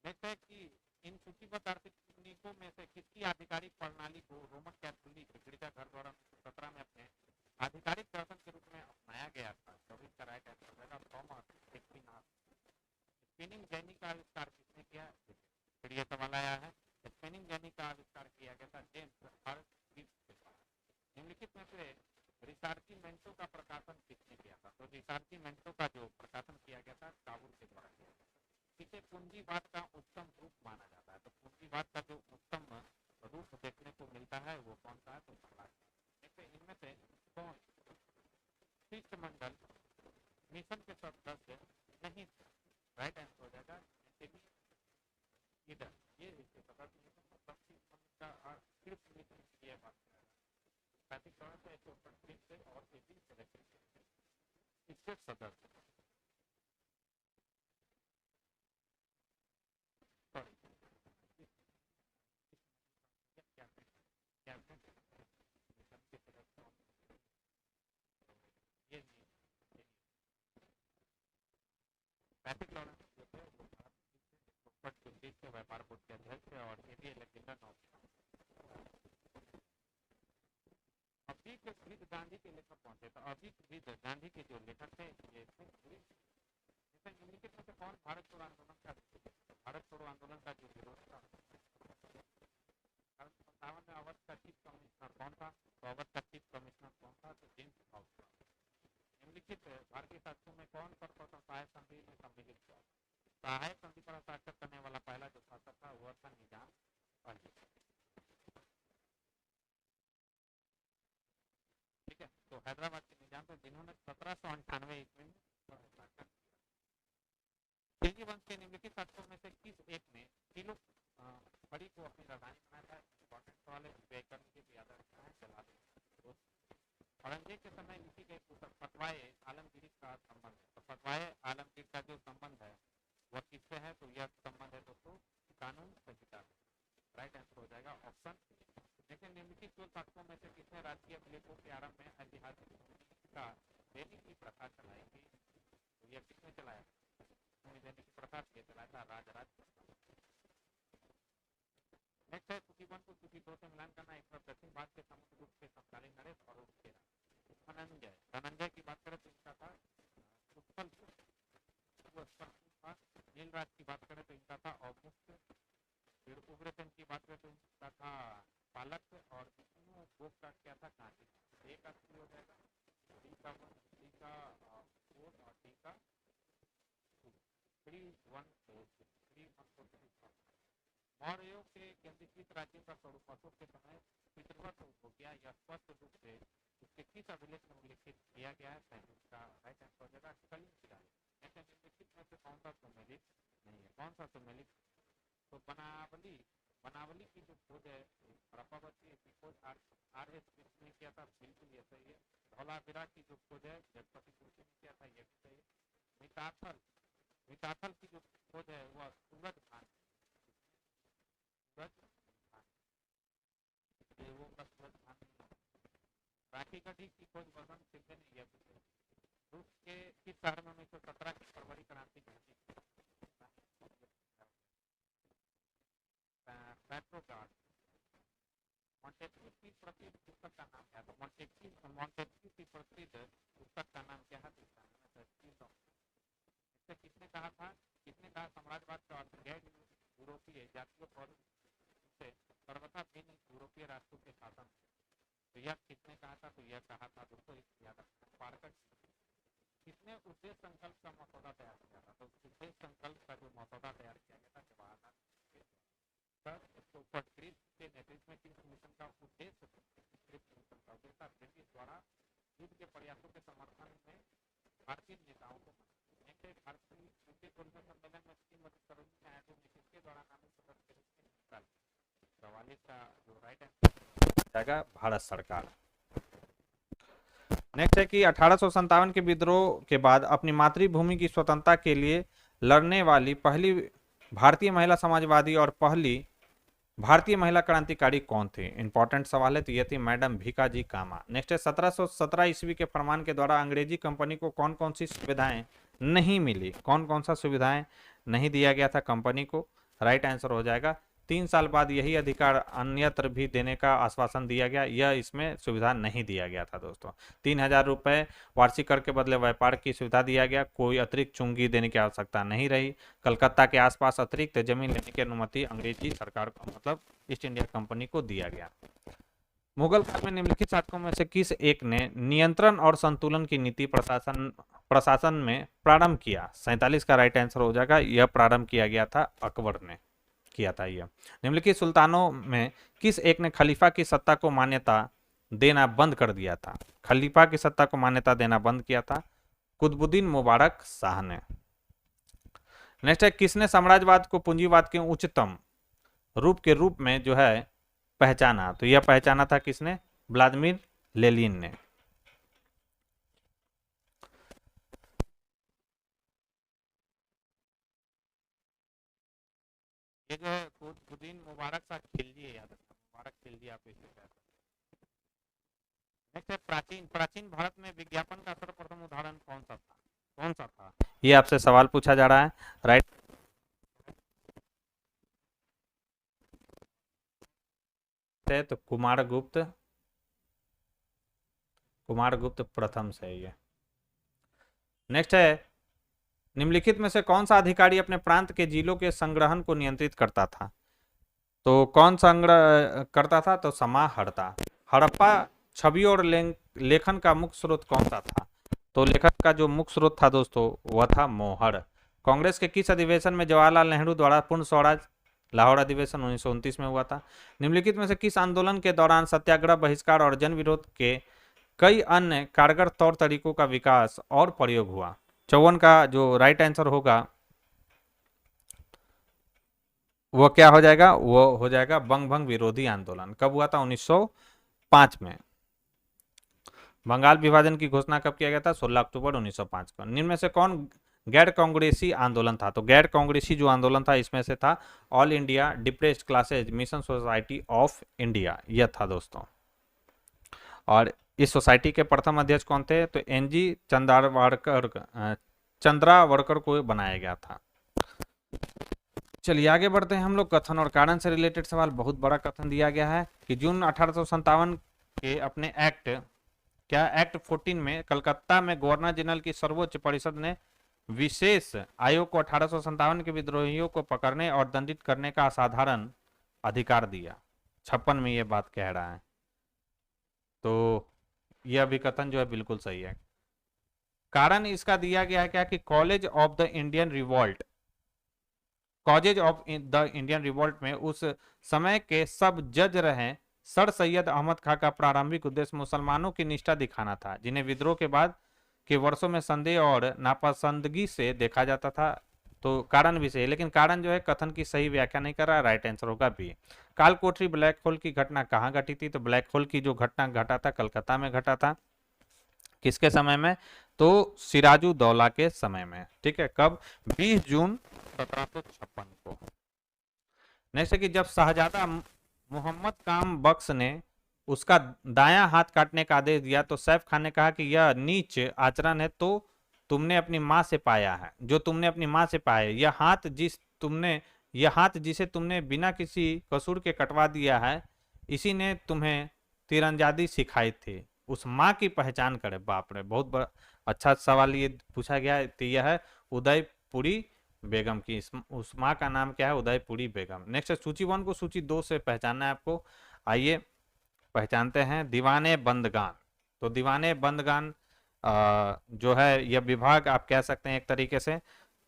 नेक्स्ट है कि इन सूचीबद्ध आर्थिक तकनीकों में से किसकी आधिकारिक प्रणाली को रोमन कैथोलिक गिरजाघर द्वारा 17 में अपने आधिकारिक दर्शन के रूप में अपनाया गया था? तो इसका राइट आंसर हो जाएगा थॉमस एक्विनास। स्पिनिंग जेनी का आविष्कार किसने किया? फिर ये सवाल आया है स्पिनिंग जेनी का आविष्कार किया गया था जेम्स हर्ग्रीव्स के द्वारा। निम्नलिखित में से रिसार्चिमेंटो का प्रकाशन किसने किया था? तो रिसार्चिमेंटो का जो प्रकाशन किया गया था काबुल के द्वारा किया गया। इसे पूंजीवाद का उत्तम रूप माना जाता है। तो पूंजीवाद का जो उत्तम रूप देखने को मिलता है वो कौन सा है? तो इनमें से कौन शिष्टमंडल मिशन के सदस्य नहीं थे? राइट आंसर हो जाएगा इधर ये इसके सदस्य का सिर्फ मिशन की यह बात से और इसके सदस्य पैट्रिक लॉरेंस जो थे वो भारत के व्यापार बोर्ड के अध्यक्ष और एबी अलेक्जेंडर नोबेल। अभिक गांधी के लेखक कौन थे? तो अभिक गांधी के जो लेखक थे ये निम्नलिखित में से कौन भारत छोड़ो आंदोलन का भारत छोड़ो आंदोलन का जो विरोध था? 57 में अवध का चीफ कमिश्नर कौन था? तो अवध का चीफ कमिश्नर कौन था? तो जेम्स हाउस। निम्नलिखित भारतीय शासकों में कौन पर सहायक संधि में सम्मिलित हुआ? सहायक संधि पर हस्ताक्षर करने वाला पहला जो शासक था वह था निजाम अली। ठीक है, तो हैदराबाद के निजाम थे जिन्होंने 1798 ईस्वी में हस्ताक्षर किया। खिलजी वंश के निम्नलिखित शासकों में से किस एक ने किलो बड़ी को अपनी राजधानी बनाया था? इंपॉर्टेंट सवाल है, याद रखना है। चला औरंगजेब के समय लिखी गई पुस्तक फतवाए आलमगीर का संबंध है। तो फतवाए आलमगीर का जो संबंध है वह किससे है? तो यह संबंध है दोस्तों कानून संहिता। राइट आंसर हो जाएगा ऑप्शन लेकिन निम्नलिखित दो शासकों में से किसने राजकीय अभिलेखों के आरंभ में ऐतिहासिक भूमि का देने की प्रथा चलाई थी? तो यह किसने चलाया? भूमि देने की प्रथा किसने चलाया था? राजराज प्रताप। नेक्स्ट है सूची 1 को सूची 2 से मिलान करना। एक तरफ दक्षिण भारत के समुद्र गुप्त के समकालीन नरेश और उसके धनंजय। धनंजय की बात करें तो इनका था उत्पल था। नीलराज की बात करें तो इनका था औमुक्त। फिर उग्रसेन की बात करें तो इनका था पालक। और विष्णु गोप का क्या था? कांची। ए का सी हो जाएगा, डी का 1, डी का 4 और डी का 2। 3 1 4 3 1 4 3। मौर्यों के केंद्रीकृत राज्यों का स्वरूप अशोक के समय पितृवत हो गया। यह स्पष्ट रूप से उसके किस अभिलेख में उल्लेखित किया गया है? का राइट आंसर हो जाएगा कलिंग शिला। निम्नलिखित में से कौन सा सुमेलित नहीं है? कौन सा सुमेलित? तो बनावली। बनावली की जो खोज है हड़प्पावती की खोज आर एस ने किया था, बिल्कुल ये सही है। धौलावीरा की जो खोज है जगपति तुलसी ने किया था, ये भी सही है। मिताथल मिताथल की जो खोज है वह सूरज खान राखी गढ़ी की खोज वसंत सिंह ने यह भी। रूस के किस शहर में 1917 की फरवरी क्रांति घटी? पेट्रोग्राड। मॉन्टेस्क्यू की प्रसिद्ध पुस्तक का नाम क्या है? तो मॉन्टेस्क्यू की प्रसिद्ध पुस्तक का नाम क्या है? इससे किसने कहा था? किसने कहा साम्राज्यवाद का अर्थ गैर यूरोपीय जातियों पर से सर्वथा भिन्न यूरोपीय राष्ट्रों के शासन? तो यह किसने कहा था? तो यह कहा था दोस्तों पार्कर। किसने उद्देश्य संकल्प का मसौदा तैयार किया था? तो उद्देश्य संकल्प का जो मसौदा तैयार किया गया था जवाहरलाल उपकृत के नेतृत्व में किस मिशन का उद्देश्य था? ब्रिटिश द्वारा युद्ध के प्रयासों के समर्थन में भारतीय नेताओं को भारतीय सम्मेलन में श्रीमती सरोजिनी नायडू ने किसके द्वारा नामित सदस्य के रूप में हिस्सा लिया? 44 का जो राइट आंसर जाएगा भारत सरकार। नेक्स्ट है कि 1857 के विद्रोह के बाद अपनी मातृभूमि की स्वतंत्रता के लिए लड़ने वाली पहली भारतीय महिला समाजवादी और पहली भारतीय महिला क्रांतिकारी कौन थी? इंपॉर्टेंट सवाल है। तो ये थी मैडम भीकाजी कामा। नेक्स्ट है 1717 ईस्वी के फरमान के द्वारा अंग्रेजी कंपनी को कौन कौन सी सुविधाएं नहीं मिली? कौन कौन सा सुविधाएं नहीं दिया गया था कंपनी को? राइट आंसर हो जाएगा 3 साल बाद यही अधिकार अन्यत्र भी देने का आश्वासन दिया गया। यह इसमें सुविधा नहीं दिया गया था दोस्तों। 3000 रुपये वार्षिक कर के बदले व्यापार की सुविधा दिया गया। कोई अतिरिक्त चुंगी देने की आवश्यकता नहीं रही। कलकत्ता के आसपास अतिरिक्त जमीन लेने की अनुमति अंग्रेजी सरकार को मतलब ईस्ट इंडिया कंपनी को दिया गया। मुगल काल में निम्नलिखित शासकों में से किस एक ने नियंत्रण और संतुलन की नीति प्रशासन में प्रारंभ किया? 47 का राइट आंसर हो जाएगा। यह प्रारंभ किया गया था अकबर ने किया था। यह निम्नलिखित सुल्तानों में किस एक ने खलीफा की सत्ता को मान्यता देना बंद कर दिया था? खलीफा की सत्ता को मान्यता देना बंद किया था कुतुबुद्दीन मुबारक शाह ने। नेक्स्ट है किसने साम्राज्यवाद को पूंजीवाद के उच्चतम रूप के रूप में जो है पहचाना? तो यह पहचाना था किसने? व्लादिमीर लेनिन ने। ये जो है कुतुबुद्दीन मुबारक शाह खिलजी है, याद रखना मुबारक खिलजी आप इसे कहते हैं। नेक्स्ट है प्राचीन भारत में विज्ञापन का सर्वप्रथम उदाहरण कौन सा था? कौन सा था? ये आपसे सवाल पूछा जा रहा है। राइट है तो कुमारगुप्त प्रथम से है ये। नेक्स्ट है निम्नलिखित में से कौन सा अधिकारी अपने प्रांत के जिलों के संग्रहण को नियंत्रित करता था? तो कौन संग्रह करता था? तो समाहर्ता। हड़प्पा छवि और लेखन का मुख्य स्रोत कौन सा था? तो लेखन का जो मुख्य स्रोत था दोस्तों वह था मोहर। कांग्रेस के किस अधिवेशन में जवाहरलाल नेहरू द्वारा पूर्ण स्वराज लाहौर अधिवेशन 1929 में हुआ था? निम्नलिखित में से किस आंदोलन के दौरान सत्याग्रह बहिष्कार और जन विरोध के कई अन्य कारगर तौर तरीकों का विकास और प्रयोग हुआ? 54 का जो राइट आंसर होगा वो क्या हो जाएगा? वो हो जाएगा बंग भंग विरोधी आंदोलन। कब हुआ था? 1905 में। बंगाल विभाजन की घोषणा कब किया गया था? 16 अक्टूबर 1905 को। निम्न में से कौन गैर कांग्रेसी आंदोलन था। तो गैर कांग्रेसी जो आंदोलन था इसमें से था all India depressed classes mission society of India, यह था दोस्तों। और इस सोसाइटी के प्रथम अध्यक्ष कौन थे? तो एनजी चंद्रावड़कर को बनाया गया था। चलिए आगे बढ़ते हैं हम लोग। कथन और कारण से रिलेटेड सवाल, बहुत बड़ा कथन दिया गया है कि जून 1857 के अपने एक्ट 14 में कलकत्ता में गवर्नर जनरल की सर्वोच्च परिषद ने विशेष आयोग को 1857 के विद्रोहियों को पकड़ने और दंडित करने का असाधारण अधिकार दिया। 56 में यह बात कह रहा है। तो यह भी कथन जो है बिल्कुल सही है। कारण इसका दिया गया है क्या कि college of the Indian revolt, causes of the Indian revolt में उस समय के सब जज रहे सर सैयद अहमद खां का प्रारंभिक उद्देश्य मुसलमानों की निष्ठा दिखाना था, जिन्हें विद्रोह के बाद के वर्षों में संदेह और नापसंदगी से देखा जाता था। तो कारण भी सही, लेकिन कारण जो है कथन की सही व्याख्या नहीं कर रहा, राइट आंसर होगा बी। काल कोठरी ब्लैक होल की घटना कहाँ घटी थी? तो ब्लैक होल की जो घटना घटा था कलकत्ता में घटा था। किसके समय में? तो सिराजुद्दौला के समय में। ठीक है, कब? 20 जून 1756 को। नेक्स्ट है कि जब शहजादा मोहम्मद काम बख्श ने उसका दायां हाथ काटने का आदेश दिया तो सैफ खान ने कहा कि यह नीच आचरण है, तो तुमने अपनी मां से पाया है, जो तुमने अपनी मां से पाया। यह हाथ जिसे तुमने बिना किसी कसूर के कटवा दिया है, इसी ने तुम्हें तीरंदाजी सिखाई थी। उस माँ की पहचान करे। बाप रे, बहुत बड़ा अच्छा सवाल ये पूछा गया है। तो यह है उदयपुरी बेगम की। उस माँ का नाम क्या है? उदयपुरी बेगम। नेक्स्ट है सूची 1 को सूची 2 से पहचानना है आपको। आइए पहचानते हैं। दीवाने बंदगान। तो दीवाने बंदगान जो है यह विभाग आप कह सकते हैं एक तरीके से।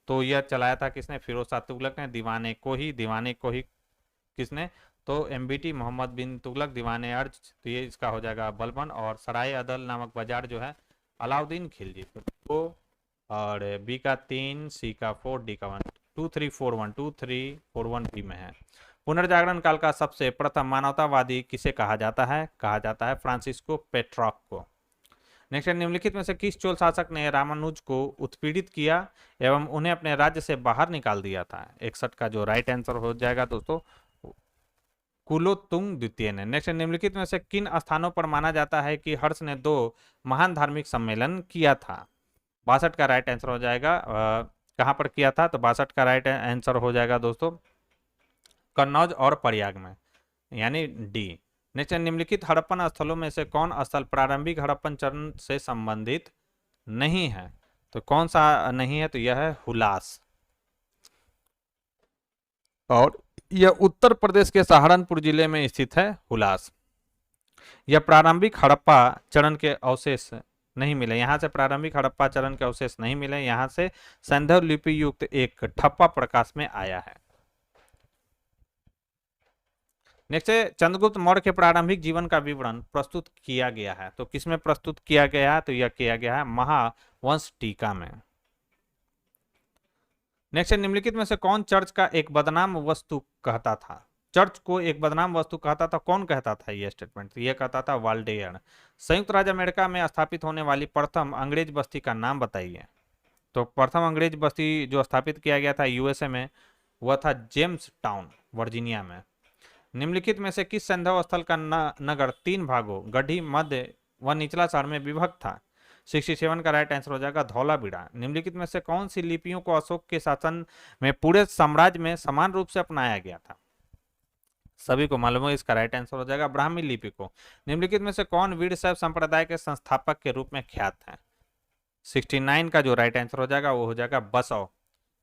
तो यह चलाया था किसने? फिरोज शाह तुगलक ने। दीवाने को ही किसने? तो एमबीटी मोहम्मद बिन तुगलक। दीवाने अर्ज, तो ये इसका हो जाएगा बलबन। और सराय अदल नामक बाजार जो है अलाउद्दीन खिलजी। तो और बी का 3, सी का 4, डी का 1। 2 3 4 1, 2 3 4 1 बी में है। पुनर्जागरण काल का सबसे प्रथम मानवतावादी किसे कहा जाता है? कहा जाता है फ्रांसिस्को पेट्रॉक को। नेक्स्ट, निम्नलिखित में से किस चोल शासक ने रामानुज को उत्पीड़ित किया एवं उन्हें अपने राज्य से बाहर निकाल दिया था? 61 का जो राइट आंसर हो जाएगा दोस्तों कुलोत्तुंग द्वितीय ने। नेक्स्ट, निम्नलिखित में से किन स्थानों पर माना जाता है कि हर्ष ने 2 महान धार्मिक सम्मेलन किया था? 62 का राइट आंसर हो जाएगा। कहां पर किया था? तो 62 का राइट आंसर हो जाएगा दोस्तों कन्नौज और प्रयाग में, यानी डी। नेक्स्ट, निम्नलिखित हड़प्पन स्थलों में से कौन स्थल प्रारंभिक हड़प्पन चरण से संबंधित नहीं है? तो कौन सा नहीं है? तो यह है हुलास। और यह उत्तर प्रदेश के सहारनपुर जिले में स्थित है हुलास। यह प्रारंभिक हड़प्पा चरण के अवशेष नहीं मिले, यहां से प्रारंभिक हड़प्पा चरण के अवशेष नहीं मिले, यहां से संधव लिपि युक्त एक ठप्पा प्रकाश में आया है। नेक्स्ट है चंद्रगुप्त मौर्य के प्रारंभिक जीवन का विवरण प्रस्तुत किया गया है। तो किसमें प्रस्तुत किया गया है? तो यह किया गया है महावंश टीका में। नेक्स्ट, निम्नलिखित में से कौन चर्च का एक बदनाम वस्तु कहता था? चर्च को एक बदनाम वस्तु कहता था, कौन कहता था यह स्टेटमेंट? तो यह कहता था वाल्डेयर। संयुक्त राज्य अमेरिका में स्थापित होने वाली प्रथम अंग्रेज बस्ती का नाम बताइए। तो प्रथम अंग्रेज बस्ती जो स्थापित किया गया था यूएसए में, वह था जेम्स टाउन, वर्जीनिया में। निम्नलिखित में से किस संधव स्थल का नगर 3 भागों गढ़ी, मध्य व निचला शहर में विभक्त था? 67 का राइट आंसर हो जाएगा धौलावीरा। निम्नलिखित में से कौन सी लिपियों को अशोक के शासन में पूरे साम्राज्य में समान रूप से अपनाया गया था? सभी को मालूम है, इसका राइट आंसर हो जाएगा ब्राह्मी लिपि को। निम्नलिखित में से कौन वीरशैव संप्रदाय के संस्थापक के रूप में ख्यात है? 69 का जो राइट आंसर हो जाएगा वो हो जाएगा बसव।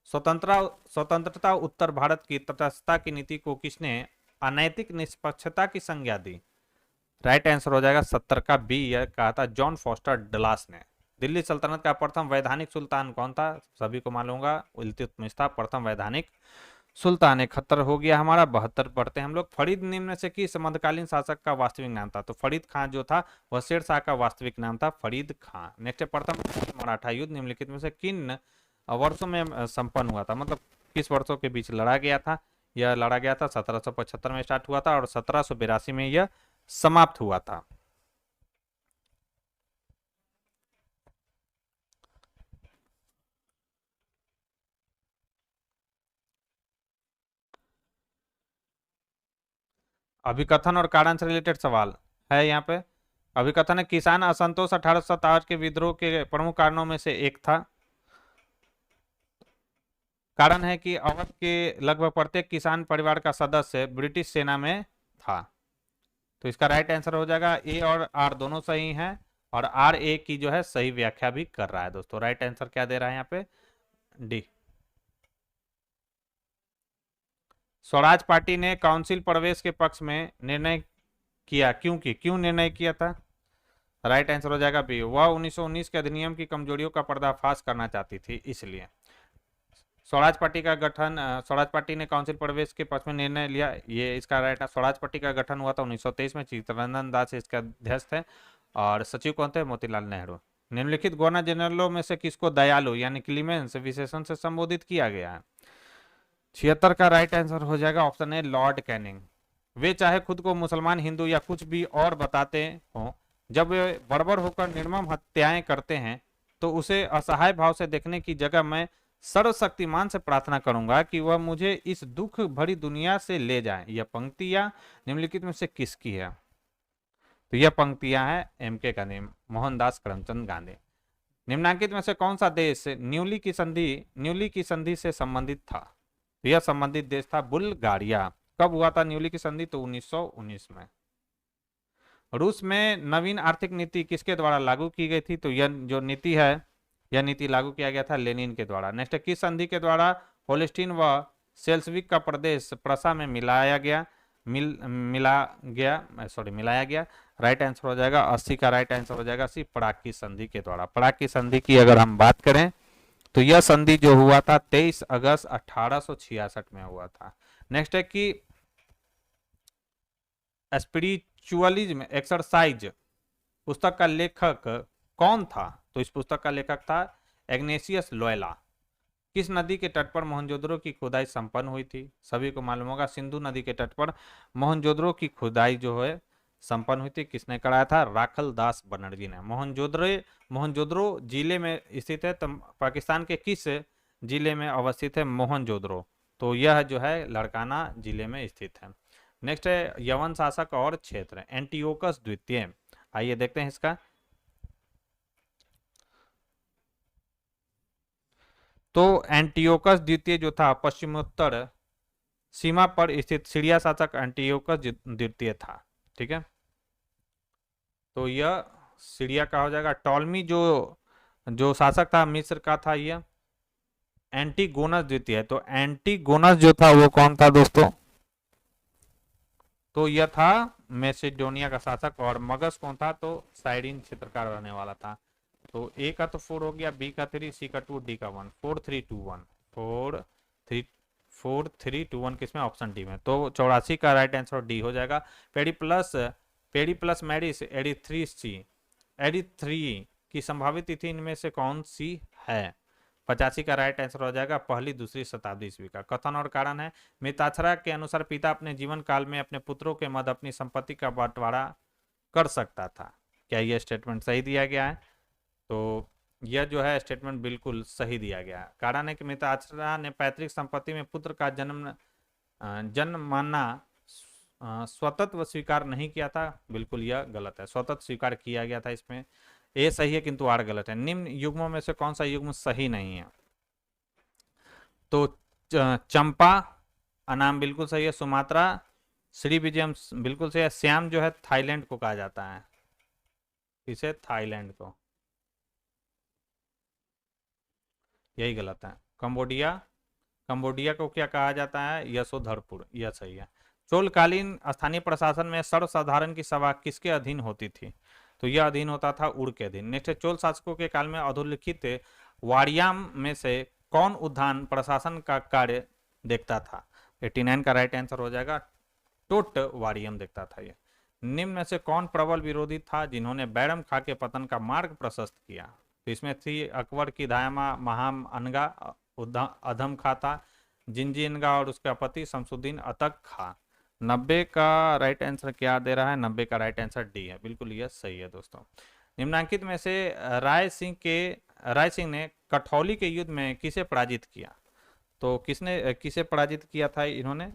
स्वतंत्रता उत्तर भारत की तटस्थता की नीति को किसने अनैतिक निष्पक्षता की संज्ञा दी? राइट आंसर हो जाएगा 70 का बी, यह कहा था जॉन फॉस्टर डलास ने। दिल्ली सल्तनत का प्रथम वैधानिक सुल्तान कौन था? सभी को मालूम होगा इल्तुतमिश था प्रथम वैधानिक सुल्तान। 71 हो गया हमारा। 72 पढ़ते हैं हम लोग। फरीद निम्न से किस मध्यकालीन शासक का वास्तविक नाम था? तो फरीद खां जो था वह शेर शाह का वास्तविक नाम था फरीद खां। नेक्स्ट, प्रथम मराठा युद्ध निम्नलिखित में से किन वर्षों में संपन्न हुआ था? मतलब किस वर्षों के बीच लड़ा गया था? यह लड़ा गया था 1775 में स्टार्ट हुआ था और 1782 में यह समाप्त हुआ था। अभिकथन और कारण से रिलेटेड सवाल है यहाँ पे। अभिकथन है, किसान असंतोष 1857 के विद्रोह के प्रमुख कारणों में से एक था। कारण है कि अवध के लगभग प्रत्येक किसान परिवार का सदस्य ब्रिटिश सेना में था। तो इसका राइट आंसर हो जाएगा ए और आर दोनों सही हैं, और आर ए की जो है सही व्याख्या भी कर रहा है दोस्तों। राइट आंसर क्या दे रहा है यहाँ पे, डी। स्वराज पार्टी ने काउंसिल प्रवेश के पक्ष में निर्णय किया, क्यों निर्णय किया था। राइट आंसर हो जाएगा बी, वह 1919 के अधिनियम की कमजोरियों का पर्दाफाश करना चाहती थी इसलिए। स्वराज पार्टी का गठन, स्वराज पार्टी ने काउंसिल प्रवेश के पक्ष में निर्णय लिया, ये इसका राइट। स्वराज पार्टी का गठन हुआ था 1923 में, चित्तरंजन दास इसके अध्यक्ष थे, और सचिव कौन थे, मोतीलाल नेहरू। निम्नलिखित गवर्नर जनरलों में से किसको दयालु यानी क्लीमेंस विशेषण से संबोधित किया गया है। 76 का राइट आंसर हो जाएगा ऑप्शन ए, लॉर्ड कैनिंग। वे चाहे खुद को मुसलमान, हिंदू या कुछ भी और बताते हो, जब वे बर्बर होकर निर्मम हत्याएं करते हैं तो उसे असहाय भाव से देखने की जगह मैं सर्वशक्तिमान से प्रार्थना करूंगा कि वह मुझे इस दुख भरी दुनिया से ले जाए। यह पंक्तियां निम्नलिखित में से किसकी है। तो यह पंक्तियां हैं एमके का नेम, मोहनदास करमचंद गांधी। निम्नांकित में से कौन सा देश न्यूली की संधि से संबंधित था। तो यह संबंधित देश था बुल्गारिया। कब हुआ था न्यूली की संधि, तो 1919 में। रूस में नवीन आर्थिक नीति किसके द्वारा लागू की गई थी। तो यह जो नीति है, यह नीति लागू किया गया था लेनिन के द्वारा। नेक्स्ट, किस संधि के द्वारा होल्स्टीन व सेल्सविक का प्रदेश प्रसा में मिलाया गया। राइट आंसर हो जाएगा 80 का राइट आंसर हो जाएगा सी, प्राग की संधि के द्वारा। प्राग की संधि की अगर हम बात करें तो यह संधि जो हुआ था 23 अगस्त 1866 में हुआ था। नेक्स्ट है कि स्पिरिचुअलिज्म एक्सरसाइज पुस्तक का लेखक कौन था। तो इस पुस्तक का लेखक था इग्नेशियस लोयला। किस नदी के तट पर मोहनजोदड़ो की खुदाई संपन्न हुई थी। सभी को मालूम होगा, सिंधु नदी के तट पर मोहनजोदड़ो की खुदाई जो है संपन्न हुई थी। किसने कराया था, राखल दास बनर्जी ने। मोहनजोदड़ो जिले में स्थित है, तो पाकिस्तान के किस जिले में अवस्थित है मोहनजोदड़ो। तो यह जो है लड़काना जिले में स्थित है। नेक्स्ट है यवन शासक और क्षेत्र, एंटियोकस द्वितीय। आइए देखते हैं इसका। तो एंटियोकस द्वितीय जो था पश्चिमोत्तर सीमा पर स्थित सीरिया शासक एंटियोकस द्वितीय था। ठीक है, तो यह सीरिया का हो जाएगा। टॉलमी जो शासक था मिस्र का था, यह एंटीगोनस द्वितीय। तो एंटीगोनस जो था वो कौन था दोस्तों, तो यह था मैसेडोनिया का शासक। और मगस कौन था, तो साइरिन क्षेत्र का रहने वाला था। तो ए का तो 4 हो गया, बी का 3, सी का 2, डी का 1, 4 3 2 1, 4 3 2 1 किसमें, ऑप्शन डी में। तो 84 का राइट आंसर डी हो जाएगा। पेडिप्लस मैरिस एडिथ्री की संभावित तिथि इनमें से कौन सी है। 85 का राइट आंसर हो जाएगा पहली दूसरी शताब्दी ईस्वी का। कथन और कारण है, मिताक्षरा के अनुसार पिता अपने जीवन काल में अपने पुत्रों के मध्य अपनी संपत्ति का बंटवारा कर सकता था। क्या यह स्टेटमेंट सही दिया गया है। तो यह जो है स्टेटमेंट बिल्कुल सही दिया गया है। कारण है कि मिताक्षरा ने पैतृक संपत्ति में पुत्र का जन्म मानना स्वतंत्र स्वीकार नहीं किया था। बिल्कुल यह गलत है, स्वतंत्र स्वीकार किया गया था। इसमें ए सही है किंतु आर गलत है। निम्न युग्मों में से कौन सा युग्म सही नहीं है। तो चंपा अनाम बिल्कुल सही है। सुमात्रा, श्री विजयम बिल्कुल सही है। श्याम जो है थाईलैंड को कहा जाता है, इसे थाईलैंड को, यही गलत है। कंबोडिया को क्या कहा जाता है, यशोधरपुर, यह सही है। चोलकालीन स्थानीय प्रशासन में सर्वसाधारण की सभा किसके अधीन होती थी। तो यह अधीन होता था उड़ के अधीन। नेक्स्ट, चोल शासकों के काल में अधोलिखित वाड़ियाम में से कौन उद्यान प्रशासन का कार्य देखता था। 89 का राइट आंसर हो जाएगा टोट वाड़ियम देखता था ये। निम्न में से कौन प्रबल विरोधी था जिन्होंने बैरम खां के पतन का मार्ग प्रशस्त किया। तो इसमें थी अकबर की दायामा महाम अनगा अधम खा था, जिंजी अनगा और उसका पति शमसुद्दीन अतक खा। 90 का राइट आंसर क्या दे रहा है, 90 का राइट आंसर डी है, बिल्कुल यह सही है दोस्तों। निम्नांकित में से राय सिंह ने कठौली के युद्ध में किसे पराजित किया। तो किसे पराजित किया था इन्होंने,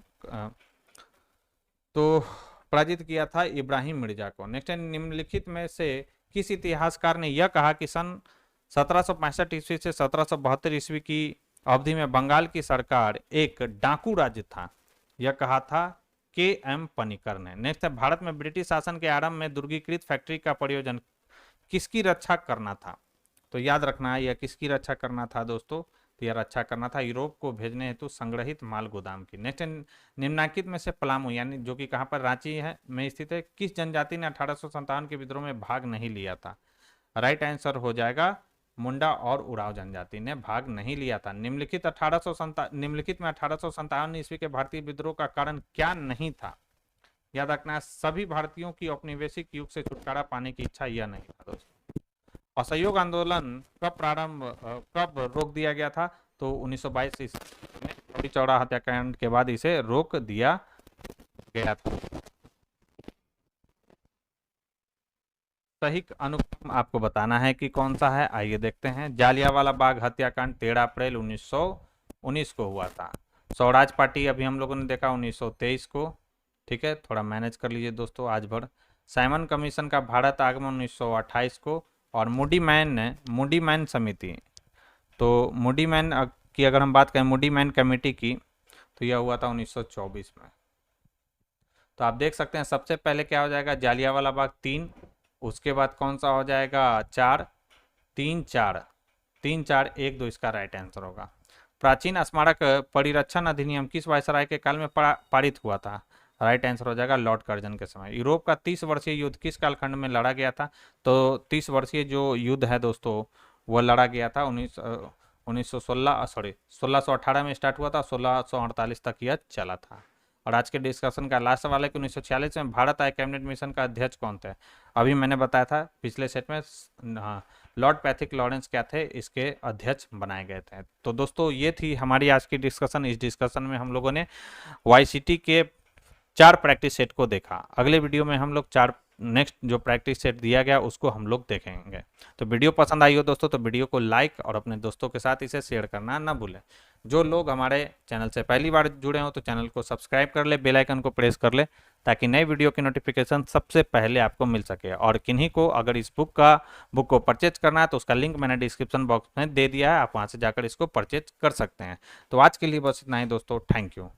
तो पराजित किया था इब्राहिम मिर्जा को। नेक्स्ट है, निम्नलिखित में से किस इतिहासकार ने यह कहा कि सन 1765 ईस्वी से 1772 ईस्वी की अवधि में बंगाल की सरकार एक डाकू राज्य था? यह कहा था के एम पनिकर ने। नेक्स्ट है, भारत में ब्रिटिश शासन के आरंभ में दुर्गीकृत फैक्ट्री का प्रयोजन किसकी रक्षा करना था? तो याद रखना है, यह किसकी रक्षा करना था दोस्तों? तो यह रक्षा करना था यूरोप को भेजने हेतु संग्रहित माल गोदाम की। नेक्स्ट, निम्नलिखित में से पलामू यानी जो कि कहां पर, रांची है में स्थित है, किस जनजाति ने 1857 के विद्रोह में भाग नहीं लिया था? राइट आंसर हो जाएगा मुंडा और उराव जनजाति ने भाग नहीं लिया था। निम्नलिखित में 1857 ईस्वी के भारतीय विद्रोह का कारण क्या नहीं था? याद रखना, सभी भारतीयों की औपनिवेशिक युग से छुटकारा पाने की इच्छा यह नहीं था दोस्तों। असहयोग आंदोलन कब रोक दिया गया था? तो 1922 ईस्वी में चौरी चौरा हत्याकांड के बाद इसे रोक दिया गया था। सही अनुक्रम आपको बताना है कि कौन सा है, आइए देखते हैं। जालियांवाला बाग हत्याकांड 13 अप्रैल 1919 को हुआ था। स्वराज पार्टी अभी हम लोगों ने देखा 1923 को। ठीक है, थोड़ा मैनेज कर लीजिए दोस्तों आज भर। साइमन कमीशन का भारत आगमन 1928 को। और मूडी मैन समिति, तो मूडी मैन की अगर हम बात करें, मूडी मैन कमेटी की, तो यह हुआ था 1924 में। तो आप देख सकते हैं सबसे पहले क्या हो जाएगा, जालियांवाला बाग 3, उसके बाद कौन सा हो जाएगा 4, 3 4 3 4 1 2 इसका राइट आंसर होगा। प्राचीन स्मारक परिरक्षण अधिनियम किस वायसराय के काल में पारित हुआ था? राइट आंसर हो जाएगा लॉर्ड कर्जन के समय। यूरोप का 30 वर्षीय युद्ध किस कालखंड में लड़ा गया था? तो 30 वर्षीय जो युद्ध है दोस्तों वो लड़ा गया था 1618 में स्टार्ट हुआ था, 1648 तक यह चला था। और आज के डिस्कशन का लास्ट सवाल है कि 1946 में भारत आए कैबिनेट मिशन का अध्यक्ष कौन थे? अभी मैंने बताया था पिछले सेट में, लॉर्ड पैथिक लॉरेंस क्या थे इसके अध्यक्ष बनाए गए थे। तो दोस्तों ये थी हमारी आज की डिस्कशन। इस डिस्कशन में हम लोगों ने वाईसीटी के 4 प्रैक्टिस सेट को देखा। अगले वीडियो में हम लोग नेक्स्ट जो प्रैक्टिस सेट दिया गया उसको हम लोग देखेंगे। तो वीडियो पसंद आई हो दोस्तों तो वीडियो को लाइक और अपने दोस्तों के साथ इसे शेयर करना ना भूलें। जो लोग हमारे चैनल से पहली बार जुड़े हो तो चैनल को सब्सक्राइब कर ले, बेल आइकन को प्रेस कर ले ताकि नई वीडियो की नोटिफिकेशन सबसे पहले आपको मिल सके। और किन्हीं को अगर इस बुक को परचेज करना है तो उसका लिंक मैंने डिस्क्रिप्शन बॉक्स में दे दिया है, आप वहां से जाकर इसको परचेज कर सकते हैं। तो आज के लिए बस इतना ही दोस्तों, थैंक यू।